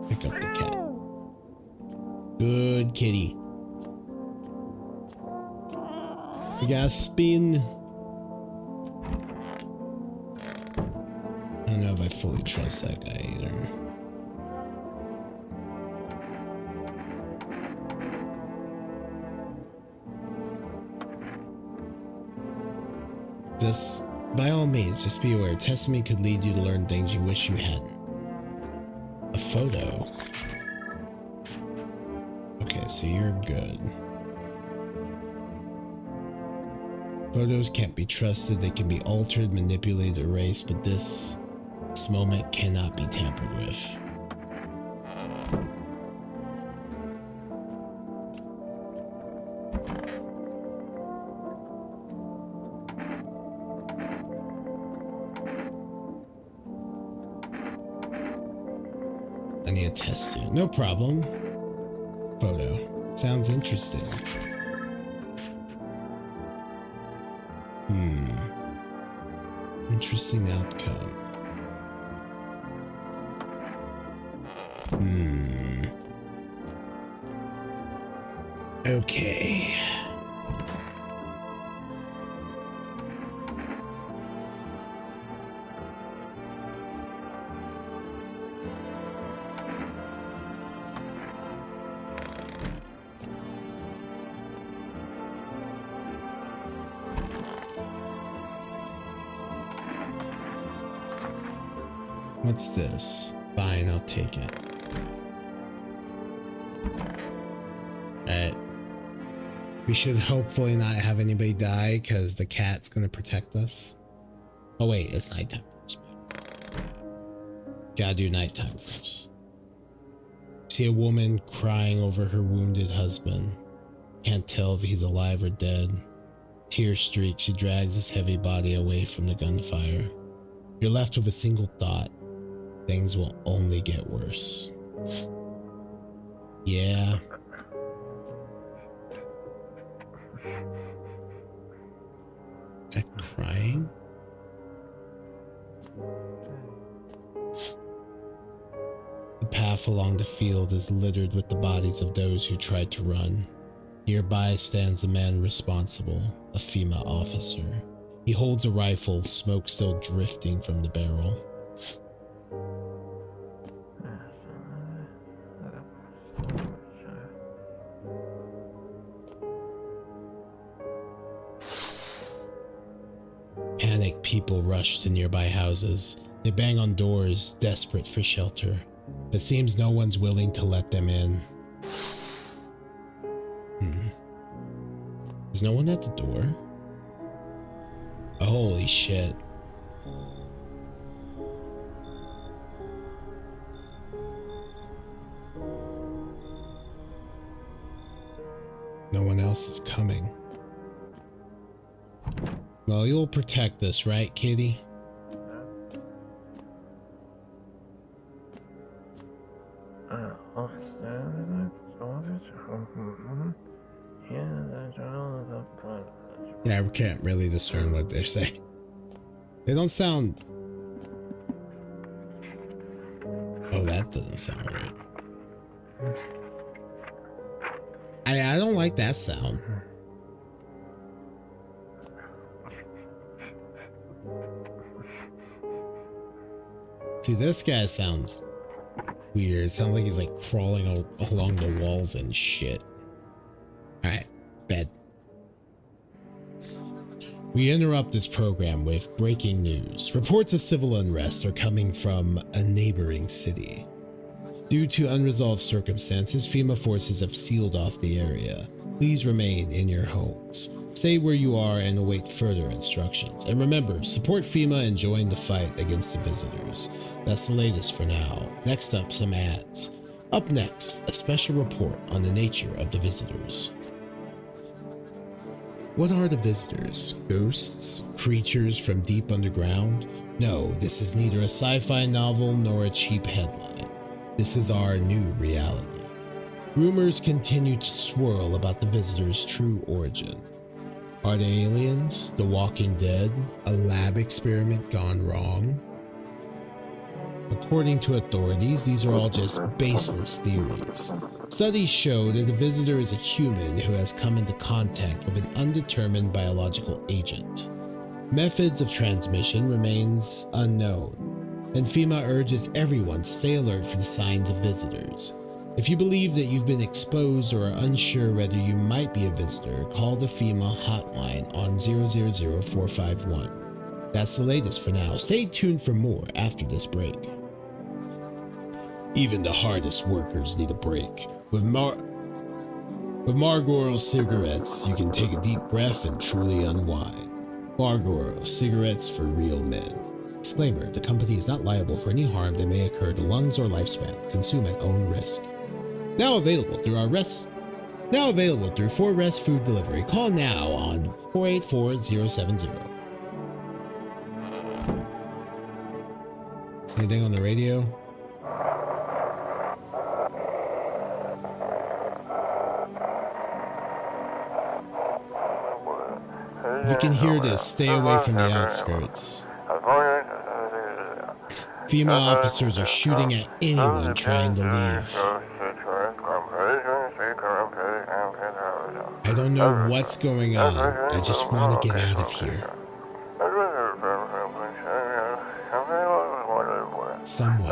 S7: Pick up the cat. Good kitty. We gotta spin. I don't know if I fully trust that guy either. Just, by all means, just be aware. Testing could lead you to learn things you wish you hadn't. A photo. Okay, so you're good. Photos can't be trusted. They can be altered, manipulated, erased, but this moment cannot be tampered with.
S1: I need a test tube. No problem. Photo. Sounds interesting. Interesting outcome. Okay. What's this? Fine, I'll take it. Alright. We should hopefully not have anybody die because the cat's gonna protect us. Oh wait, it's nighttime first. Gotta do nighttime first. See a woman crying over her wounded husband. Can't tell if he's alive or dead. Tears streak, she drags his heavy body away from the gunfire. You're left with a single thought. Things will only get worse. Yeah. Is that crying? The path along the field is littered with the bodies of those who tried to run. Nearby stands the man responsible, a FEMA officer. He holds a rifle, smoke still drifting from the barrel. Panicked people rush to nearby houses. They bang on doors, desperate for shelter. It seems no one's willing to let them in. Is no one at the door? Holy shit. No one else is coming. Well, you'll protect us, right, kitty? Yeah, we can't really discern what they're saying. They don't sound... Oh, that doesn't sound right. I don't like that sound. See, this guy sounds weird. It sounds like he's like crawling along the walls and shit. Alright, bed. We interrupt this program with breaking news. Reports of civil unrest are coming from a neighboring city. Due to unresolved circumstances, FEMA forces have sealed off the area. Please remain in your homes. Stay where you are and await further instructions. And remember, support FEMA and join the fight against the visitors. That's the latest for now. Next up, some ads. Up next, a special report on the nature of the visitors. What are the visitors? Ghosts? Creatures from deep underground? No, this is neither a sci-fi novel nor a cheap headline. This is our new reality. Rumors continue to swirl about the visitors' true origin. Are they aliens? The Walking Dead? A lab experiment gone wrong? According to authorities, these are all just baseless theories. Studies show that the visitor is a human who has come into contact with an undetermined biological agent. Methods of transmission remains unknown, and FEMA urges everyone stay alert for the signs of visitors. If you believe that you've been exposed or are unsure whether you might be a visitor, call the FEMA hotline on 000-451. That's the latest for now. Stay tuned for more after this break. Even the hardest workers need a break. With Marlboro cigarettes, you can take a deep breath and truly unwind. Marlboro, cigarettes for real men. Disclaimer, the company is not liable for any harm that may occur to lungs or lifespan. Consume at own risk. Now available through 4Rest Food Delivery. Call now on 484-070. Anything on the radio? If you can hear this, stay away from the outskirts. FEMA officers are shooting at anyone trying to leave. I don't know what's going on. I just want to get out of here. Someone,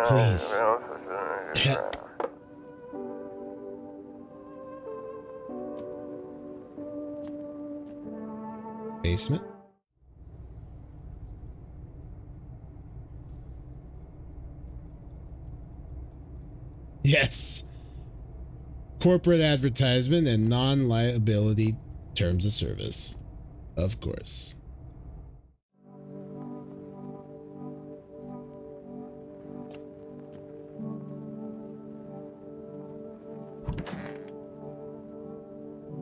S1: please. Basement? Yes. Corporate advertisement and non-liability terms of service. Of course.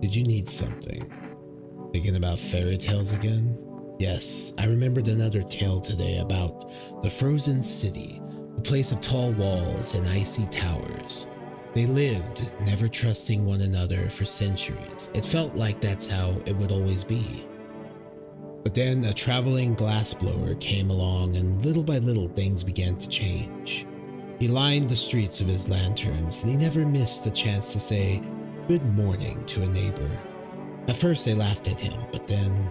S1: Did you need something? Thinking about fairy tales again? Yes, I remembered another tale today about the frozen city, a place of tall walls and icy towers. They lived, never trusting one another for centuries. It felt like that's how it would always be. But then a traveling glassblower came along, and little by little things began to change. He lined the streets with his lanterns, and he never missed a chance to say good morning to a neighbor. At first they laughed at him, but then,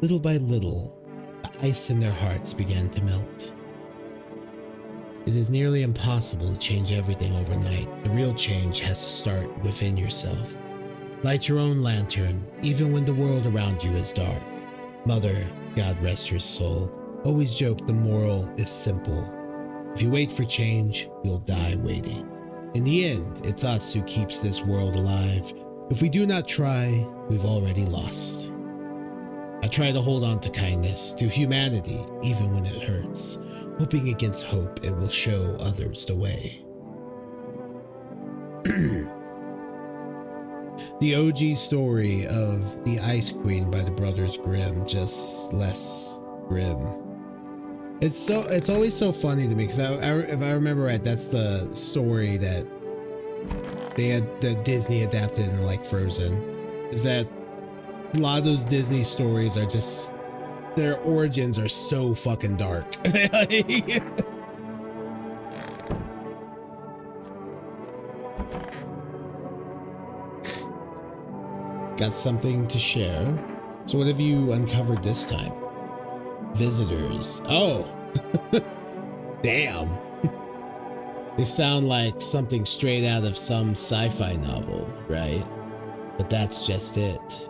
S1: little by little, the ice in their hearts began to melt. It is nearly impossible to change everything overnight. The real change has to start within yourself. Light your own lantern, even when the world around you is dark. Mother, God rest her soul, always joked the moral is simple. If you wait for change, you'll die waiting. In the end, it's us who keeps this world alive. If we do not try, we've already lost. I try to hold on to kindness, to humanity, even when it hurts, hoping against hope it will show others the way. The OG story of The Ice Queen by the Brothers Grimm, just less grim. It's always so funny to me because if I remember right, that's the story that Disney adapted in like Frozen. Is that a lot of those Disney stories are just, their origins are so fucking dark. Got something to share. So what have you uncovered this time? Visitors. Oh, damn. They sound like something straight out of some sci-fi novel, right? But that's just it.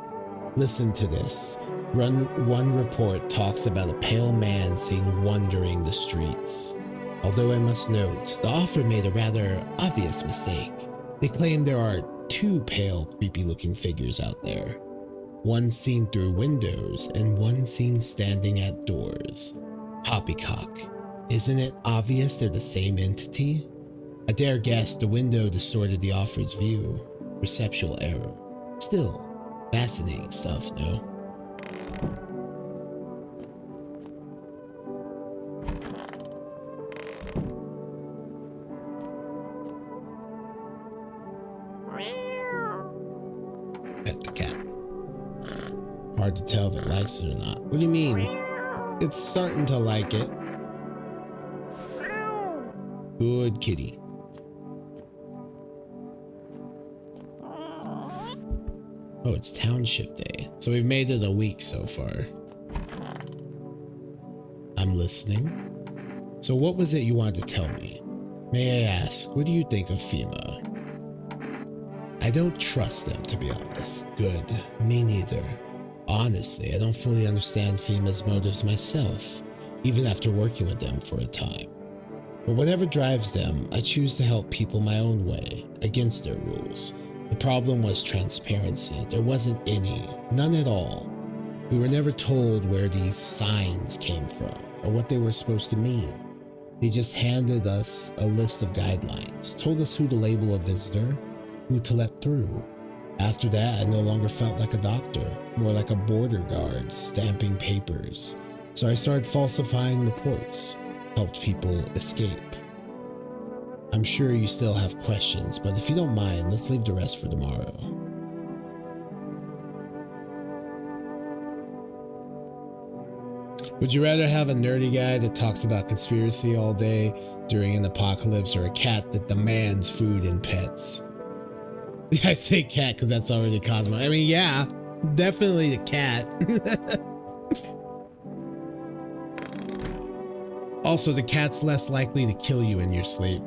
S1: Listen to this. One report talks about a pale man seen wandering the streets. Although I must note, the author made a rather obvious mistake. They claim there are two pale, creepy-looking figures out there. One seen through windows and one seen standing at doors. Poppycock. Isn't it obvious they're the same entity? I dare guess the window distorted the author's view. Perceptual error. Still, fascinating stuff, no? Pet the cat. Hard to tell if it likes it or not. What do you mean? It's starting to like it. Good kitty. Oh, it's Township Day. So we've made it a week so far. I'm listening. So what was it you wanted to tell me? May I ask, what do you think of FEMA? I don't trust them, to be honest. Good. Me neither. Honestly, I don't fully understand FEMA's motives myself, even after working with them for a time. But whatever drives them, I choose to help people my own way, against their rules. The problem was transparency. There wasn't any, none at all. We were never told where these signs came from or what they were supposed to mean. They just handed us a list of guidelines, told us who to label a visitor, who to let through. After that, I no longer felt like a doctor, more like a border guard stamping papers. So I started falsifying reports, helped people escape. I'm sure you still have questions, but if you don't mind, let's leave the rest for tomorrow. Would you rather have a nerdy guy that talks about conspiracy all day during an apocalypse, or a cat that demands food and pets? I say cat because that's already Cosmo. I mean, yeah, definitely the cat. Also, the cat's less likely to kill you in your sleep.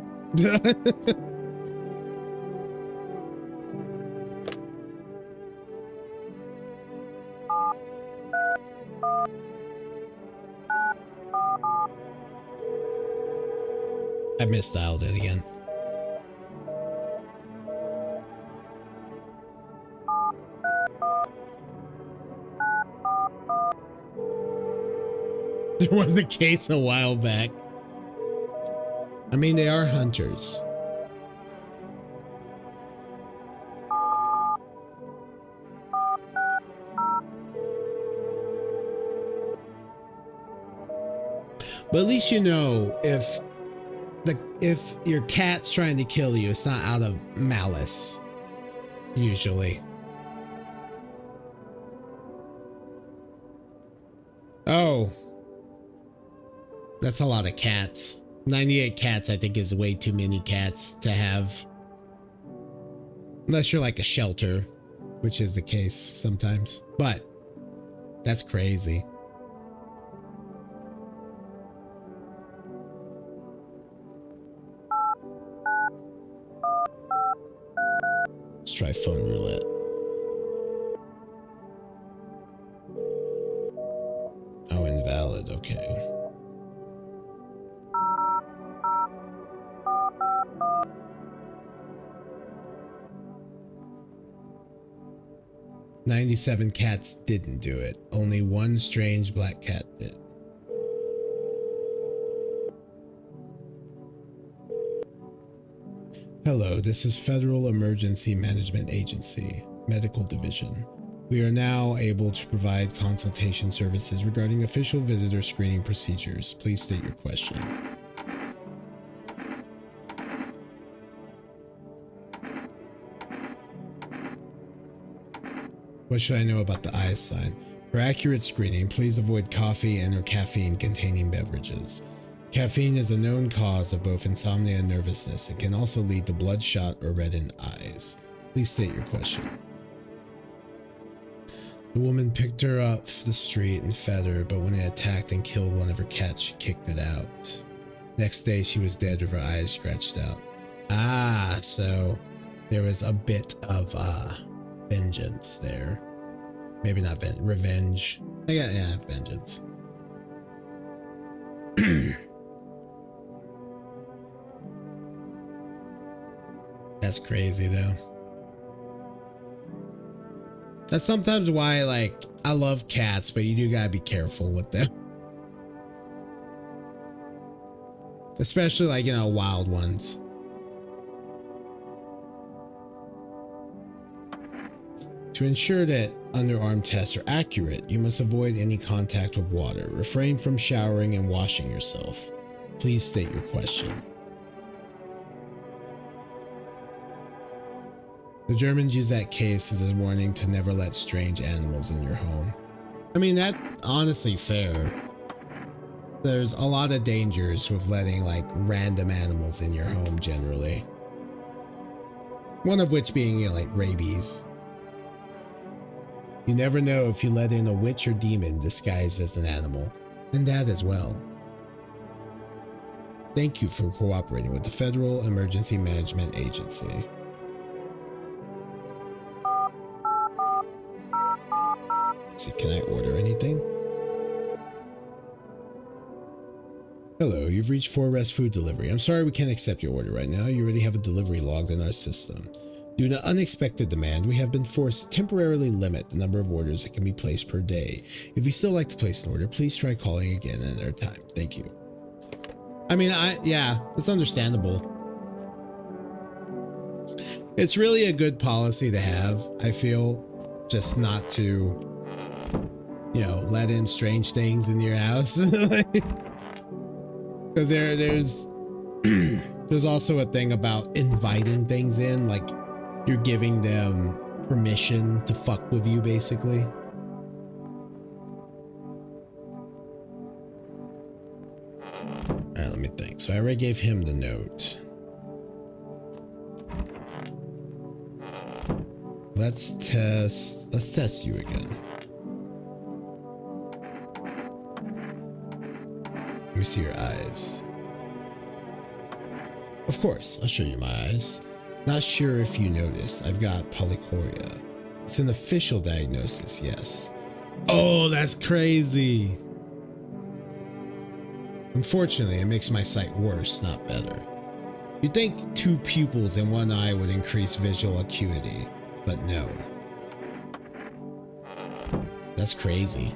S1: I misdialed it again. There was a case a while back. I mean, they are hunters. But at least you know if your cat's trying to kill you, it's not out of malice. Usually. Oh. That's a lot of cats. 98 cats, I think, is way too many cats to have. Unless you're like a shelter, which is the case sometimes. But that's crazy. Let's try phone roulette. Oh, invalid. Okay. "97 cats didn't do it. Only one strange black cat did." Hello, this is Federal Emergency Management Agency, Medical Division. We are now able to provide consultation services regarding official visitor screening procedures. Please state your question. What should I know about the IS sign? For accurate screening, please avoid coffee and/or caffeine-containing beverages. Caffeine is a known cause of both insomnia and nervousness. It can also lead to bloodshot or reddened eyes. Please state your question. The woman picked her up the street and fed her, but when it attacked and killed one of her cats, she kicked it out. Next day, she was dead with her eyes scratched out. Ah, so there was a bit of vengeance there. Maybe not revenge. Yeah, vengeance. That's crazy though. That's sometimes why, like, I love cats, but you do gotta be careful with them. Especially, like, you know, wild ones. To ensure that underarm tests are accurate, you must avoid any contact with water. Refrain from showering and washing yourself. Please state your question. The Germans use that case as a warning to never let strange animals in your home. I mean, that's honestly fair. There's a lot of dangers with letting, like, random animals in your home generally. One of which being, you know, like rabies. You never know if you let in a witch or demon disguised as an animal, and that as well. Thank you for cooperating with the Federal Emergency Management Agency. Let's see, can I order anything? Hello, you've reached 4Rest Food Delivery. I'm sorry we can't accept your order right now. You already have a delivery logged in our system. Due to unexpected demand, we have been forced to temporarily limit the number of orders that can be placed per day. If you still like to place an order, please try calling again at another time. Thank you. I mean, yeah, it's understandable. It's really a good policy to have, I feel, just not to, you know, let in strange things in your house. Because there's also a thing about inviting things in, like you're giving them permission to fuck with you, basically. I already gave him the note. Let's test you again. Let me see your eyes. Of course, I'll show you my eyes. Not sure if you noticed, I've got polychoria. It's an official diagnosis, yes. Oh, that's crazy. Unfortunately, it makes my sight worse, not better. You'd think 2 pupils in one eye would increase visual acuity, but no. That's crazy.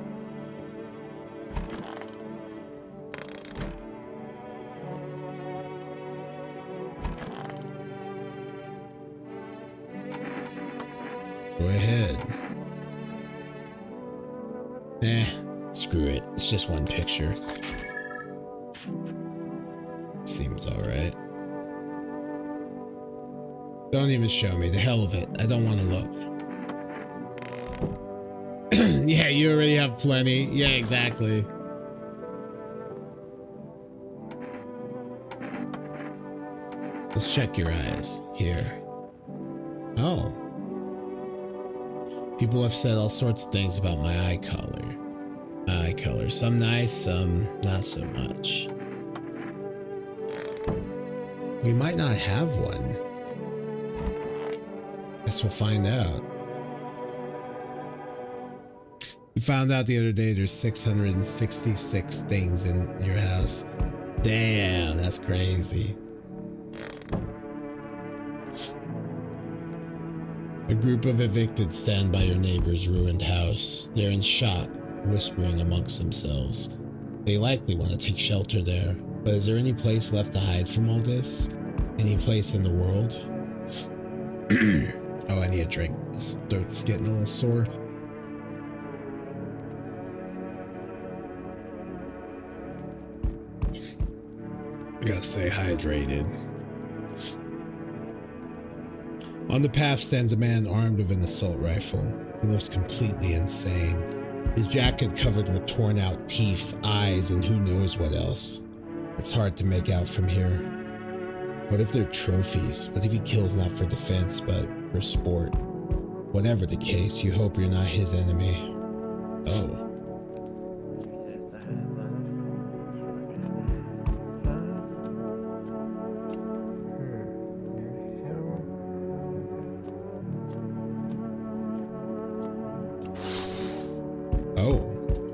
S1: Go ahead. Screw it. It's just one picture. Seems alright. Don't even show me. The hell of it. I don't want to look. Yeah, you already have plenty. Yeah, exactly. Let's check your eyes. Here. Oh. People have said all sorts of things about my eye color. Some nice, some not so much. We might not have one. Guess we'll find out. We found out the other day there's 666 things in your house. Damn, that's crazy. A group of evicted stand by your neighbor's ruined house. They're in shock, whispering amongst themselves. They likely want to take shelter there, but is there any place left to hide from all this? Any place in the world? Oh, I need a drink. This throat's getting a little sore. I gotta stay hydrated. On the path stands a man armed with an assault rifle. He looks completely insane. His jacket covered with torn out teeth, eyes, and who knows what else. It's hard to make out from here. What if they're trophies? What if he kills not for defense, but for sport? Whatever the case, you hope you're not his enemy. Oh.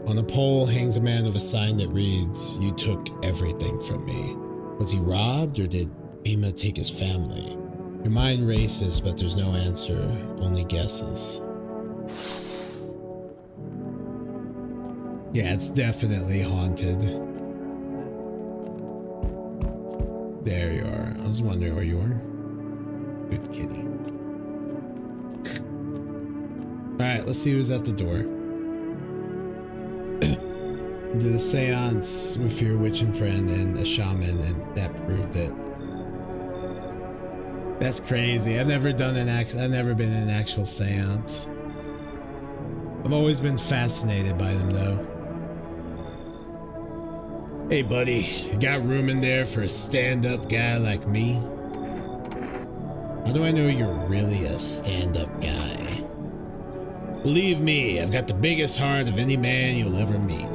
S1: On a pole hangs a man with a sign that reads, "You took everything from me." Was he robbed, or did Ima take his family? Your mind races, but there's no answer, only guesses. Yeah, it's definitely haunted. There you are. I was wondering where you were. Good kitty. Alright, let's see who's at the door. Did a seance with your witching friend and a shaman, and that proved it. That's crazy. I've never been in an actual seance. I've always been fascinated by them though. Hey buddy, you got room in there for a stand-up guy like me? How do I know you're really a stand-up guy? Believe me, I've got the biggest heart of any man you'll ever meet.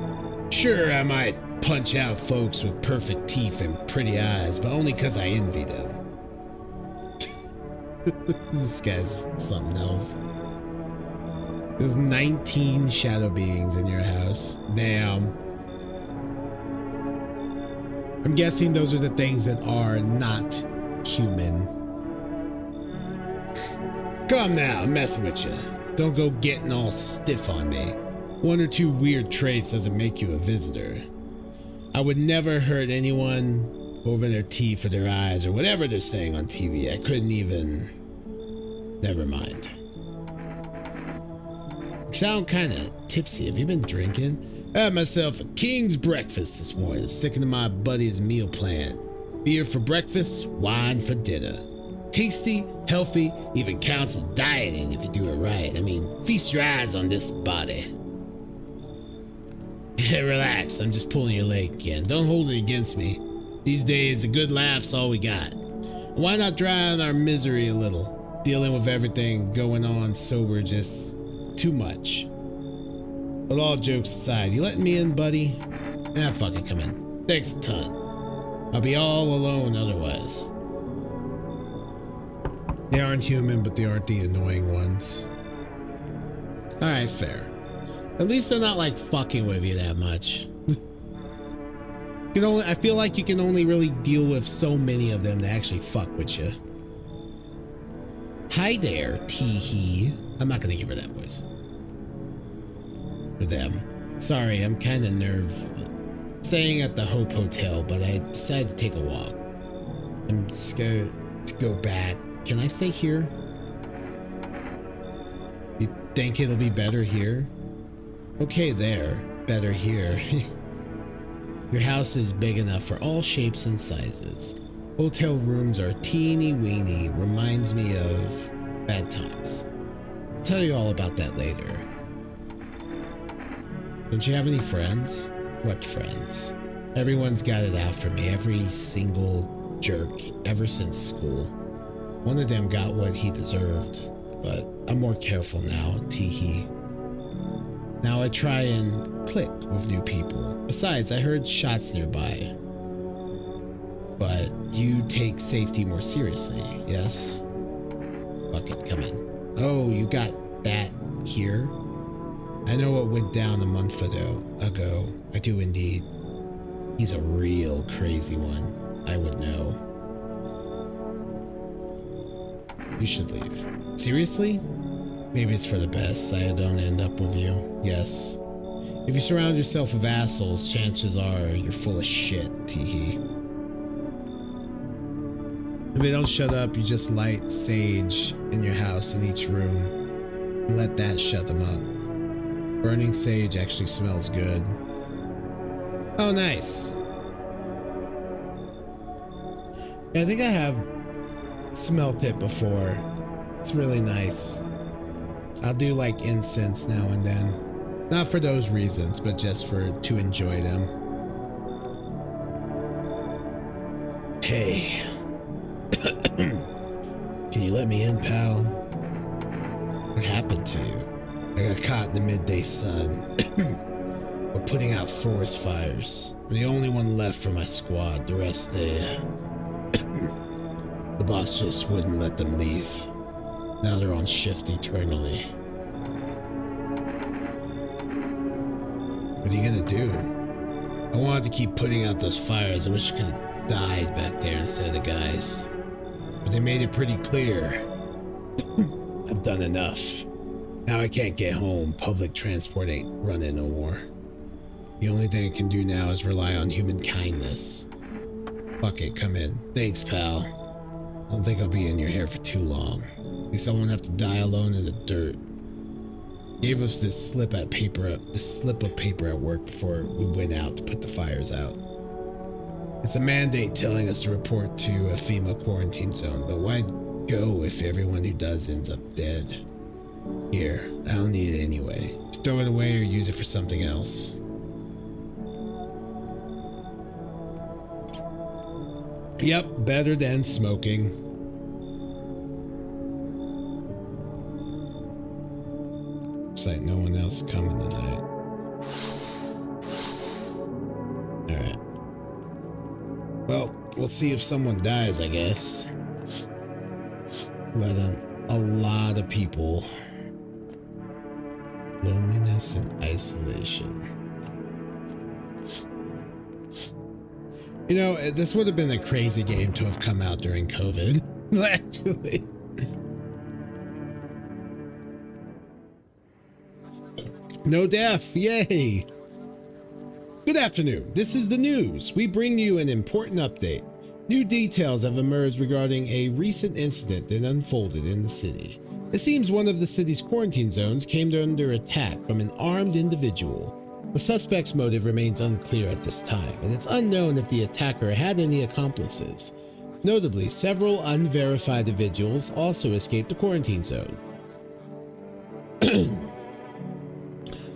S1: Sure, I might punch out folks with perfect teeth and pretty eyes, but only because I envy them. This guy's something else. There's 19 shadow beings in your house. Damn. I'm guessing those are the things that are not human. Come now, I'm messing with you. Don't go getting all stiff on me. 1 or 2 weird traits doesn't make you a visitor. I would never hurt anyone over their teeth or their eyes or whatever they're saying on TV. I couldn't even... Never mind. You sound kind of tipsy. Have you been drinking? I had myself a king's breakfast this morning, sticking to my buddy's meal plan. Beer for breakfast, wine for dinner. Tasty, healthy, even counts as dieting if you do it right. I mean, feast your eyes on this body. Relax, I'm just pulling your leg again. Don't hold it against me. These days, a good laugh's all we got. Why not drown our misery a little? Dealing with everything going on sober just too much. But all jokes aside, you letting me in, buddy? Ah, fuck it, come in. Thanks a ton. I'll be all alone otherwise. They aren't human, but they aren't the annoying ones. Alright, fair. At least they're not like fucking with you that much. I feel like you can only really deal with so many of them to actually fuck with you. Hi there, Teehee. I'm not gonna give her that voice. For them. Sorry, I'm kind of staying at the Hope Hotel, but I decided to take a walk. I'm scared to go back. Can I stay here? You think it'll be better here? Okay there, better here. Your house is big enough for all shapes and sizes. Hotel rooms are teeny weeny, reminds me of bad times. I'll tell you all about that later. Don't you have any friends? What friends? Everyone's got it out for me, every single jerk ever since school. One of them got what he deserved, but I'm more careful now, teehee. Now I try and click with new people. Besides, I heard shots nearby. But you take safety more seriously, yes? Fuck it, come in. Oh, you got that here? I know what went down a month ago. I do indeed. He's a real crazy one. I would know. You should leave. Seriously? Maybe it's for the best I don't end up with you. Yes. If you surround yourself with assholes, chances are you're full of shit, teehee. If they don't shut up, you just light sage in your house in each room and let that shut them up. Burning sage actually smells good. Oh, nice. Yeah, I think I have smelt it before. It's really nice. I'll do like incense now and then. Not for those reasons, but just to enjoy them. Hey. Can you let me in, pal? What happened to you? I got caught in the midday sun. We're putting out forest fires. I'm the only one left for my squad. The rest, the boss just wouldn't let them leave. Now they're on shift eternally. What are you gonna do? I wanted to keep putting out those fires. I wish I could have died back there instead of the guys. But they made it pretty clear. I've done enough. Now I can't get home. Public transport ain't running no more. The only thing I can do now is rely on human kindness. Fuck it, come in. Thanks, pal. I don't think I'll be in your hair for too long. At least I won't have to die alone in the dirt. Gave us this slip of paper at work before we went out to put the fires out. It's a mandate telling us to report to a FEMA quarantine zone, but why go if everyone who does ends up dead? Here, I don't need it anyway. Just throw it away or use it for something else. Yep, better than smoking. Looks like no one else coming tonight. Alright. Well, we'll see if someone dies, I guess. Let a lot of people. Loneliness and isolation. You know, this would have been a crazy game to have come out during COVID. Actually. No death, yay! Good afternoon, this is the news. We bring you an important update. New details have emerged regarding a recent incident that unfolded in the city. It seems one of the city's quarantine zones came under attack from an armed individual. The suspect's motive remains unclear at this time, and it's unknown if the attacker had any accomplices. Notably, several unverified individuals also escaped the quarantine zone.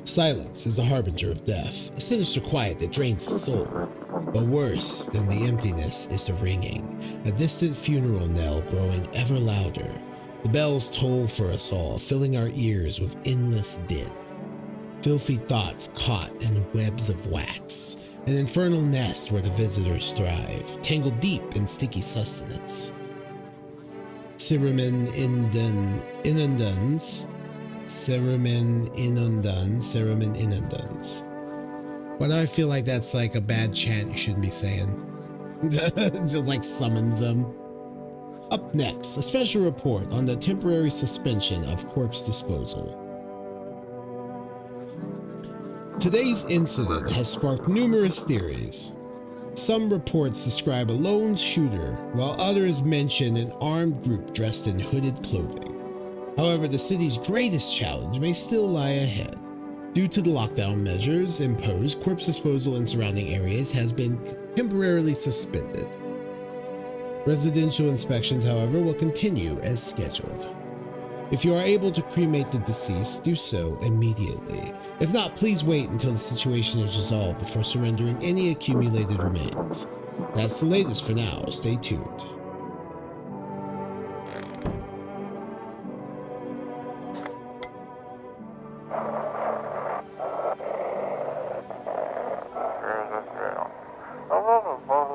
S1: Silence is a harbinger of death, a sinister quiet that drains the soul. But worse than the emptiness is the ringing, a distant funeral knell growing ever louder. The bells toll for us all, filling our ears with endless din. Filthy thoughts caught in webs of wax, an infernal nest where the visitors thrive, tangled deep in sticky sustenance. Cerumen inundans. Why do I feel like that's like a bad chant you shouldn't be saying? Just like summons them. Up next, a special report on the temporary suspension of corpse disposal. Today's incident has sparked numerous theories. Some reports describe a lone shooter, while others mention an armed group dressed in hooded clothing. However, the city's greatest challenge may still lie ahead. Due to the lockdown measures imposed, corpse disposal in surrounding areas has been temporarily suspended. Residential inspections, however, will continue as scheduled. If you are able to cremate the deceased, do so immediately. If not, please wait until the situation is resolved before surrendering any accumulated remains. That's the latest for now. Stay tuned.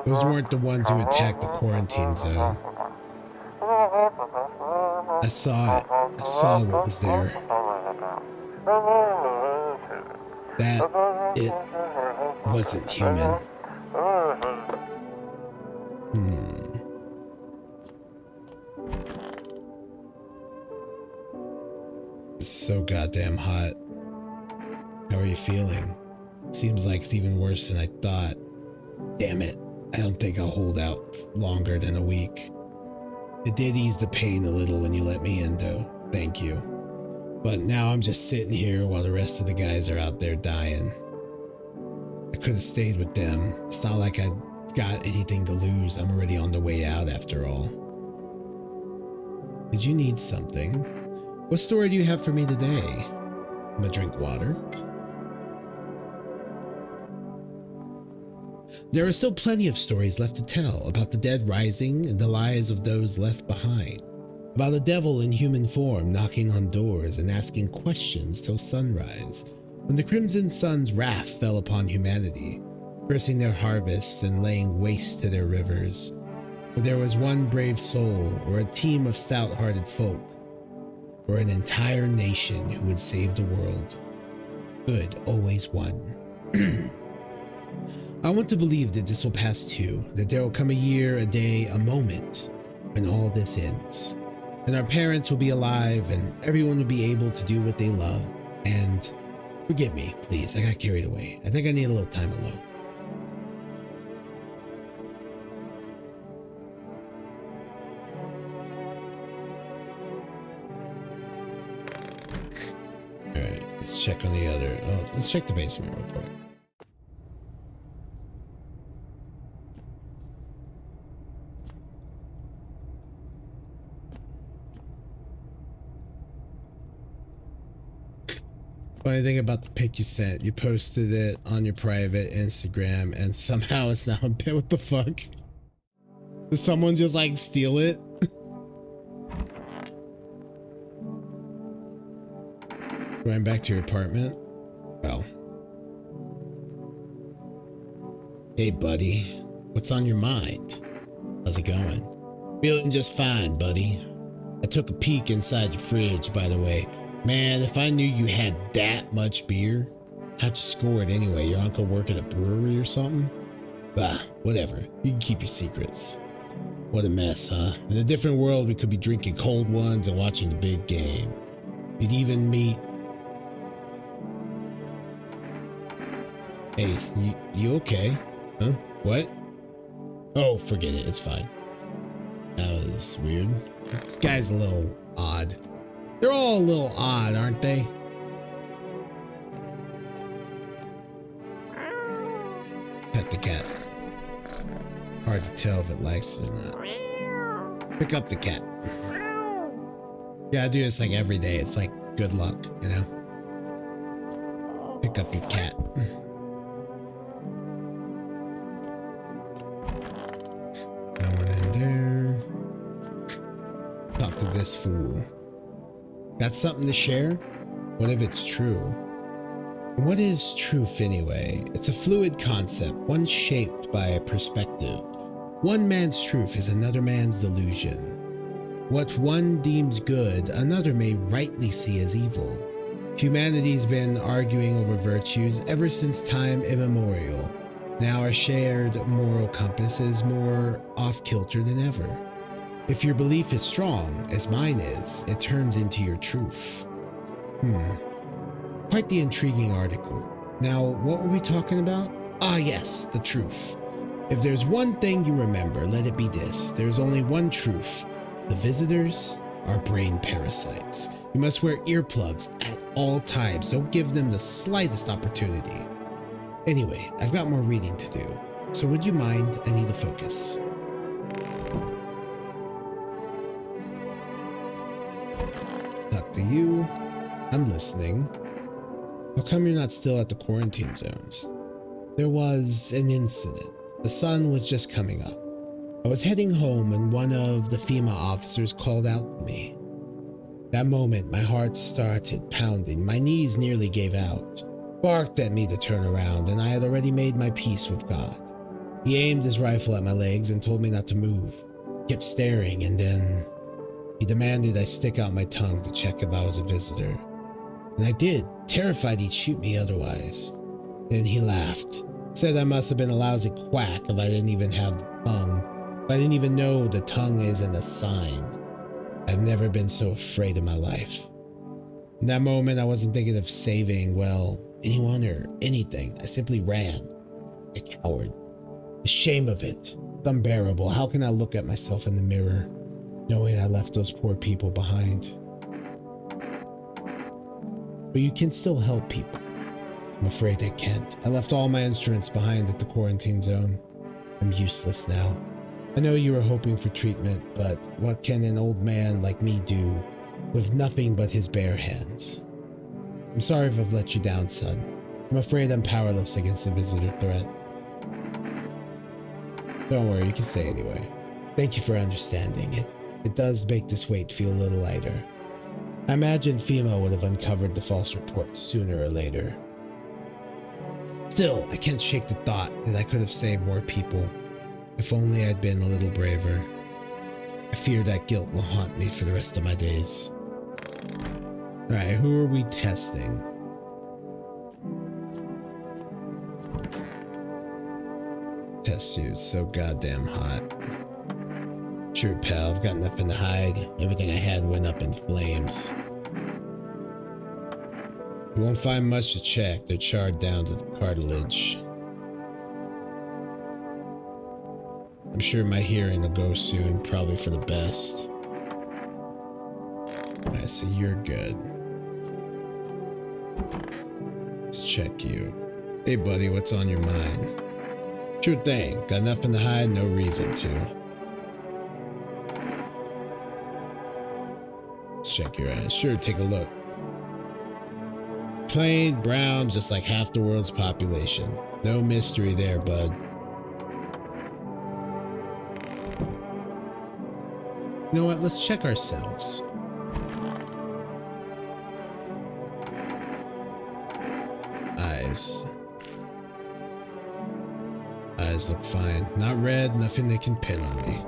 S1: Those weren't the ones who attacked the quarantine zone. I saw it. I saw what was there. That it wasn't human. It's so goddamn hot. How are you feeling? Seems like it's even worse than I thought. Damn it. I don't think I'll hold out longer than a week. It did ease the pain a little when you let me in, though. Thank you. But now I'm just sitting here while the rest of the guys are out there dying. I could have stayed with them. It's not like I got anything to lose. I'm already on the way out after all. Did you need something? What story do you have for me today? I'm gonna drink water. There are still plenty of stories left to tell about the dead rising and the lives of those left behind. About a devil in human form knocking on doors and asking questions till sunrise, when the Crimson Sun's wrath fell upon humanity, cursing their harvests and laying waste to their rivers. But there was one brave soul, or a team of stout-hearted folk, or an entire nation who would save the world. Good always won. I want to believe that this will pass too, that there will come a year, a day, a moment when all this ends. And our parents will be alive and everyone will be able to do what they love. And forgive me, please, I got carried away. I think I need a little time alone. Alright, let's check on the other. Oh, let's check the basement real quick. Funny thing about the pic you sent, you posted it on your private Instagram and somehow it's now a bit. What the fuck? Did someone just like steal it? Going back to your apartment? Well. Hey buddy, what's on your mind? How's it going? Feeling just fine, buddy. I took a peek inside your fridge, by the way. Man, if I knew you had that much beer, how'd you score it anyway? Your uncle work at a brewery or something? Bah, whatever. You can keep your secrets. What a mess, huh? In a different world, we could be drinking cold ones and watching the big game. You'd even meet... Hey, you okay? Huh? What? Oh, forget it. It's fine. That was weird. This guy's a little odd. They're all a little odd, aren't they? Pet the cat. Hard to tell if it likes it or not. Pick up the cat. Yeah, I do this like every day. It's like good luck, you know? Pick up your cat.
S7: this fool. Got something to share? What if it's true? What is truth anyway? It's a fluid concept, one shaped by a perspective. One man's truth is another man's delusion. What one deems good, another may rightly see as evil. Humanity's been arguing over virtues ever since time immemorial. Now our shared moral compass is more off-kilter than ever. If your belief is strong, as mine is, it turns into your truth. Quite the intriguing article. Now, what were we talking about? Ah yes, the truth. If there's one thing you remember, let it be this. There's only one truth. The visitors are brain parasites. You must wear earplugs at all times. Don't give them the slightest opportunity. Anyway, I've got more reading to do. So would you mind? I need to focus. Talk to you. I'm listening. How come you're not still at the quarantine zones? There was an incident. The sun was just coming up. I was heading home when one of the FEMA officers called out to me. That moment, my heart started pounding. My knees nearly gave out. Barked at me to turn around, and I had already made my peace with God. He aimed his rifle at my legs and told me not to move. Kept staring, and then he demanded I stick out my tongue to check if I was a visitor. And I did, terrified he'd shoot me otherwise. Then he laughed. Said I must have been a lousy quack if I didn't even have a tongue. If I didn't even know the tongue isn't a sign. I've never been so afraid in my life. In that moment, I wasn't thinking of saving, well, anyone or anything. I simply ran. A coward. The shame of it. It's unbearable. How can I look at myself in the mirror, knowing I left those poor people behind? But you can still help people. I'm afraid I can't. I left all my instruments behind at the quarantine zone. I'm useless now. I know you were hoping for treatment, but what can an old man like me do with nothing but his bare hands? I'm sorry if I've let you down, son. I'm afraid I'm powerless against a visitor threat. Don't worry, you can say anyway. Thank you for understanding it. It does make this weight feel a little lighter. I imagine FEMA would have uncovered the false reports sooner or later. Still, I can't shake the thought that I could have saved more people. If only I'd been a little braver. I fear that guilt will haunt me for the rest of my days. Alright, who are we testing? Test suit's so goddamn hot. Sure, pal, I've got nothing to hide. Everything I had went up in flames. You won't find much to check. They're charred down to the cartilage. I'm sure my hearing will go soon, probably for the best. Alright, so you're good. Let's check you. Hey buddy, what's on your mind? Sure thing. Got nothing to hide, no reason to. Let's check your ass. Sure, take a look. Plain brown, just like half the world's population. No mystery there, bud. You know what? Let's check ourselves. Eyes. Eyes look fine. Not red, nothing they can pin on me.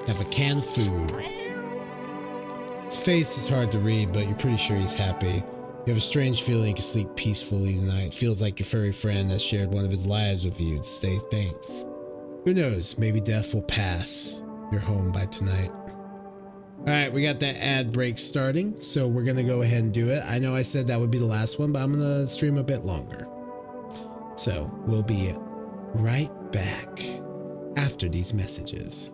S7: Have a canned food. His face is hard to read, but you're pretty sure he's happy. You have a strange feeling you can sleep peacefully tonight. Feels like your furry friend has shared one of his lives with you to say thanks. Who knows, maybe death will pass. You're home by tonight. Alright, we got that ad break starting, so we're gonna go ahead and do it. I know I said that would be the last one, but I'm gonna stream a bit longer. So, we'll be right back after these messages.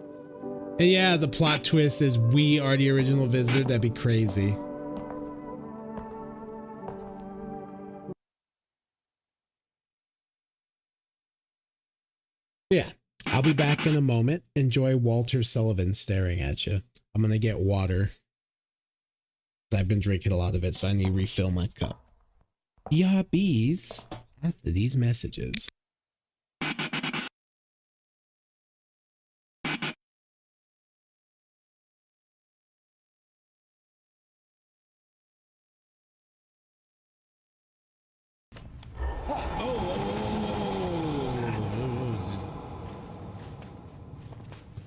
S7: And yeah, the plot twist is we are the original visitor. That'd be crazy. Yeah, I'll be back in a moment. Enjoy Walter Sullivan staring at you. I'm gonna get water. I've been drinking a lot of it, so I need to refill my cup. Yeah, bees. After these messages.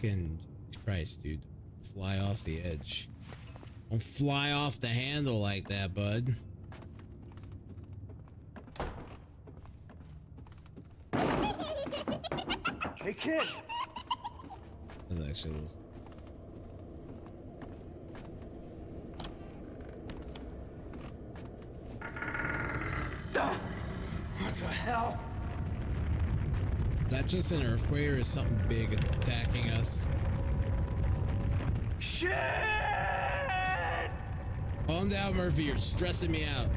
S1: fucking Christ, dude. Fly off the edge. Don't fly off the handle like that, bud.
S4: Hey, kid!
S1: That's actually a little...
S4: What the hell?
S1: Is that just an earthquake or is something big attacking us?
S4: Shit!
S1: Calm down, Murphy. You're stressing me out.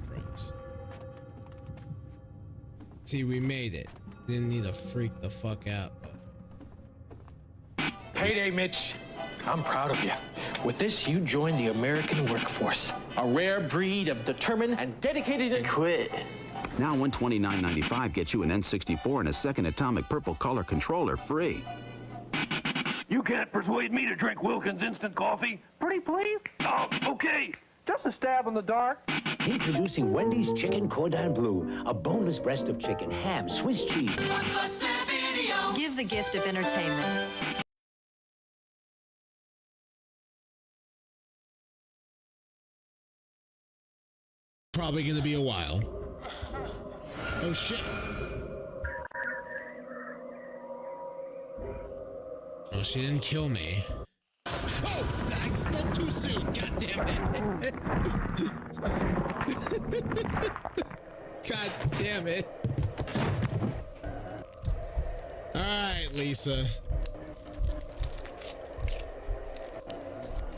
S1: Christ. See, we made it. Didn't need to freak the fuck out.
S8: Payday, Mitch. I'm proud of you. With this, you join the American workforce. A rare breed of determined and dedicated...
S9: Quit. Now $129.95 gets you an N64 and a second atomic purple color controller free.
S4: You can't persuade me to drink Wilkins instant coffee. Pretty please? Oh, okay. Just a stab in the dark.
S10: Introducing Wendy's Chicken Cordon Bleu, a boneless breast of chicken, ham, Swiss cheese.
S11: Give the gift of entertainment.
S1: Probably gonna be a while. Oh shit. Oh, she didn't kill me. Oh, I spoke too soon. God damn it. God damn it. All right, Lisa.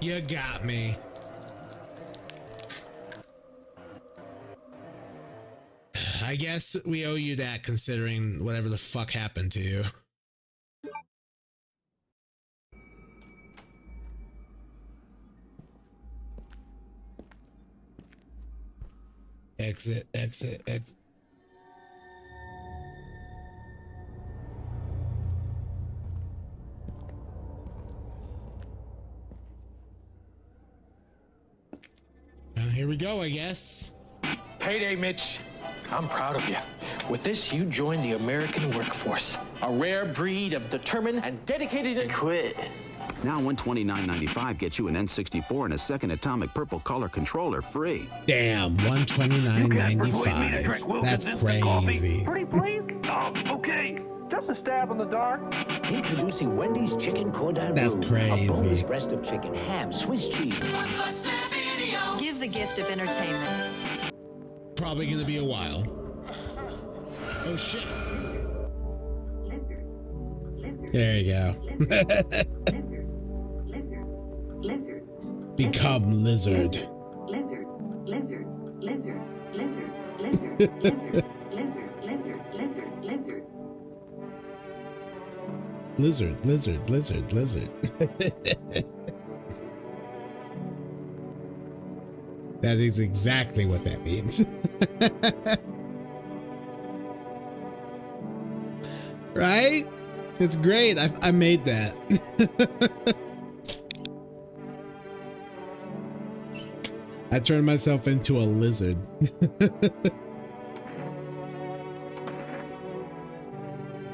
S1: You got me. I guess we owe you that, considering whatever the fuck happened to you. Exit, exit, exit. Here we go, I guess.
S8: Payday, Mitch. I'm proud of you. With this, you join the American workforce. A rare breed of determined and dedicated...
S9: Quit. Now $129.95 gets you an N64 and a second atomic purple color controller free.
S1: Damn, $129.95. That's crazy.
S4: Pretty please? Oh, okay. Just a stab in the dark.
S10: Introducing Wendy's Chicken Cordon Bleu.
S1: That's crazy.
S10: A boneless breast of chicken, ham, Swiss cheese.
S11: Give the gift of entertainment.
S1: Probably gonna be a while. Oh shit. There you go. Become lizard.
S12: Lizard, lizard, lizard, lizard, lizard, lizard, lizard, lizard, lizard, lizard.
S1: Lizard, lizard, lizard, lizard. That is exactly what that means. Right? It's great. I made that. I turned myself into a lizard.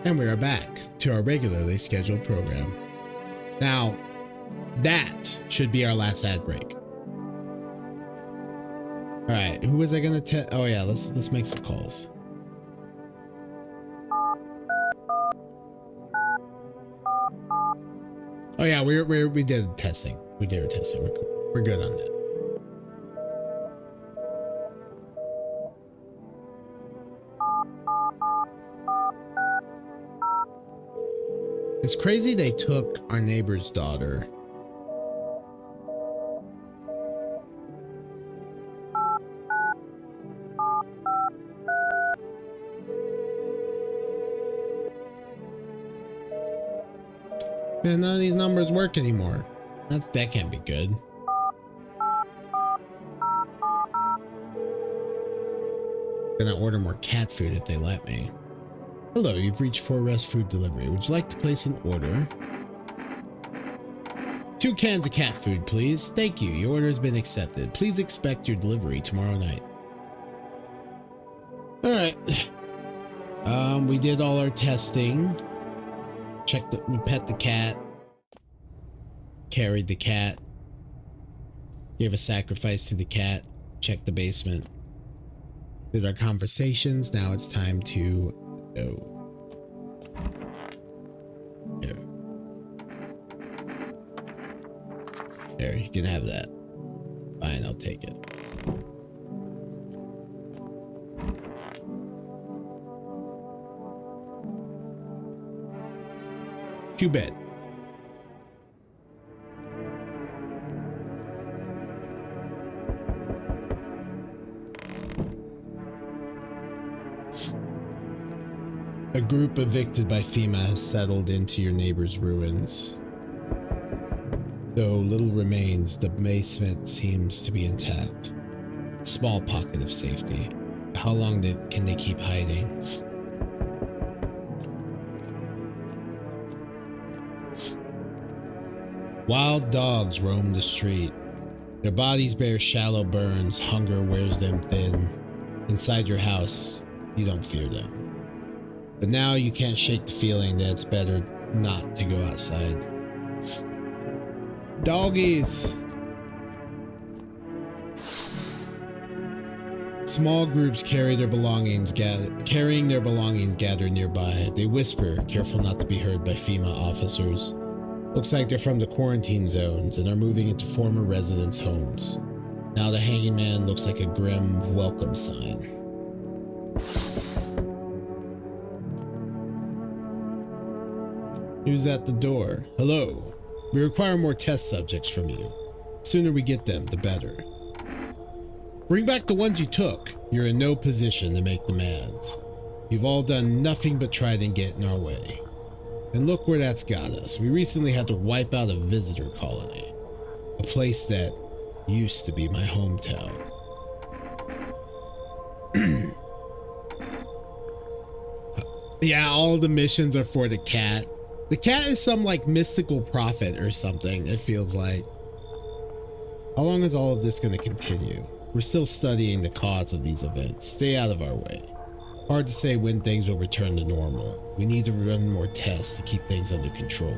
S1: And we are back to our regularly scheduled program. Now, that should be our last ad break. All right, who was I gonna tell? Oh yeah, let's make some calls. Oh yeah, we did testing. We did our testing. We're cool. We're good on that. It's crazy they took our neighbor's daughter. Man, none of these numbers work anymore. That can't be good. Gonna order more cat food if they let me. Hello, you've reached Forest Food Delivery. Would you like to place an order? 2 cans of cat food, please. Thank you. Your order has been accepted. Please expect your delivery tomorrow night.
S7: We did all our testing. We pet the cat. Carried the cat. Gave a sacrifice to the cat. Checked the basement. Did our conversations. Now it's time to go. Here. There, you can have that. Fine, I'll take it. To bed. A group evicted by FEMA has settled into your neighbor's ruins. Though little remains, the basement seems to be intact. A small pocket of safety. How long can they keep hiding? Wild dogs roam the street. Their bodies bear shallow burns. Hunger wears them thin. Inside your house, you don't fear them. But now you can't shake the feeling that it's better not to go outside. Doggies! Small groups carrying their belongings gather nearby. They whisper, careful not to be heard by FEMA officers. Looks like they're from the quarantine zones and are moving into former residents' homes. Now the hanging man looks like a grim welcome sign. Who's at the door? Hello. We require more test subjects from you. The sooner we get them, the better. Bring back the ones you took. You're in no position to make demands. You've all done nothing but try to get in our way. And look where that's got us. We recently had to wipe out a visitor colony. A place that used to be my hometown. Yeah, all the missions are for the cat. The cat is some like mystical prophet or something, it feels like. How long is all of this going to continue? We're still studying the cause of these events. Stay out of our way. Hard to say when things will return to normal. We need to run more tests to keep things under control.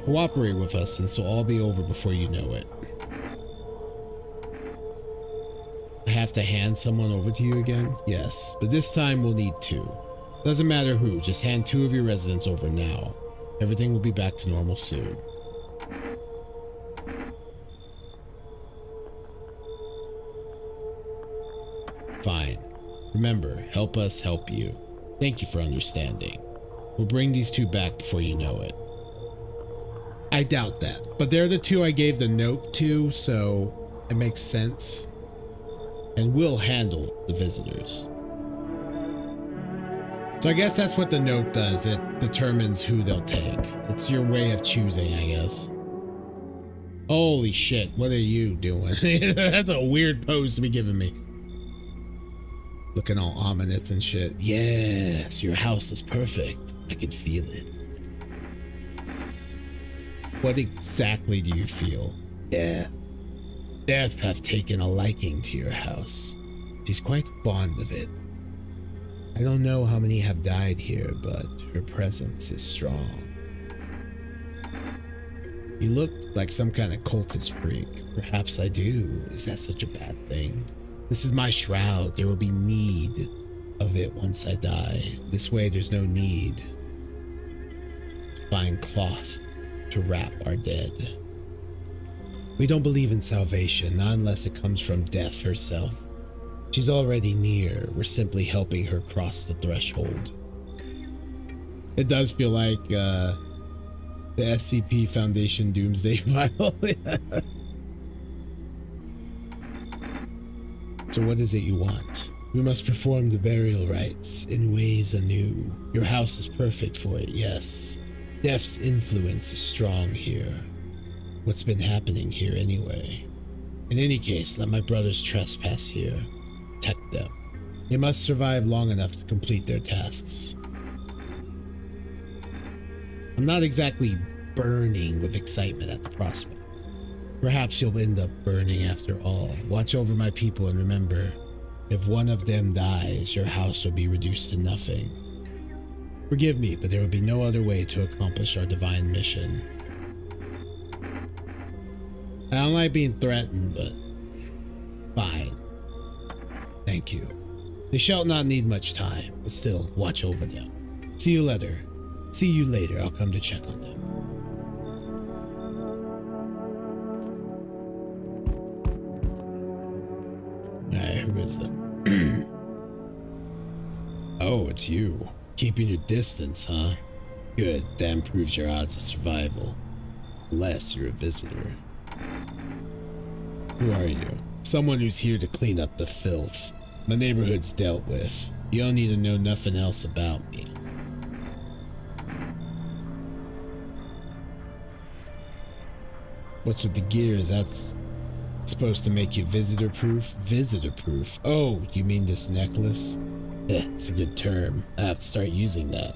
S7: Cooperate with us and this will all be over before you know it. I have to hand someone over to you again? Yes, but this time we'll need two. Doesn't matter who, just hand two of your residents over now. Everything will be back to normal soon. Fine. Remember, help us help you. Thank you for understanding. We'll bring these two back before you know it. I doubt that, but they're the two I gave the note to, so it makes sense. And we'll handle the visitors. So I guess that's what the note does. It determines who they'll take. It's your way of choosing, I guess. Holy shit, what are you doing? That's a weird pose to be giving me. Looking all ominous and shit. Yes, your house is perfect. I can feel it. What exactly do you feel? Yeah. Death have taken a liking to your house. She's quite fond of it. I don't know how many have died here, but her presence is strong. You look like some kind of cultist freak. Perhaps I do. Is that such a bad thing? This is my shroud. There will be need of it once I die. This way there's no need to find cloth to wrap our dead. We don't believe in salvation, not unless it comes from death herself. She's already near. We're simply helping her cross the threshold. It does feel like the SCP Foundation Doomsday File. So what is it you want? We must perform the burial rites in ways anew. Your house is perfect for it, yes. Death's influence is strong here. What's been happening here anyway? In any case, let my brothers trespass here. Protect them. They must survive long enough to complete their tasks. I'm not exactly burning with excitement at the prospect. Perhaps you'll end up burning after all. Watch over my people and remember, if one of them dies, your house will be reduced to nothing. Forgive me, but there would be no other way to accomplish our divine mission. I don't like being threatened, but fine. Thank you. They shall not need much time, but still, watch over them. See you later. I'll come to check on them. Alright, who is it? Oh, it's you. Keeping your distance, huh? Good, that improves your odds of survival. Unless you're a visitor. Who are you? Someone who's here to clean up the filth. My neighborhood's dealt with. You don't need to know nothing else about me. What's with the gears? That's supposed to make you visitor proof? Visitor proof? Oh, you mean this necklace? It's a good term. I have to start using that.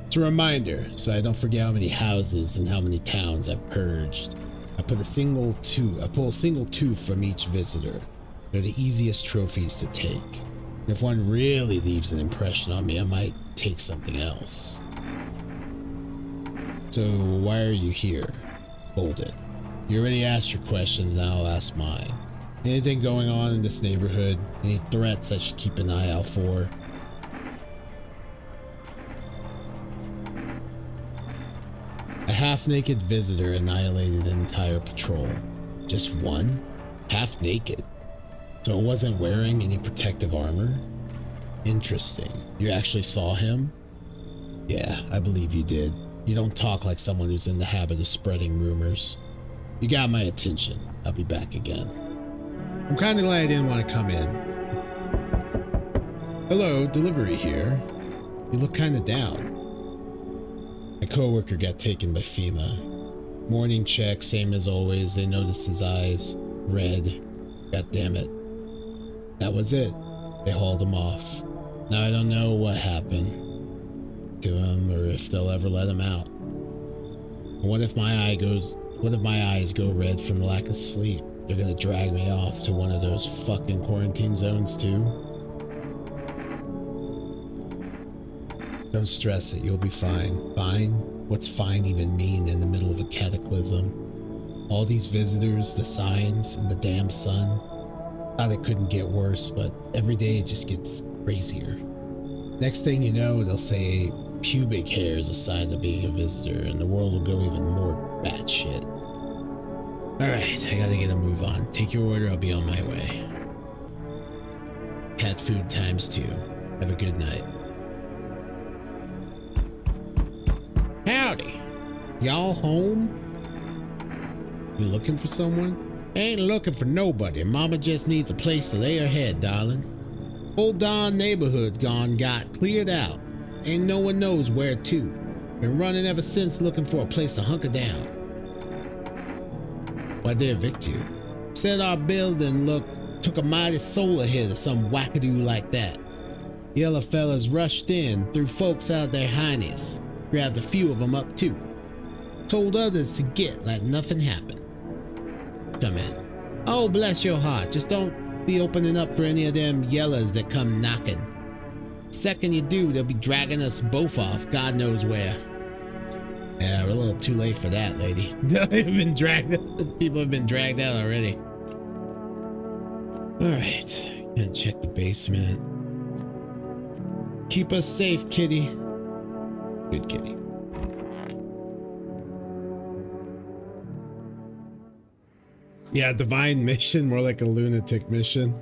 S7: It's a reminder, so I don't forget how many houses and how many towns I've purged. I pull a single tooth from each visitor. They're the easiest trophies to take. And if one really leaves an impression on me, I might take something else. So why are you here? Hold it. You already asked your questions, now I'll ask mine. Anything going on in this neighborhood? Any threats I should keep an eye out for? A half-naked visitor annihilated an entire patrol. Just one? Half-naked? So it wasn't wearing any protective armor? Interesting. You actually saw him? Yeah, I believe you did. You don't talk like someone who's in the habit of spreading rumors. You got my attention. I'll be back again. I'm kind of glad I didn't want to come in. Hello, delivery here. You look kind of down. My coworker got taken by FEMA. Morning check, same as always. They noticed his eyes. Red. God damn it. That was it. They hauled him off. Now I don't know what happened to him or if they'll ever let him out. What if my eyes go red from lack of sleep? They're gonna drag me off to one of those fucking quarantine zones too? Don't stress it, you'll be fine. Fine? What's fine even mean in the middle of a cataclysm? All these visitors, the signs, and the damn sun. Thought it couldn't get worse, but every day it just gets crazier. Next thing you know, they'll say pubic hair is a sign of being a visitor, and the world will go even more batshit. Alright, I gotta get a move on. Take your order, I'll be on my way. Cat food ×2. Have a good night. Howdy. Y'all home? You looking for someone? Ain't looking for nobody. Mama just needs a place to lay her head, darling. Whole darn neighborhood got cleared out. Ain't no one knows where to. Been running ever since looking for a place to hunker down. Why'd they evict you? Said our building took a mighty solar hit or some wackadoo like that. Yellow fellas rushed in, threw folks out their heinies. Grabbed a few of them up too. Told others to get like nothing happened. Come in. Oh, bless your heart. Just don't be opening up for any of them yellows that come knocking. Second you do, they'll be dragging us both off God knows where. Yeah, we're a little too late for that, lady. People have been dragged out already. Alright, gonna check the basement. Keep us safe, kitty. Good kitty. Yeah, divine mission, more like a lunatic mission.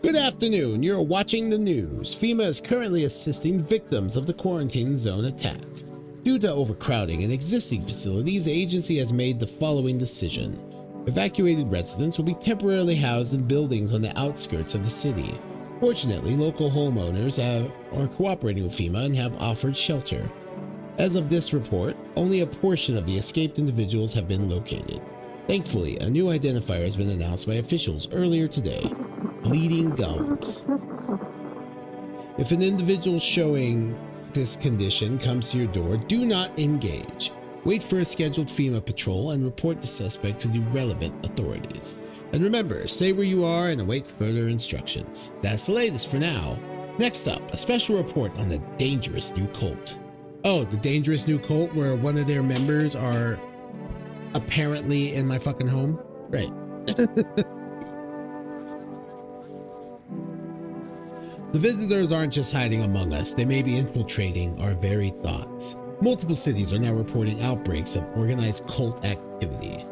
S7: Good afternoon, you're watching the news. FEMA is currently assisting victims of the quarantine zone attack. Due to overcrowding in existing facilities, the agency has made the following decision. Evacuated residents will be temporarily housed in buildings on the outskirts of the city. Fortunately, local homeowners are cooperating with FEMA and have offered shelter. As of this report, only a portion of the escaped individuals have been located. Thankfully, a new identifier has been announced by officials earlier today. Bleeding gums. If an individual showing this condition comes to your door, do not engage. Wait for a scheduled FEMA patrol and report the suspect to the relevant authorities. And remember, stay where you are and await further instructions. That's the latest for now.
S1: Next up, a special report on the dangerous new cult. Oh, the dangerous new cult where one of their members are apparently in my fucking home? Right. The visitors aren't just hiding among us, they may be infiltrating our very thoughts. Multiple cities are now reporting outbreaks of organized cult activity.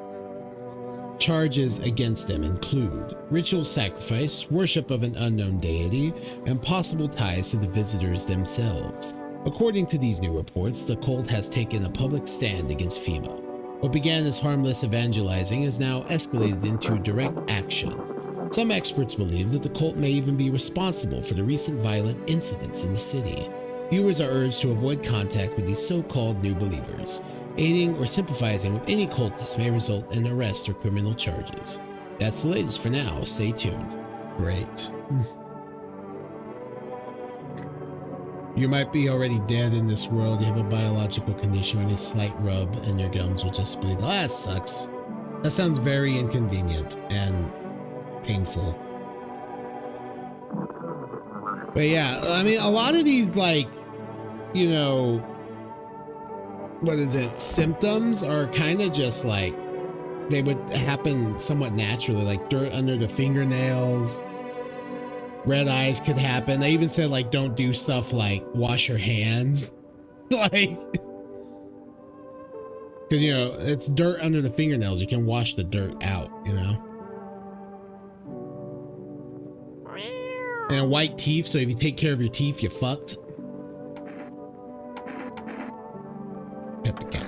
S1: Charges against them include ritual sacrifice, worship of an unknown deity, and possible ties to the visitors themselves. According to these new reports, the cult has taken a public stand against FEMA. What began as harmless evangelizing has now escalated into direct action. Some experts believe that the cult may even be responsible for the recent violent incidents in the city. Viewers are urged to avoid contact with these so-called new believers. Aiding or sympathizing with any cultist may result in arrest or criminal charges. That's the latest for now. Stay tuned. Great. You might be already dead in this world. You have a biological condition where a slight rub and your gums will just bleed. Oh, that sucks. That sounds very inconvenient and painful. But yeah, I mean, a lot of these, like, you know, what is it? Symptoms are kind of just like, they would happen somewhat naturally, like dirt under the fingernails, red eyes could happen. They even said, like, don't do stuff like wash your hands. Like, because, you know, it's dirt under the fingernails. You can wash the dirt out, you know? And white teeth, so if you take care of your teeth, you're fucked. Pet the cat.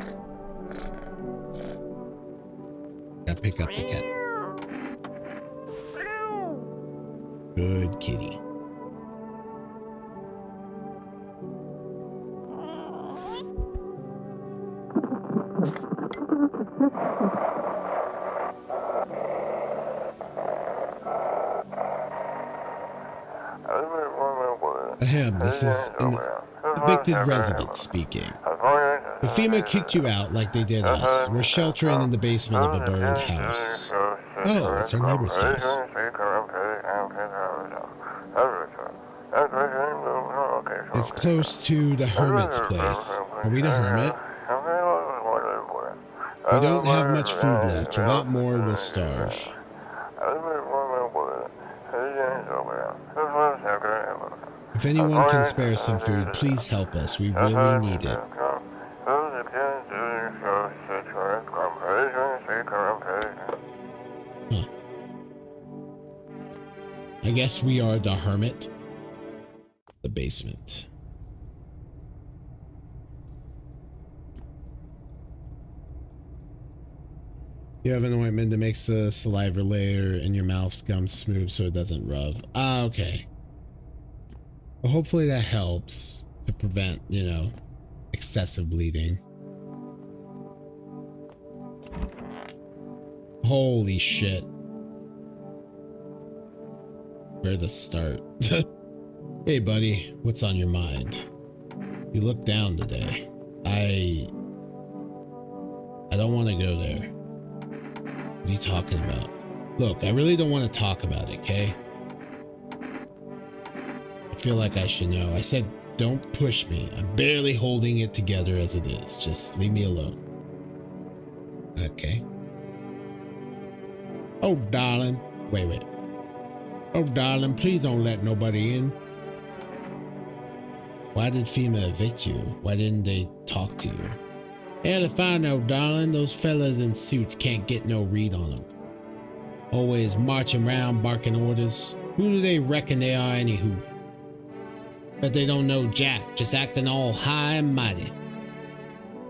S1: Gotta pick up the cat. Good kitty. Ahem, this is an evicted resident speaking. The FEMA kicked you out like they did us. We're sheltering in the basement of a burned house. Oh, it's our neighbor's house. It's close to the hermit's place. Are we the hermit? We don't have much food left. Without more, we'll starve. If anyone can spare some food, please help us. We really need it. Huh. I guess we are the hermit. The basement. You have an ointment that makes the saliva layer in your mouth's gums smooth so it doesn't rub. Ah, okay. Well, hopefully that helps to prevent, you know, excessive bleeding. Holy shit. Where to start? Hey buddy, what's on your mind? You look down today. I don't want to go there. What are you talking about? Look, I really don't want to talk about it, okay? I feel like I should know. I said, don't push me. I'm barely holding it together as it is. Just leave me alone. Okay. Oh, darling. Wait. Oh, darling, please don't let nobody in. Why did FEMA evict you? Why didn't they talk to you? Hell if I know, darling. Those fellas in suits can't get no read on them. Always marching around barking orders. Who do they reckon they are anywho? But they don't know jack, just acting all high and mighty.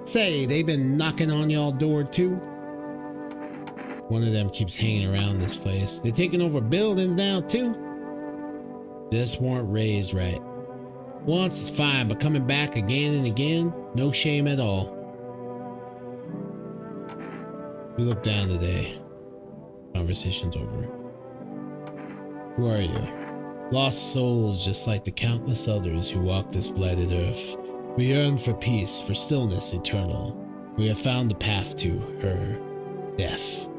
S1: Say, they been knocking on y'all door too? One of them keeps hanging around this place. They taking over buildings now too? Just weren't raised right. Once is fine, but coming back again and again, no shame at all. We look down today. Conversation's over. Who are you? Lost souls just like the countless others who walk this blighted earth. We yearn for peace, for stillness eternal. We have found the path to her death.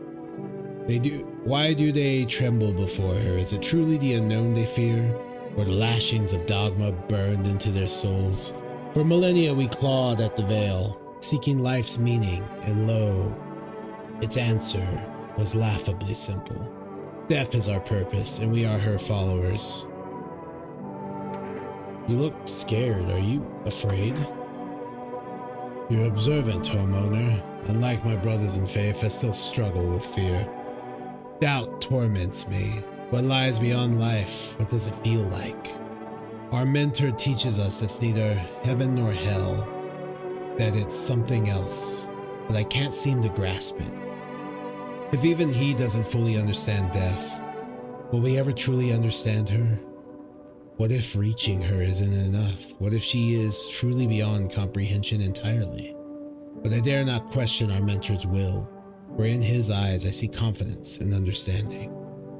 S1: Why do they tremble before her? Is it truly the unknown they fear?
S7: where the lashings of dogma burned into their souls. For millennia we clawed at the veil, seeking life's meaning, and lo, its answer was laughably simple. Death is our purpose, and we are her followers. You look scared. Are you afraid? You're observant, homeowner. Unlike my brothers in faith, I still struggle with fear. Doubt torments me. What lies beyond life? What does it feel like? Our mentor teaches us it's neither heaven nor hell, that it's something else, but I can't seem to grasp it. If even he doesn't fully understand death, will we ever truly understand her? What if reaching her isn't enough? What if she is truly beyond comprehension entirely? But I dare not question our mentor's will, for in his eyes I see confidence and understanding.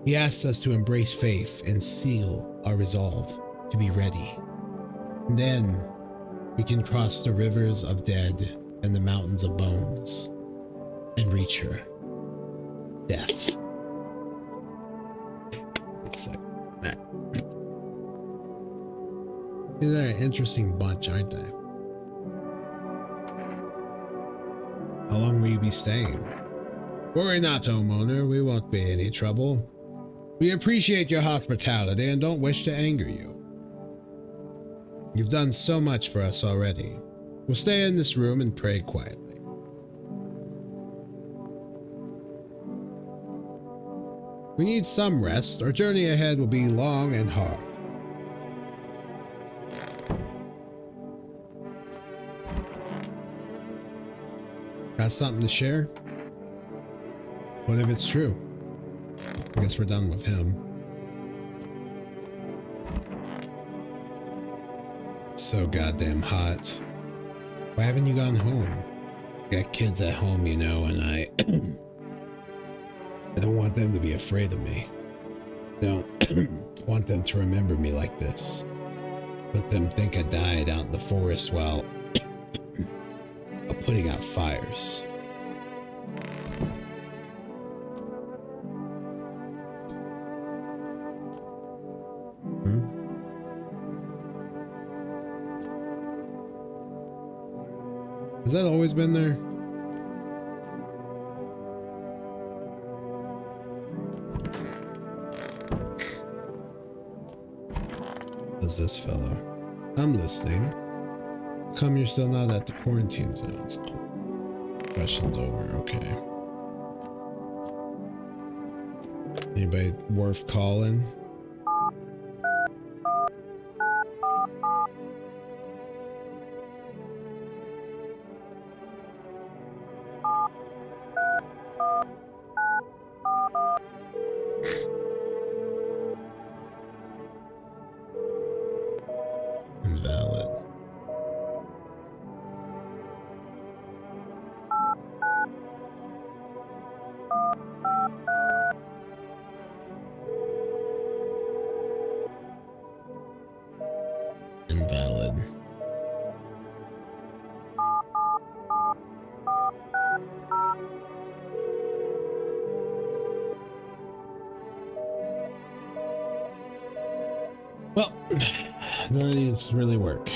S7: He asks us to embrace faith and seal our resolve to be ready. And then we can cross the rivers of dead and the mountains of bones and reach her. Death. It's like that. They're an interesting bunch, aren't they? How long will you be staying? Worry not, homeowner. We won't be any trouble. We appreciate your hospitality and don't wish to anger you. You've done so much for us already. We'll stay in this room and pray quietly. We need some rest. Our journey ahead will be long and hard. Got something to share? What if it's true? I guess we're done with him. It's so goddamn hot. Why haven't you gone home? I got kids at home, you know, and I don't want them to be afraid of me. I don't want them to remember me like this. Let them think I died out in the forest while putting out fires. Has that always been there? Who's this fellow? I'm listening. Come, you're still not at the quarantine zones. Cool. Question's over, okay. Anybody worth calling? Invalid. Invalid. Well, none of these really work.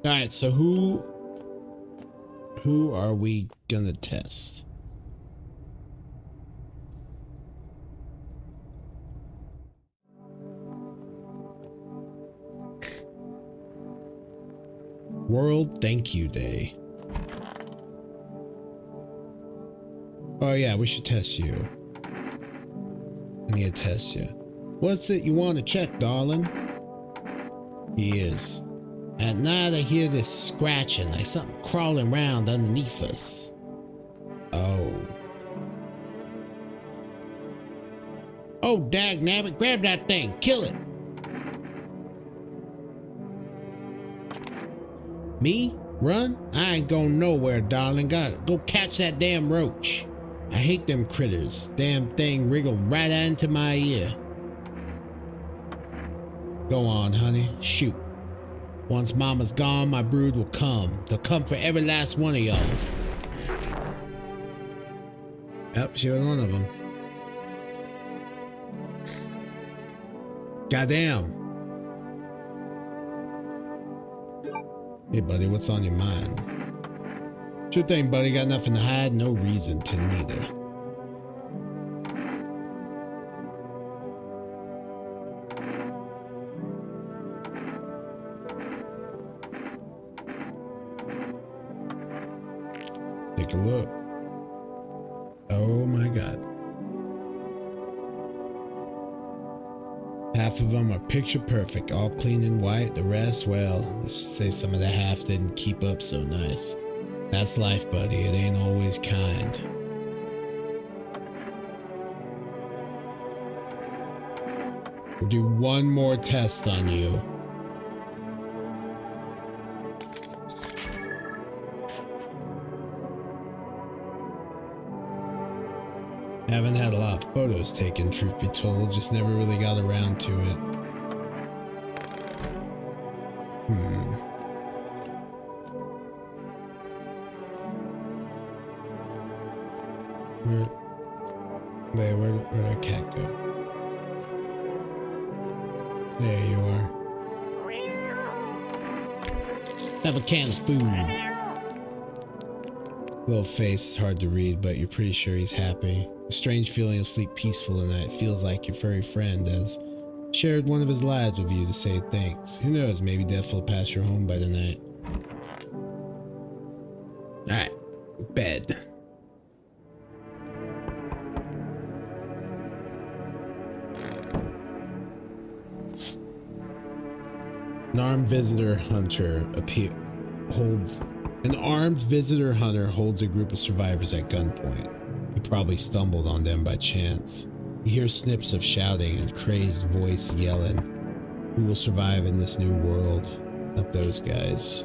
S7: All right, so who are we gonna test? World Thank You Day. Oh yeah, we should test you. I need to test you. What's it you want to check, darling? He is. At night I hear this scratching, like something crawling around underneath us. Oh. Oh, dagnabbit, grab that thing, kill it. Me? Run? I ain't going nowhere, darling. Gotta go catch that damn roach. I hate them critters. Damn thing wriggled right into my ear. Go on, honey. Shoot. Once mama's gone, my brood will come. They'll come for every last one of y'all. Yep, she was one of them.
S1: Goddamn. Hey, buddy, what's on your mind? Sure thing, buddy. Got nothing to hide. No reason to neither. Take a look. Oh my God. Half of them are picture perfect, all clean and white. The rest, well, let's just say some of the half didn't keep up so nice. That's life, buddy. It ain't always kind. We'll do one more test on you. Haven't had a lot of photos taken, truth be told, just never really got around to it. Where'd our cat go? There you are. Have a can of food. Little face is hard to read, but you're pretty sure he's happy. A strange feeling of sleep peaceful tonight. Feels like your furry friend has shared one of his lives with you to say thanks. Who knows, maybe death will pass your home by the night. Alright, bed. An armed visitor hunter holds a group of survivors at gunpoint. He probably stumbled on them by chance. You hear snips of shouting and crazed voice yelling. Who will survive in this new world? Not those guys.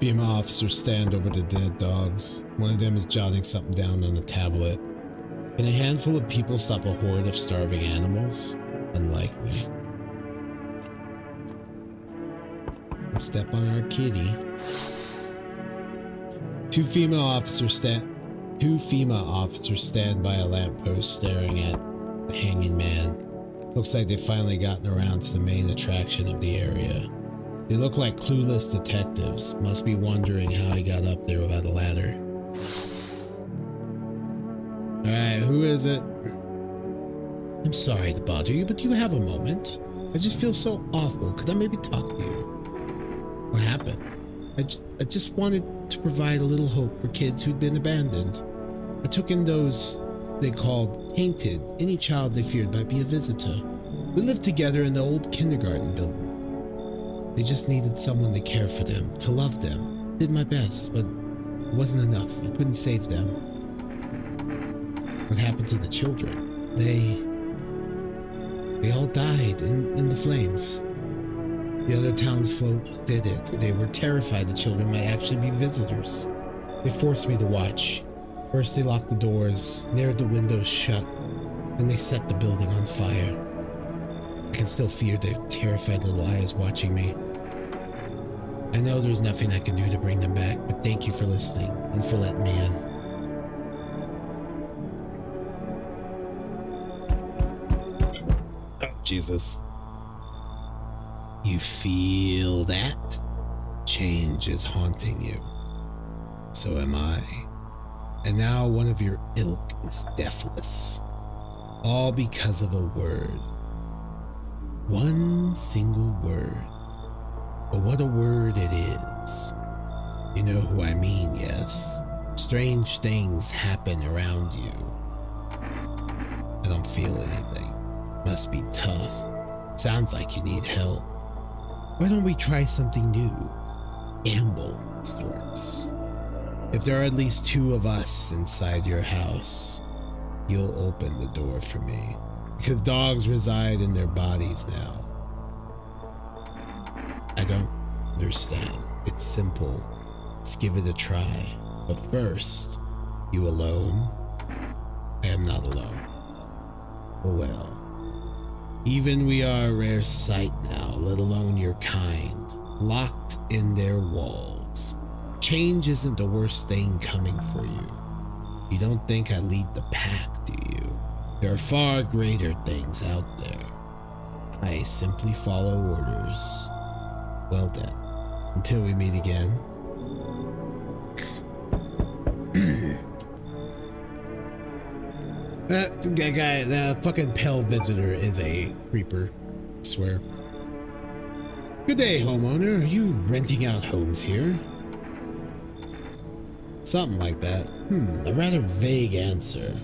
S1: Female officers stand over the dead dogs. One of them is jotting something down on a tablet. Can a handful of people stop a horde of starving animals? Unlikely. Step on our kitty. Two female officers stand by a lamppost staring at the hanging man. Looks like they've finally gotten around to the main attraction of the area. They look like clueless detectives. Must be wondering how he got up there without a ladder. Alright, who is it? I'm sorry to bother you, but do you have a moment? I just feel so awful. Could I maybe talk to you? What happened? I just wanted to provide a little hope for kids who'd been abandoned. I took in those they called tainted. Any child they feared might be a visitor. We lived together in the old kindergarten building. They just needed someone to care for them, to love them. Did my best, but it wasn't enough. I couldn't save them. What happened to the children? They all died in the flames. The other townsfolk did it. They were terrified the children might actually be visitors. They forced me to watch. First they locked the doors, narrowed the windows shut, then they set the building on fire. I can still feel their terrified little eyes watching me. I know there's nothing I can do to bring them back, but thank you for listening and for letting me in. Oh, Jesus. You feel that? Change is haunting you. So am I. And now one of your ilk is deathless. All because of a word. One single word. But what a word it is. You know who I mean, yes? Strange things happen around you. I don't feel anything. Must be tough. Sounds like you need help. Why don't we try something new? Gamble sorts. If there are at least two of us inside your house, you'll open the door for me. Because dogs reside in their bodies now. I don't understand. It's simple. Let's give it a try. But first, you alone? I am not alone. Oh well. Even we are a rare sight now, let alone your kind.
S7: locked in their walls. Change isn't the worst thing coming for you. You don't think I lead the pack, do you? There are far greater things out there. I simply follow orders. Well then, until we meet again. That guy, the fucking Pell visitor is a creeper, I swear. Good day, homeowner. Are you renting out homes here? Something like that. A rather vague answer.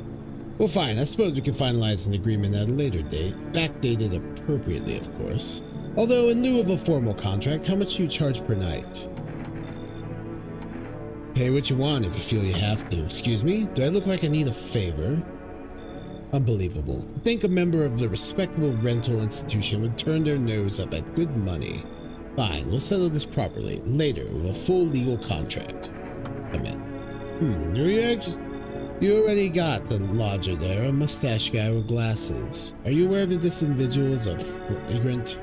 S7: Well, fine. I suppose we can finalize an agreement at a later date. Backdated appropriately, of course. Although, in lieu of a formal contract, how much do you charge per night? Pay what you want if you feel you have to. Excuse me? Do I look like I need a favor? Unbelievable. Think a member of the respectable rental institution would turn their nose up at good money. Fine, we'll settle this properly, later with a full legal contract. Come in. You already got the lodger there, a mustache guy with glasses. Are you aware that this individual is a flagrant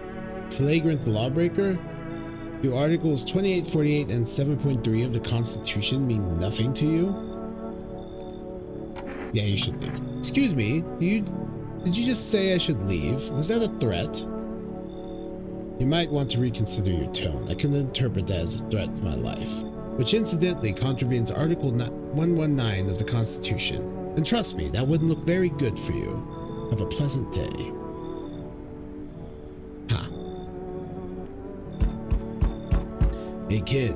S7: lawbreaker? Do Articles 28, 48, and 7.3 of the Constitution mean nothing to you? Yeah, you should leave. Excuse me, did you just say I should leave? Was that a threat? You might want to reconsider your tone. I can interpret that as a threat to my life, which incidentally contravenes Article 119 of the Constitution. And trust me, that wouldn't look very good for you. Have a pleasant day. Hey kid,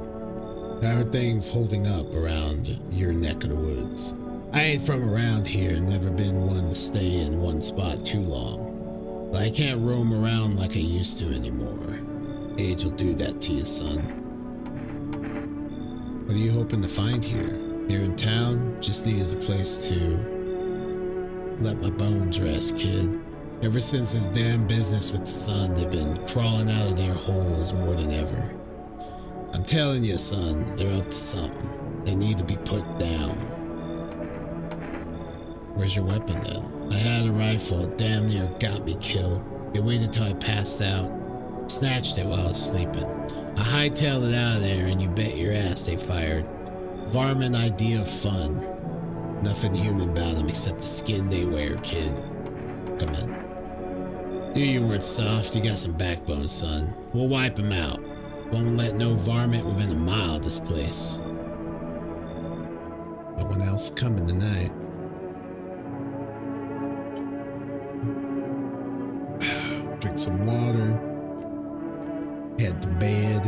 S7: how are things holding up around your neck of the woods? I ain't from around here, never been one to stay in one spot too long. But I can't roam around like I used to anymore. Age will do that to you, son. What are you hoping to find here? Here in town? Just needed a place to let my bones rest, kid. Ever since this damn business with the sun, they've been crawling out of their holes more than ever. I'm telling you, son, they're up to something. They need to be put down. Where's your weapon then? I had a rifle, it damn near got me killed. They waited till I passed out. Snatched it while I was sleeping. I hightailed it out of there and you bet your ass they fired. Varmint idea of fun. Nothing human about them except the skin they wear, kid. Come in. Knew you weren't soft, you got some backbone, son. We'll wipe them out. Won't let no varmint within a mile of this place. No one else coming tonight. Drink some water. Head to bed.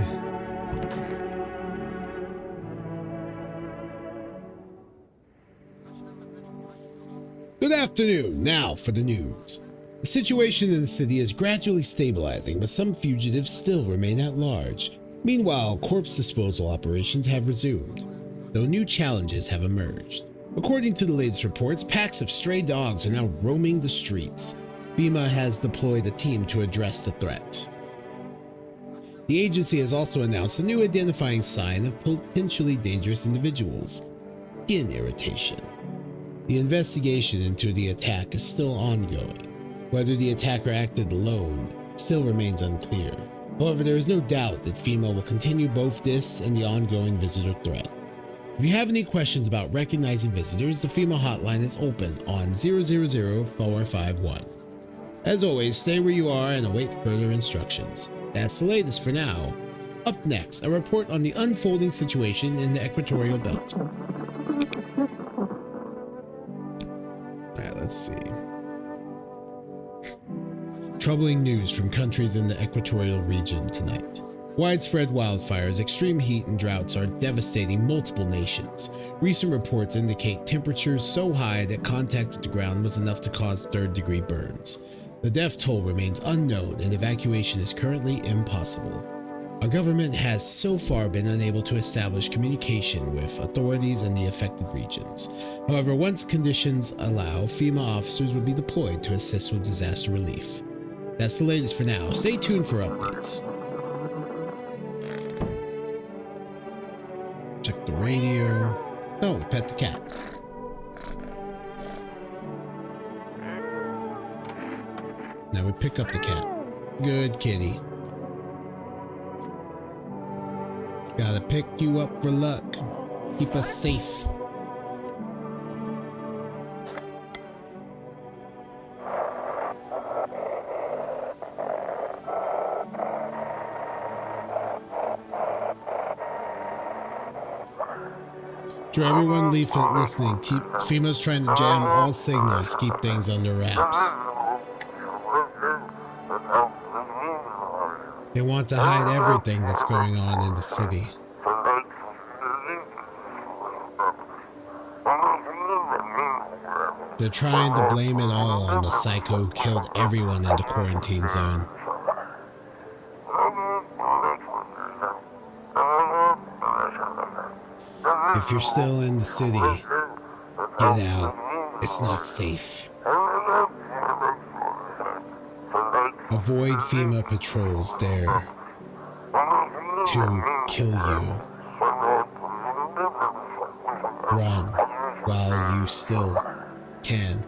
S7: Good afternoon. Now for the news. The situation in the city is gradually stabilizing, but some fugitives still remain at large. Meanwhile, corpse disposal operations have resumed, though new challenges have emerged. According to the latest reports, packs of stray dogs are now roaming the streets. FEMA has deployed a team to address the threat. The agency has also announced a new identifying sign of potentially dangerous individuals: skin irritation. The investigation into the attack is still ongoing. Whether the attacker acted alone still remains unclear. However, there is no doubt that FEMA will continue both this and the ongoing visitor threat. If you have any questions about recognizing visitors, the FEMA hotline is open on 000-451. As always, stay where you are and await further instructions. That's the latest for now. Up next, a report on the unfolding situation in the Equatorial Belt. Alright, let's see. Troubling news from countries in the Equatorial region tonight. Widespread wildfires, extreme heat, and droughts are devastating multiple nations. Recent reports indicate temperatures so high that contact with the ground was enough to cause third-degree burns. The death toll remains unknown and evacuation is currently impossible. Our government has so far been unable to establish communication with authorities in the affected regions. However, once conditions allow, FEMA officers will be deployed to assist with disaster relief. That's the latest for now. Stay tuned for updates. Check the radio. Oh, pet the cat. Now we pick up the cat. Good kitty. Gotta pick you up for luck. Keep us safe. To everyone listening, keep FEMA's trying to jam all signals, keep things under wraps. They want to hide everything that's going on in the city. They're trying to blame it all on the psycho who killed everyone in the quarantine zone. If you're still in the city, get out. It's not safe. Avoid FEMA patrols there to kill you. Run while you still can.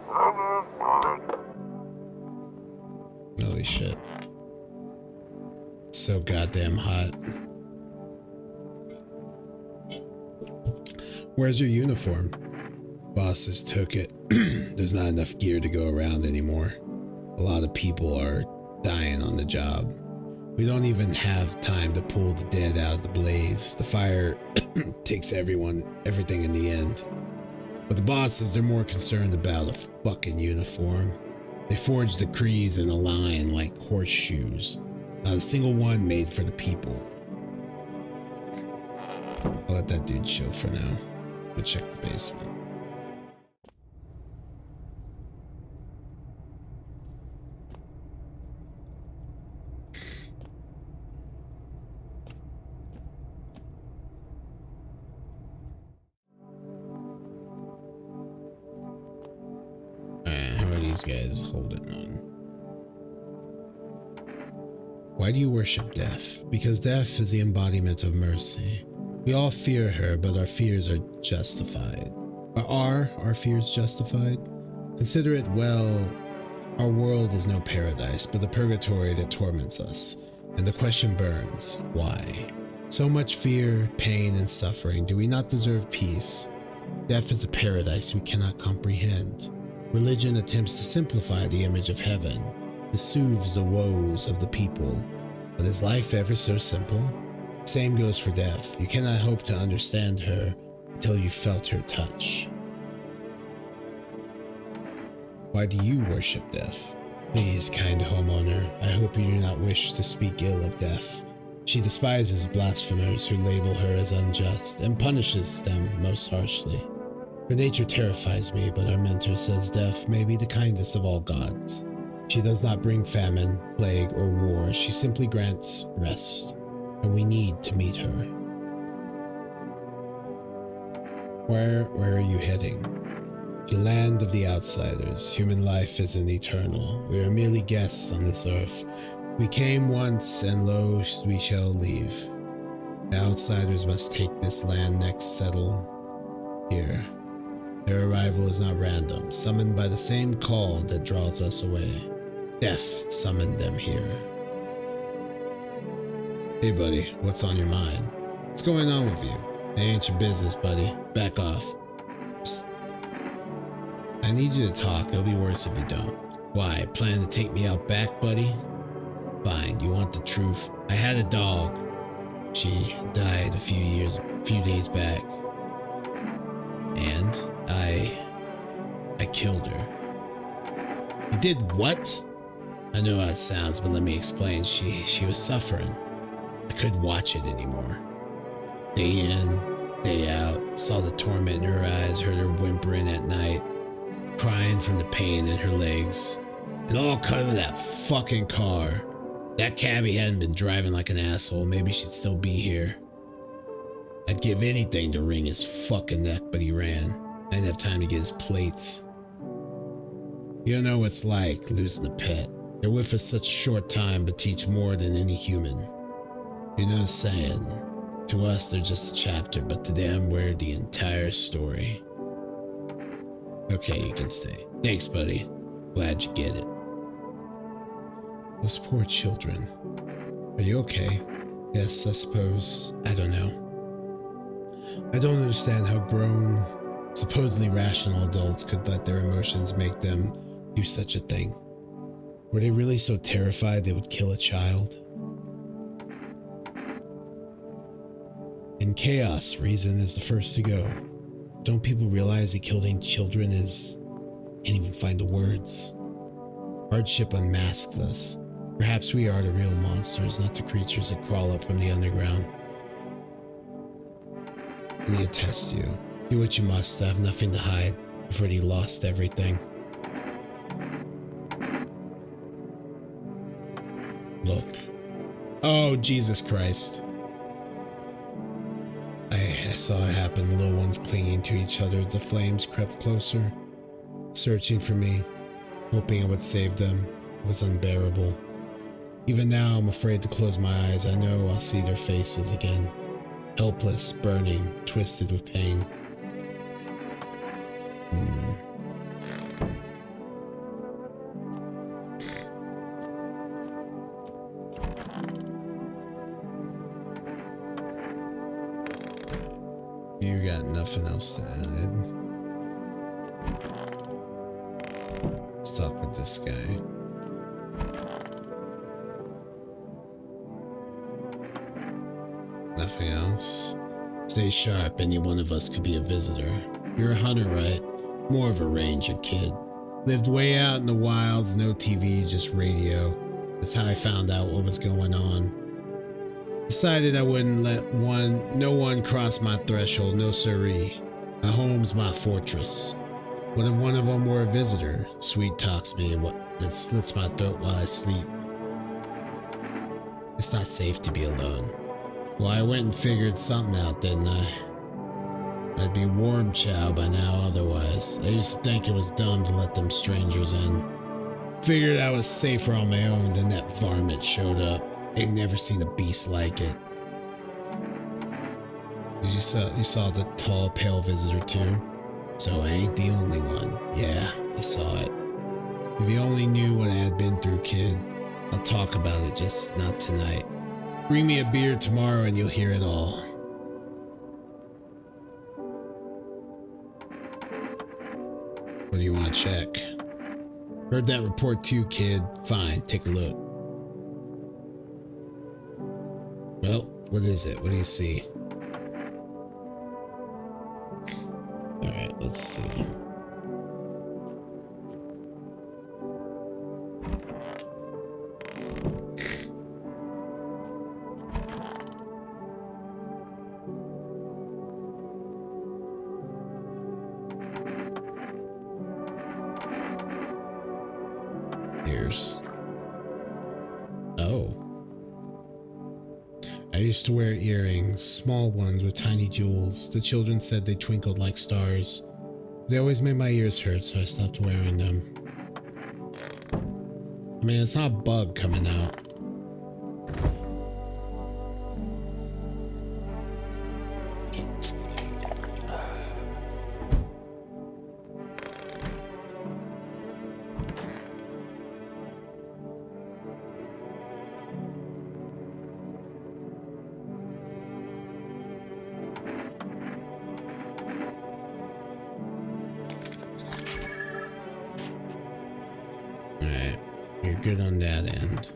S7: Holy shit. So goddamn hot. Where's your uniform? Bosses took it. There's not enough gear to go around anymore. A lot of people are dying on the job. We don't even have time to pull the dead out of the blaze. The fire takes everything in the end. But the bosses, they're more concerned about a fucking uniform. They forged decrees in a line like horseshoes. Not a single one made for the people. I'll let that dude chill for now. We'll check the basement. How are these guys holding on? Why do you worship death? Because death is the embodiment of mercy. We all fear her, but our fears are justified. Are our fears justified? Consider it well, our world is no paradise, but the purgatory that torments us. And the question burns, why? So much fear, pain, and suffering. Do we not deserve peace? Death is a paradise we cannot comprehend. Religion attempts to simplify the image of heaven. It soothes the woes of the people. But is life ever so simple? Same goes for death. You cannot hope to understand her until you felt her touch. Why do you worship death? Please, kind homeowner, I hope you do not wish to speak ill of death. She despises blasphemers who label her as unjust and punishes them most harshly. Her nature terrifies me, but our mentor says death may be the kindest of all gods. She does not bring famine, plague, or war. She simply grants rest. And we need to meet her. Where are you heading? The land of the outsiders. Human life isn't eternal. We are merely guests on this earth. We came once, and lo, we shall leave. The outsiders must take this land next, settle here. Their arrival is not random, summoned by the same call that draws us away. Death summoned them here. Hey buddy, what's on your mind? What's going on with you? It ain't your business, buddy. Back off. Psst. I need you to talk. It'll be worse if you don't. Why, plan to take me out back, buddy? Fine, you want the truth. I had a dog. She died a few days back. And I killed her. You did what? I know how it sounds, but let me explain. She was suffering. I couldn't watch it anymore. Day in, day out, saw the torment in her eyes, heard her whimpering at night, crying from the pain in her legs. And all because of that fucking car. That cabbie hadn't been driving like an asshole, maybe she'd still be here. I'd give anything to wring his fucking neck, but he ran. I didn't have time to get his plates. You don't know what it's like losing a pet. They're with us such a short time, but teach more than any human. You know the saying, to us they're just a chapter, but to them we're the entire story. Okay, you can stay. Thanks, buddy. Glad you get it. Those poor children. Are you okay?
S1: Yes, I suppose. I don't know. I don't understand how grown, supposedly rational adults could let their emotions make them do such a thing. Were they really so terrified they would kill a child? In chaos, reason is the first to go. Don't people realize that killing children can't even find the words? Hardship unmasks us. Perhaps we are the real monsters, not the creatures that crawl up from the underground. Let me attest you. Do what you must. I have nothing to hide. I've already lost everything. Look. Oh, Jesus Christ. I saw it happen. The little ones clinging to each other as the flames crept closer, searching for me, hoping I would save them. It was unbearable. Even now, I'm afraid to close my eyes. I know I'll see their faces again. Helpless, burning, twisted with pain. You got nothing else to add. Let's talk with this guy. Nothing else. Stay sharp, any one of us could be a visitor. You're a hunter, right? More of a ranger kid. Lived way out in the wilds, no TV, just radio. That's how I found out what was going on. Decided I wouldn't let no one cross my threshold, no siree. My home's my fortress. What if one of them were a visitor? Sweet talks me and that slits my throat while I sleep. It's not safe to be alone. Well, I went and figured something out, didn't I? I'd be warm chow by now otherwise. I used to think it was dumb to let them strangers in. Figured I was safer on my own, then that varmint showed up. Ain't never seen a beast like it. You saw the tall, pale visitor too? So I ain't the only one. Yeah, I saw it. If you only knew what I had been through, kid. I'll talk about it, just not tonight. Bring me a beer tomorrow and you'll hear it all. What do you want to check? Heard that report too, kid. Fine, take a look. Well, what is it? What do you see? Alright, let's see. Here's. Oh. I used to wear earrings, small ones with tiny jewels. The children said they twinkled like stars. They always made my ears hurt, so I stopped wearing them. I mean, it's not a bug coming out. Good on that end.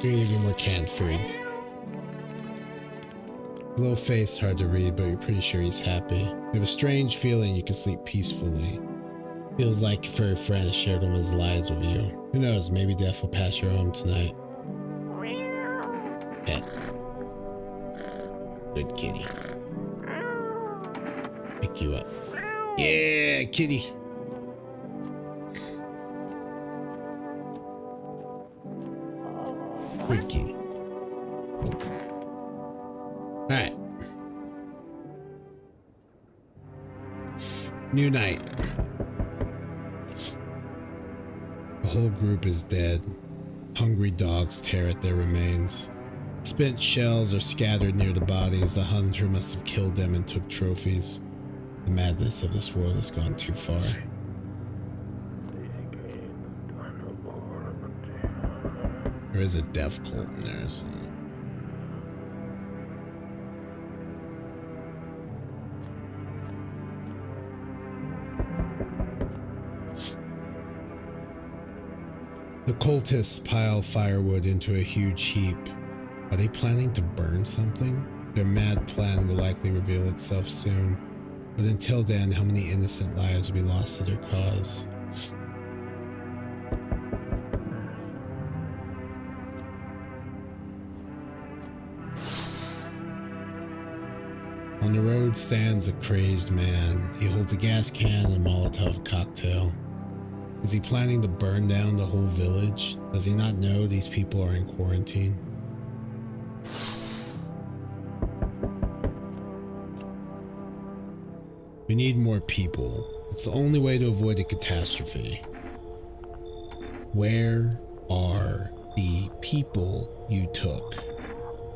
S1: Gonna give you more canned food. Low face, hard to read, but you're pretty sure he's happy. You have a strange feeling you can sleep peacefully. Feels like your furry friend has shared all his lives with you. Who knows, maybe death will pass your home tonight. Pet. Good kitty. Pick you up. Yeah, kitty. Good kitty. Alright. New night. The whole group is dead. Hungry dogs tear at their remains. Spent shells are scattered near the bodies. The hunter must have killed them and took trophies. The madness of this world has gone too far. There is a death cult in there, so. The cultists pile firewood into a huge heap. Are they planning to burn something? Their mad plan will likely reveal itself soon. But until then, how many innocent lives will be lost to their cause? On the road stands a crazed man. He holds a gas can and a Molotov cocktail. Is he planning to burn down the whole village? Does he not know these people are in quarantine? We need more people. It's the only way to avoid a catastrophe. Where are the people you took?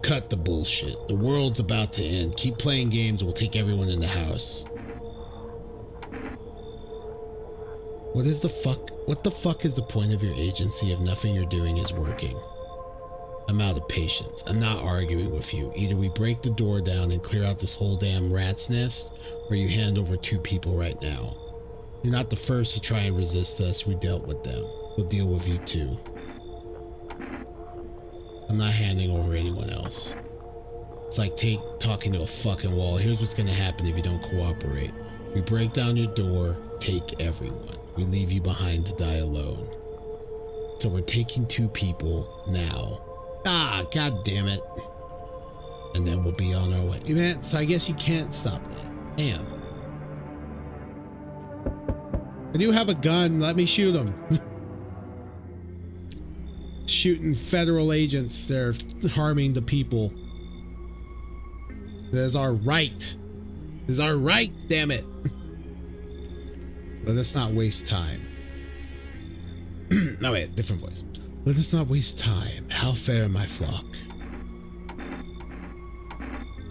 S1: Cut the bullshit. The world's about to end. Keep playing games. We'll take everyone in the house. What is the fuck? What the fuck is the point of your agency if nothing you're doing is working? I'm out of patience. I'm not arguing with you. Either we break the door down and clear out this whole damn rat's nest, or you hand over 2 people right now. You're not the first to try and resist us. We dealt with them. We'll deal with you too. I'm not handing over anyone else. It's like talking to a fucking wall. Here's what's gonna happen if you don't cooperate. We break down your door, take everyone. We leave you behind to die alone. So we're taking 2 people now. Ah, god damn it. And then we'll be on our way. Man, so I guess you can't stop that. Damn. I do have a gun. Let me shoot them. Shooting federal agents. They're harming the people. That is our right. It is our right, damn it. Let us not waste time. No, wait, different voice. Let us not waste time. How fare my flock?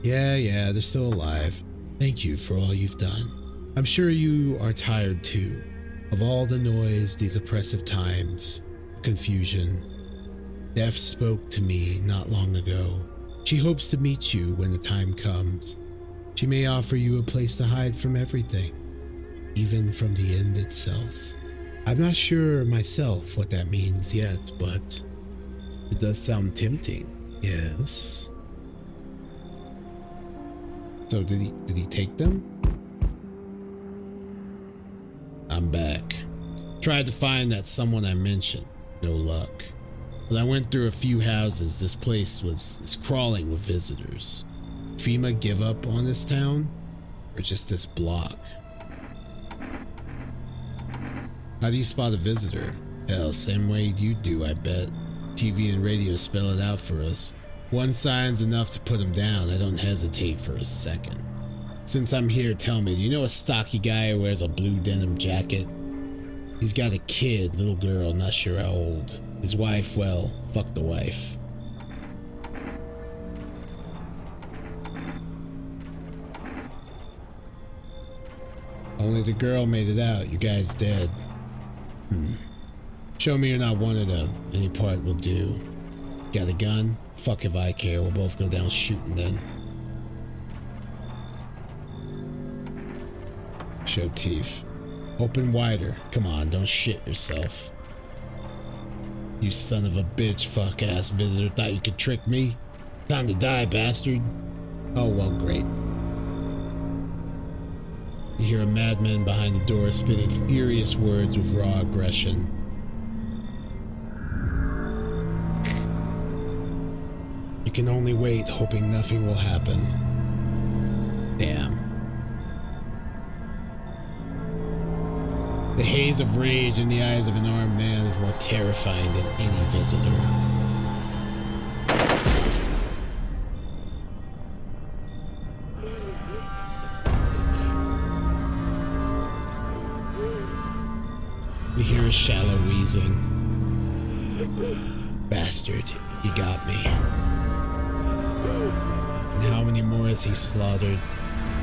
S1: Yeah, they're still alive. Thank you for all you've done. I'm sure you are tired too, of all the noise, these oppressive times, confusion. Death spoke to me not long ago. She hopes to meet you when the time comes. She may offer you a place to hide from everything, even from the end itself. I'm not sure myself what that means yet, but it does sound tempting. Yes. So did he take them? I'm back. Tried to find that someone I mentioned. No luck. But I went through a few houses. This place is crawling with visitors. FEMA give up on this town? Or just this block? How do you spot a visitor? Hell, same way you do, I bet. TV and radio spell it out for us. One sign's enough to put him down. I don't hesitate for a second. Since I'm here, tell me, do you know a stocky guy who wears a blue denim jacket? He's got a kid, little girl, not sure how old. His wife, well, fuck the wife. Only the girl made it out. You guys dead. Show me you're not one of them. Any part will do. Got a gun? Fuck if I care. We'll both go down shooting then. Show teeth. Open wider. Come on, don't shit yourself. You son of a bitch, fuck ass visitor. Thought you could trick me? Time to die, bastard. Oh, well, great. You hear a madman behind the door spitting furious words with raw aggression. You can only wait, hoping nothing will happen. Damn. The haze of rage in the eyes of an armed man is more terrifying than any visitor. You hear a shallow wheezing. Bastard, you got me.
S7: And how many more has he slaughtered?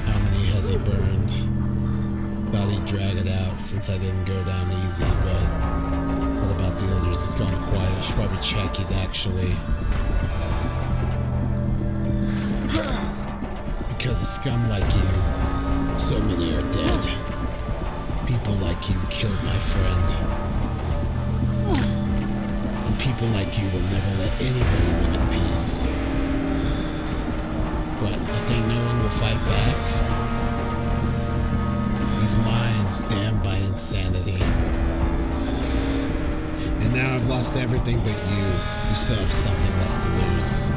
S7: How many has he burned? Thought he'd drag it out since I didn't go down easy, but what about the others? He's gone quiet. Should probably check he's actually... Because of scum like you, so many are dead. People like you killed my friend. And people like you will never let anybody live in peace. What, you think no one will fight back? These minds damned by insanity. And now I've lost everything but you. You still have something left to lose.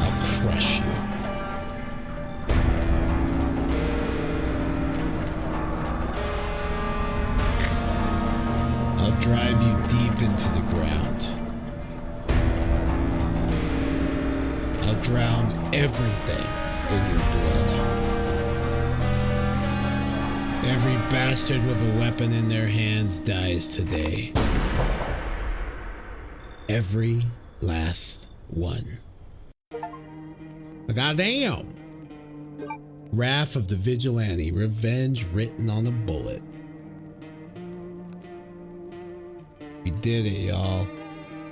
S7: I'll crush you. I'll drive you deep into the ground. I'll drown everything in your blood. Every bastard with a weapon in their hands dies today. Every last one. Goddamn! Wrath of the Vigilante. Revenge written on a bullet. We did it, y'all.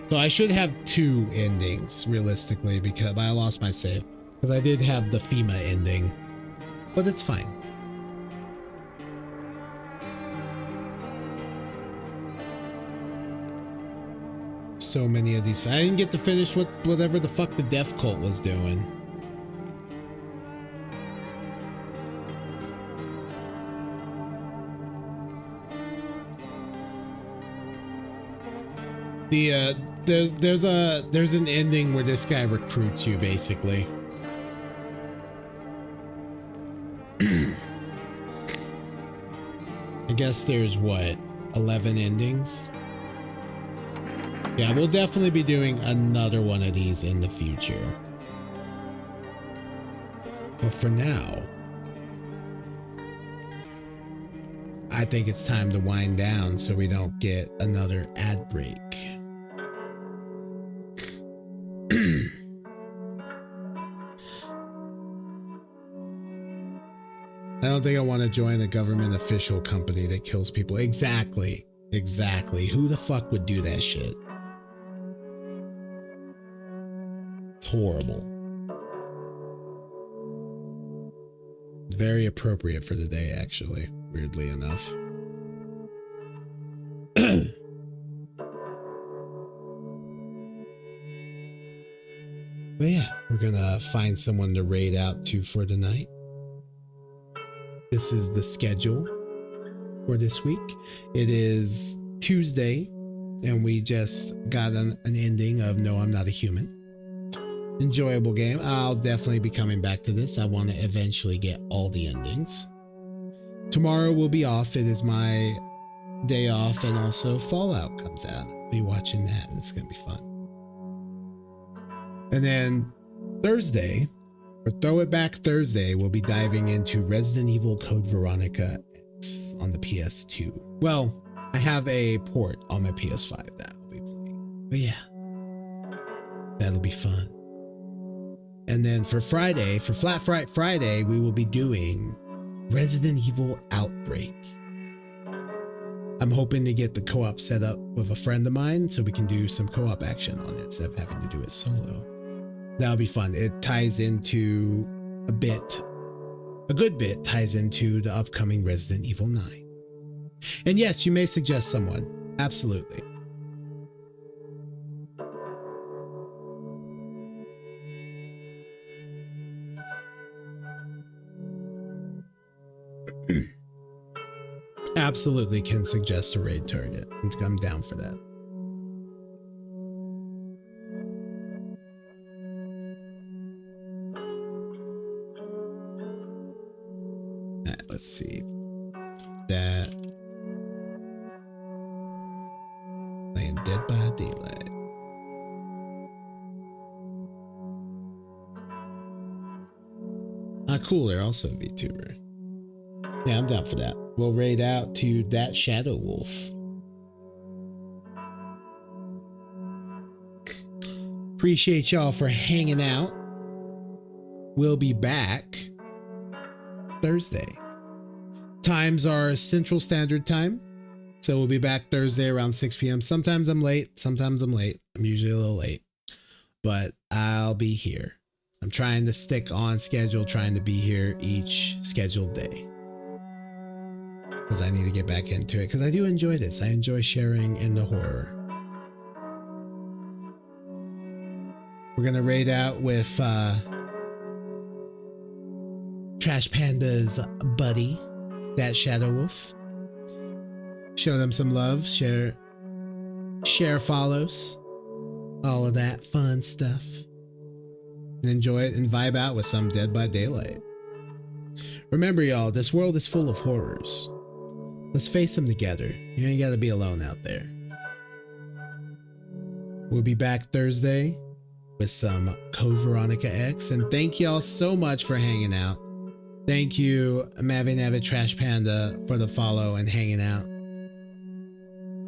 S7: So I should have 2 endings, realistically, because I lost my save. Because I did have the FEMA ending. But it's fine. So many of these. I didn't get to finish whatever the fuck the Death Cult was doing. There's an ending where this guy recruits you, basically. I guess there's what, 11 endings? Yeah, we'll definitely be doing another one of these in the future. But for now, I think it's time to wind down so we don't get another ad break. I don't think I want to join a government official company that kills people. Exactly. Exactly. Who the fuck would do that shit? It's horrible. Very appropriate for the day, actually, weirdly enough. But yeah, we're gonna find someone to raid out to for tonight. This is the schedule for this week. It is Tuesday, and we just got an ending of No, I'm Not a Human. Enjoyable game. I'll definitely be coming back to this. I want to eventually get all the endings. Tomorrow will be off. It is my day off, and also Fallout comes out. I'll be watching that. It's gonna be fun. And then Thursday, or Throw It Back Thursday, we'll be diving into Resident Evil Code Veronica X on the PS2. Well, I have a port on my PS5 that I'll be playing. But yeah, that'll be fun. And then for Friday, for Flat Friday, we will be doing Resident Evil Outbreak. I'm hoping to get the co-op set up with a friend of mine so we can do some co-op action on it instead of having to do it solo. That'll be fun. It ties into a good bit ties into the upcoming Resident Evil 9. And yes, you may suggest someone. Absolutely. Absolutely can suggest a raid target. I'm down for that. Let's see. That. Playing Dead by Daylight. Ah, cool. They're also a VTuber. Yeah, I'm down for that. We'll raid out to That Shadow Wolf. Appreciate y'all for hanging out.
S1: will be back Thursday. Times are Central Standard Time. So we'll be back Thursday around 6 p.m. Sometimes I'm late. Sometimes I'm late. I'm usually a little late. But I'll be here. I'm trying to stick on schedule, trying to be here each scheduled day. Because I need to get back into it. Because I do enjoy this. I enjoy sharing in the horror. We're going to raid out with Trash Panda's buddy, that Shadow Wolf. Show them some love, share follows, all of that fun stuff. And enjoy it and vibe out with some Dead by Daylight. Remember, y'all, this world is full of horrors. Let's face them together. You ain't gotta be alone out there. We'll be back Thursday with some Code Veronica X. And thank y'all so much for hanging out. Thank you, Mavi Navid Trash Panda, for the follow and hanging out.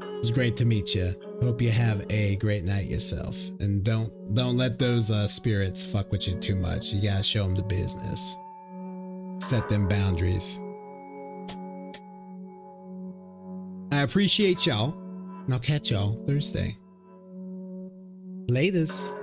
S1: It was great to meet you. Hope you have a great night yourself. And don't let those spirits fuck with you too much. You gotta show them the business. Set them boundaries. I appreciate y'all. And I'll catch y'all Thursday. Laters.